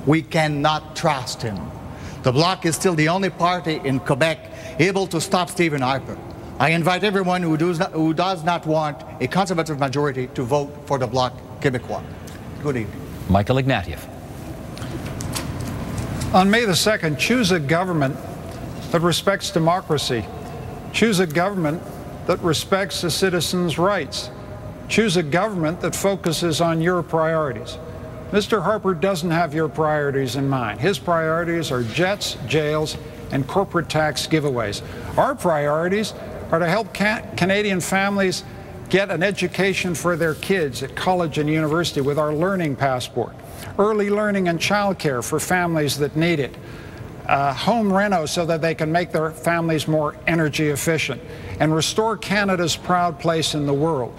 We cannot trust him. The Bloc is still the only party in Quebec able to stop Stephen Harper. I invite everyone who does not want a Conservative majority to vote for the Bloc Québécois. Good evening. Michael Ignatieff. On May the 2nd, choose a government that respects democracy. Choose a government that respects the citizens' rights. Choose a government that focuses on your priorities. Mr. Harper doesn't have your priorities in mind. His priorities are jets, jails, and corporate tax giveaways. Our priorities are to help Canadian families get an education for their kids at college and university with our learning passport, early learning and childcare for families that need it, home reno so that they can make their families more energy efficient, and restore Canada's proud place in the world.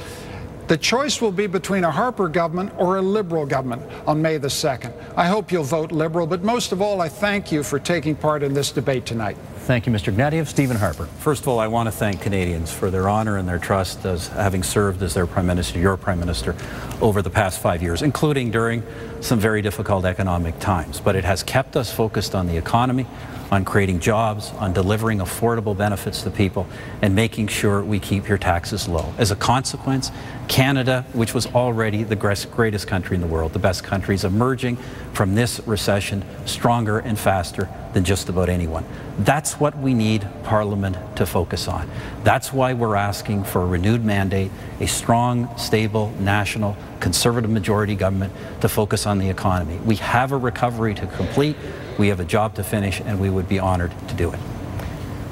The choice will be between a Harper government or a Liberal government on May the 2nd. I hope you'll vote Liberal, but most of all, I thank you for taking part in this debate tonight. Thank you, Mr. Ignatieff. Stephen Harper. First of all, I want to thank Canadians for their honor and their trust as having served as their Prime Minister, your Prime Minister, over the past 5 years, including during some very difficult economic times. But it has kept us focused on the economy, on creating jobs, on delivering affordable benefits to people, and making sure we keep your taxes low. As a consequence, Canada, which was already the greatest country in the world, the best country, is emerging from this recession stronger and faster than just about anyone. That's what we need Parliament to focus on. That's why we're asking for a renewed mandate, a strong, stable, national, conservative majority government to focus on the economy. We have a recovery to complete. We have a job to finish, and we would be honored to do it.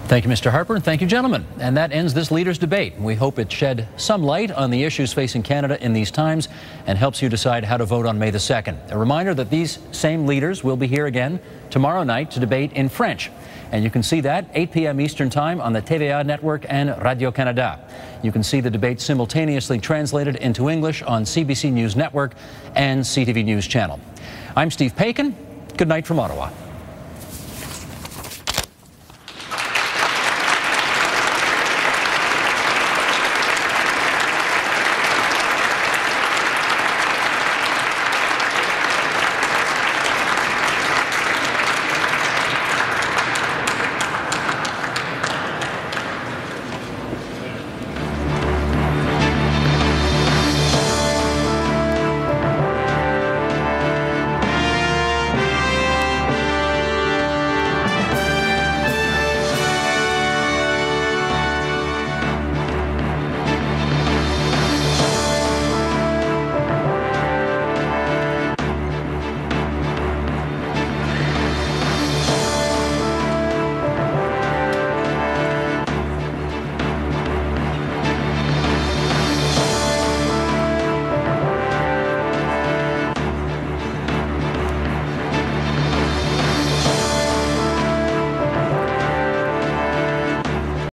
Thank you, Mr. Harper, and thank you, gentlemen. And that ends this leaders' debate. We hope it shed some light on the issues facing Canada in these times and helps you decide how to vote on May the 2nd. A reminder that these same leaders will be here again tomorrow night to debate in French. And you can see that 8 p.m. Eastern Time on the TVA network and Radio-Canada. You can see the debate simultaneously translated into English on CBC News Network and CTV News Channel. I'm Steve Paikin. Good night from Ottawa.